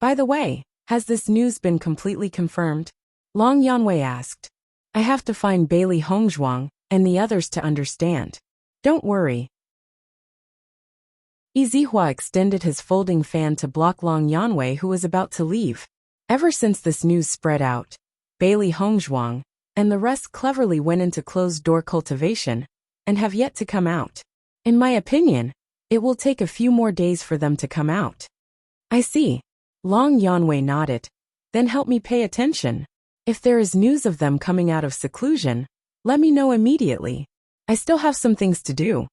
By the way, has this news been completely confirmed? Long Yanwei asked. I have to find Bailey Hongzhuang and the others to understand. Don't worry. Izihua extended his folding fan to block Long Yanwei, who was about to leave. Ever since this news spread out, Bailey Hongzhuang and the rest cleverly went into closed-door cultivation and have yet to come out. In my opinion, it will take a few more days for them to come out. I see. Long Yanwei nodded. Then help me pay attention. If there is news of them coming out of seclusion, let me know immediately. I still have some things to do.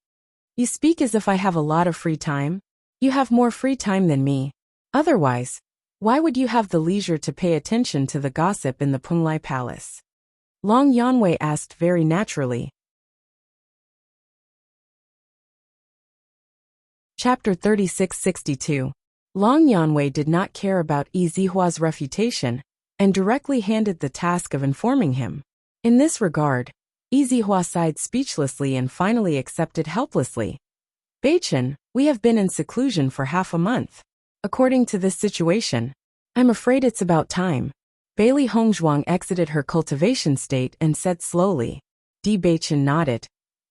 You speak as if I have a lot of free time. You have more free time than me. Otherwise, why would you have the leisure to pay attention to the gossip in the Punglai Palace? Long Yanwei asked very naturally. Chapter 3662. Long Yanwei did not care about Yi Zihua's refutation and directly handed the task of informing him. In this regard, Yi Zihua sighed speechlessly and finally accepted helplessly. Beichen, we have been in seclusion for half a month. According to this situation, I'm afraid it's about time. Bailey Hongzhuang exited her cultivation state and said slowly. Beichen nodded.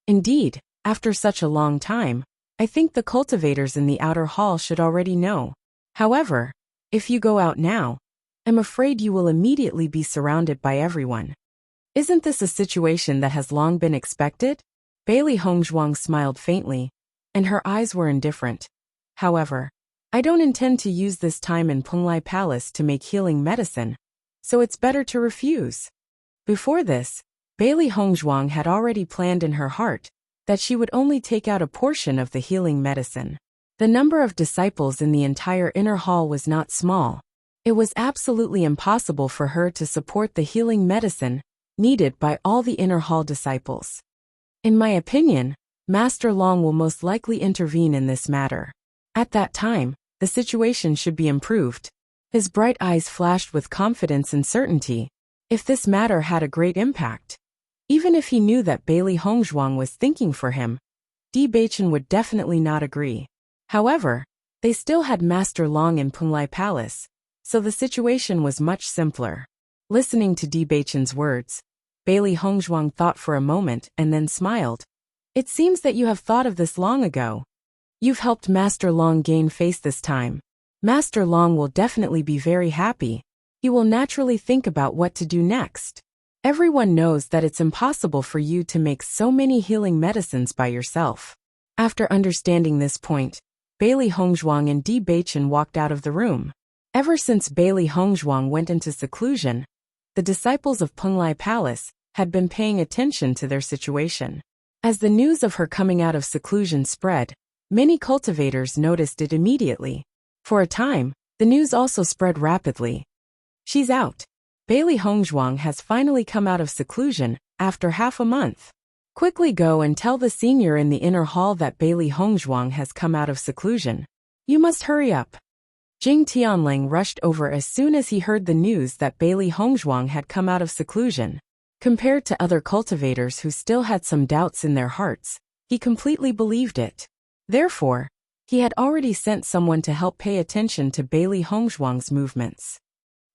Indeed, after such a long time, I think the cultivators in the outer hall should already know. However, if you go out now, I'm afraid you will immediately be surrounded by everyone. Isn't this a situation that has long been expected? Bailey Hongzhuang smiled faintly, and her eyes were indifferent. However, I don't intend to use this time in Punglai Palace to make healing medicine, so it's better to refuse. Before this, Bailey Hongzhuang had already planned in her heart that she would only take out a portion of the healing medicine. The number of disciples in the entire inner hall was not small. It was absolutely impossible for her to support the healing medicine needed by all the inner hall disciples. In my opinion, Master Long will most likely intervene in this matter. At that time, the situation should be improved. His bright eyes flashed with confidence and certainty. If this matter had a great impact, even if he knew that Bailey Hongzhuang was thinking for him, Beichen would definitely not agree. However, they still had Master Long in Punglai Palace, so the situation was much simpler. Listening to Beichen's words, Bailey Hongzhuang thought for a moment and then smiled. It seems that you have thought of this long ago. You've helped Master Long gain face this time. Master Long will definitely be very happy. He will naturally think about what to do next. Everyone knows that it's impossible for you to make so many healing medicines by yourself. After understanding this point, Bailey Hongzhuang and Beichen walked out of the room. Ever since Bailey Hongzhuang went into seclusion, the disciples of Punglai Palace had been paying attention to their situation. As the news of her coming out of seclusion spread, many cultivators noticed it immediately. For a time, the news also spread rapidly. She's out. Bailey Hongzhuang has finally come out of seclusion after half a month. Quickly go and tell the senior in the inner hall that Bailey Hongzhuang has come out of seclusion. You must hurry up. Jing Tianling rushed over as soon as he heard the news that Bailey Hongzhuang had come out of seclusion. Compared to other cultivators who still had some doubts in their hearts, he completely believed it. Therefore, he had already sent someone to help pay attention to Bailey Hongzhuang's movements.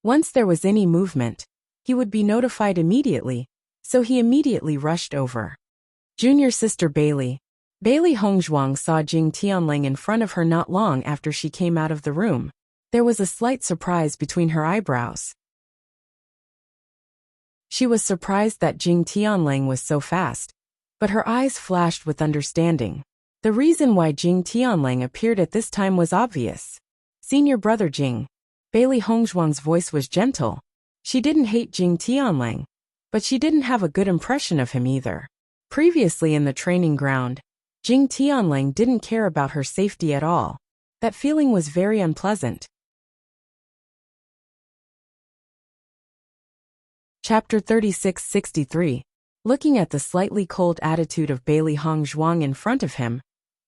Once there was any movement, he would be notified immediately, so he immediately rushed over. Junior sister Bailey. Bailey Hongzhuang saw Jing Tianling in front of her not long after she came out of the room. There was a slight surprise between her eyebrows. She was surprised that Jing Tianling was so fast, but her eyes flashed with understanding. The reason why Jing Tianling appeared at this time was obvious. Senior brother Jing. Bailey Hongzhuang's voice was gentle. She didn't hate Jing Tianling, but she didn't have a good impression of him either. Previously in the training ground, Jing Tianling didn't care about her safety at all. That feeling was very unpleasant. Chapter 3663. Looking at the slightly cold attitude of Bailey Hongzhuang in front of him,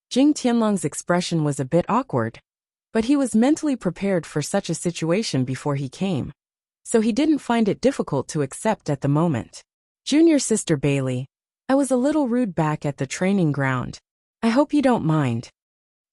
Jing Tianlong's expression was a bit awkward, but he was mentally prepared for such a situation before he came, so he didn't find it difficult to accept at the moment. Junior sister Bailey, I was a little rude back at the training ground. I hope you don't mind.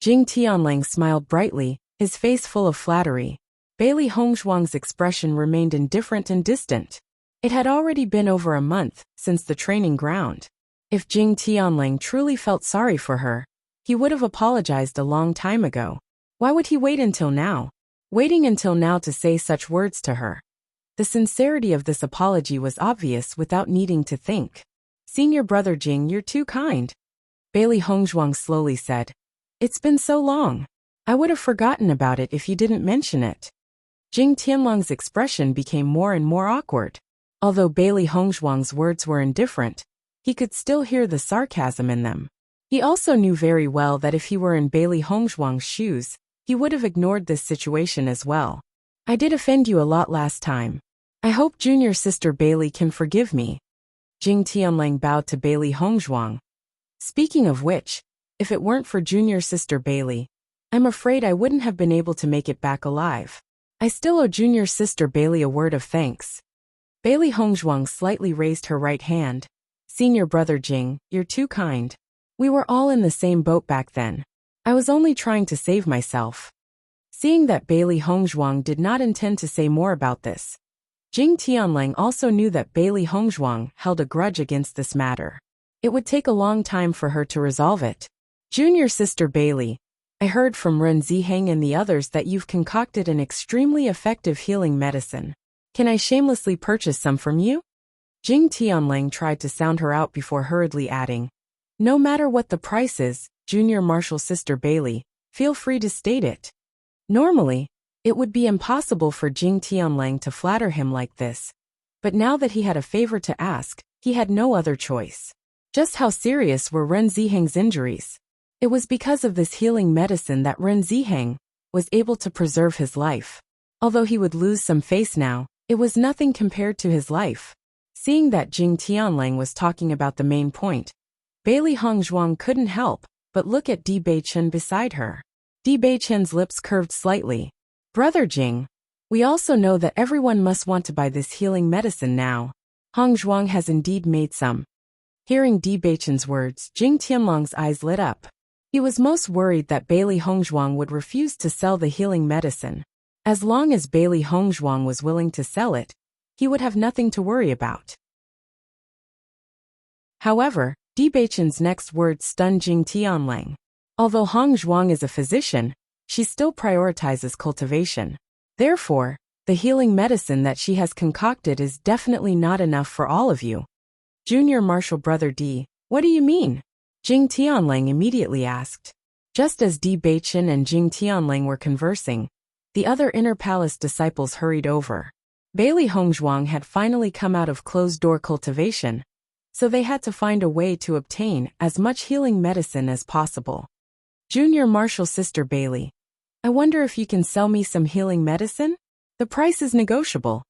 Jing Tianling smiled brightly, his face full of flattery. Bailey Hongzhuang's expression remained indifferent and distant. It had already been over a month since the training ground. If Jing Tianlang truly felt sorry for her, he would have apologized a long time ago. Why would he wait until now? Waiting until now to say such words to her. The sincerity of this apology was obvious without needing to think. Senior brother Jing, you're too kind. Bailey Hongzhuang slowly said. It's been so long. I would have forgotten about it if you didn't mention it. Jing Tianlang's expression became more and more awkward. Although Bailey Hongzhuang's words were indifferent, he could still hear the sarcasm in them. He also knew very well that if he were in Bailey Hongzhuang's shoes, he would have ignored this situation as well. I did offend you a lot last time. I hope junior sister Bailey can forgive me. Jing Tianlang bowed to Bailey Hongzhuang. Speaking of which, if it weren't for junior sister Bailey, I'm afraid I wouldn't have been able to make it back alive. I still owe junior sister Bailey a word of thanks. Bailey Hongzhuang slightly raised her right hand. Senior brother Jing, you're too kind. We were all in the same boat back then. I was only trying to save myself. Seeing that Bailey Hongzhuang did not intend to say more about this, Jing Tianlang also knew that Bailey Hongzhuang held a grudge against this matter. It would take a long time for her to resolve it. Junior sister Bailey, I heard from Ren Ziheng and the others that you've concocted an extremely effective healing medicine. Can I shamelessly purchase some from you? Jing Tianlang tried to sound her out before hurriedly adding, no matter what the price is, junior martial sister Bailey, feel free to state it. Normally, it would be impossible for Jing Tianlang to flatter him like this. But now that he had a favor to ask, he had no other choice. Just how serious were Ren Ziheng's injuries? It was because of this healing medicine that Ren Ziheng was able to preserve his life. Although he would lose some face now, it was nothing compared to his life. Seeing that Jing Tianlang was talking about the main point, Bailey Hongzhuang couldn't help but look at Di Beichen beside her. Di Beichen's lips curved slightly. Brother Jing, we also know that everyone must want to buy this healing medicine now. Hongzhuang has indeed made some. Hearing Di Beichen's words, Jing Tianlang's eyes lit up. He was most worried that Bailey Hongzhuang would refuse to sell the healing medicine. As long as Bailey Hongzhuang was willing to sell it, he would have nothing to worry about. However, Di Beichen's next words stunned Jing Tianlang. Although Hongzhuang is a physician, she still prioritizes cultivation. Therefore, the healing medicine that she has concocted is definitely not enough for all of you. Junior martial brother Di, what do you mean? Jing Tianlang immediately asked. Just as Di Beichen and Jing Tianlang were conversing, the other inner palace disciples hurried over. Bailey Hongzhuang had finally come out of closed-door cultivation, so they had to find a way to obtain as much healing medicine as possible. Junior martial sister Bailey, I wonder if you can sell me some healing medicine? The price is negotiable.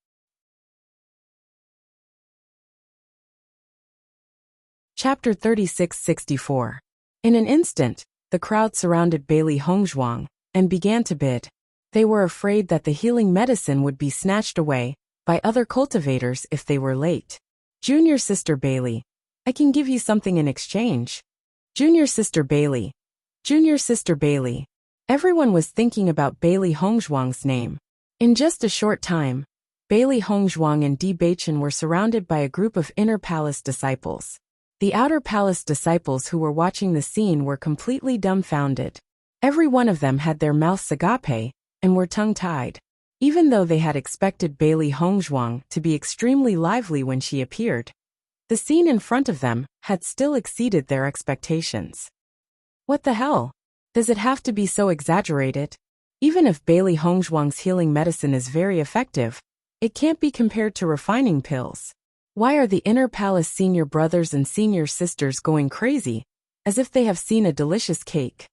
Chapter 36-64. In an instant, the crowd surrounded Bailey Hongzhuang and began to bid. They were afraid that the healing medicine would be snatched away by other cultivators if they were late. Junior sister Bailey, I can give you something in exchange. Junior sister Bailey. Junior sister Bailey. Everyone was thinking about Bailey Hongzhuang's name. In just a short time, Bailey Hongzhuang and Di Beichen were surrounded by a group of inner palace disciples. The outer palace disciples who were watching the scene were completely dumbfounded. Every one of them had their mouths agape and were tongue-tied. Even though they had expected Bailey Hongzhuang to be extremely lively when she appeared, the scene in front of them had still exceeded their expectations. What the hell? Does it have to be so exaggerated? Even if Bailey Hongzhuang's healing medicine is very effective, it can't be compared to refining pills. Why are the inner palace senior brothers and senior sisters going crazy, as if they have seen a delicious cake?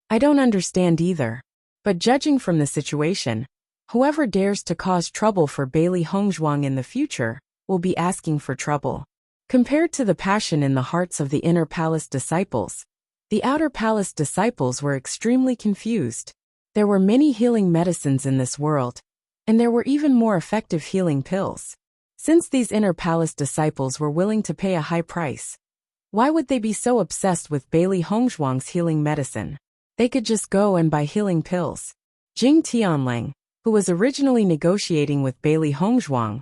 I don't understand either. But judging from the situation, whoever dares to cause trouble for Bailey Hongzhuang in the future will be asking for trouble. Compared to the passion in the hearts of the inner palace disciples, the outer palace disciples were extremely confused. There were many healing medicines in this world, and there were even more effective healing pills. Since these inner palace disciples were willing to pay a high price, why would they be so obsessed with Bailey Hongzhuang's healing medicine? They could just go and buy healing pills. Jing Tianlang, who was originally negotiating with Bailey Hongzhuang,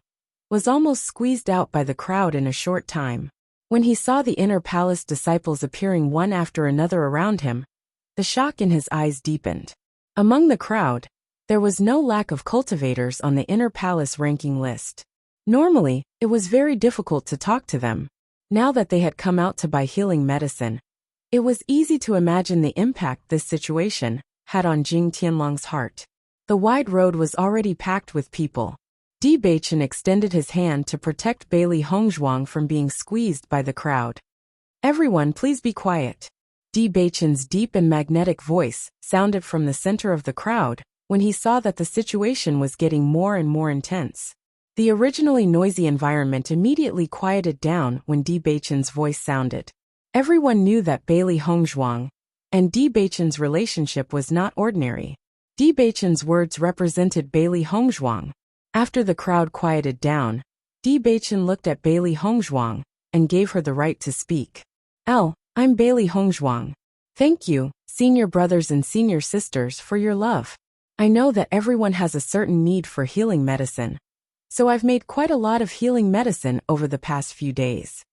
was almost squeezed out by the crowd in a short time. When he saw the inner palace disciples appearing one after another around him, the shock in his eyes deepened. Among the crowd, there was no lack of cultivators on the inner palace ranking list. Normally, it was very difficult to talk to them. Now that they had come out to buy healing medicine, it was easy to imagine the impact this situation had on Jing Tianlong's heart. The wide road was already packed with people. Bewitching extended his hand to protect Bailey Hongzhuang from being squeezed by the crowd. "Everyone, please be quiet." Bewitching's deep and magnetic voice sounded from the center of the crowd when he saw that the situation was getting more and more intense. The originally noisy environment immediately quieted down when Bewitching's voice sounded. Everyone knew that Bailey Hongzhuang and Bewitching's relationship was not ordinary. Bewitching's words represented Bailey Hongzhuang. After the crowd quieted down, Bewitching looked at Bailey Hongzhuang and gave her the right to speak. I'm Bailey Hongzhuang. Thank you, senior brothers and senior sisters, for your love. I know that everyone has a certain need for healing medicine, so I've made quite a lot of healing medicine over the past few days.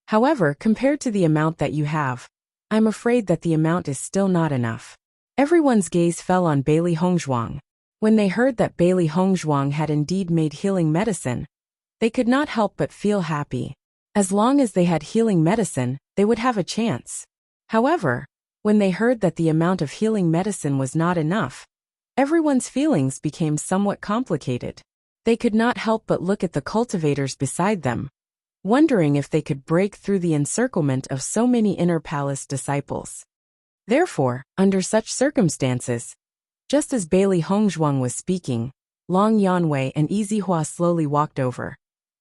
However, compared to the amount that you have, I'm afraid that the amount is still not enough. Everyone's gaze fell on Bailey Hongzhuang. When they heard that Bailey Hongzhuang had indeed made healing medicine, they could not help but feel happy. As long as they had healing medicine, they would have a chance. However, when they heard that the amount of healing medicine was not enough, everyone's feelings became somewhat complicated. They could not help but look at the cultivators beside them, wondering if they could break through the encirclement of so many inner palace disciples. Therefore, under such circumstances, just as Bailey Hongzhuang was speaking, Long Yanwei and Easy Hua slowly walked over.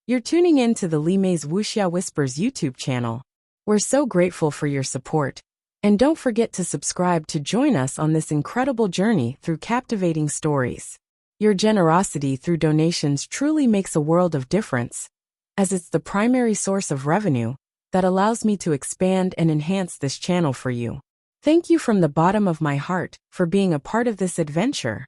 You're tuning in to the Li Mei's Wuxia Whispers YouTube channel. We're so grateful for your support, and don't forget to subscribe to join us on this incredible journey through captivating stories. Your generosity through donations truly makes a world of difference, as it's the primary source of revenue that allows me to expand and enhance this channel for you. Thank you from the bottom of my heart for being a part of this adventure.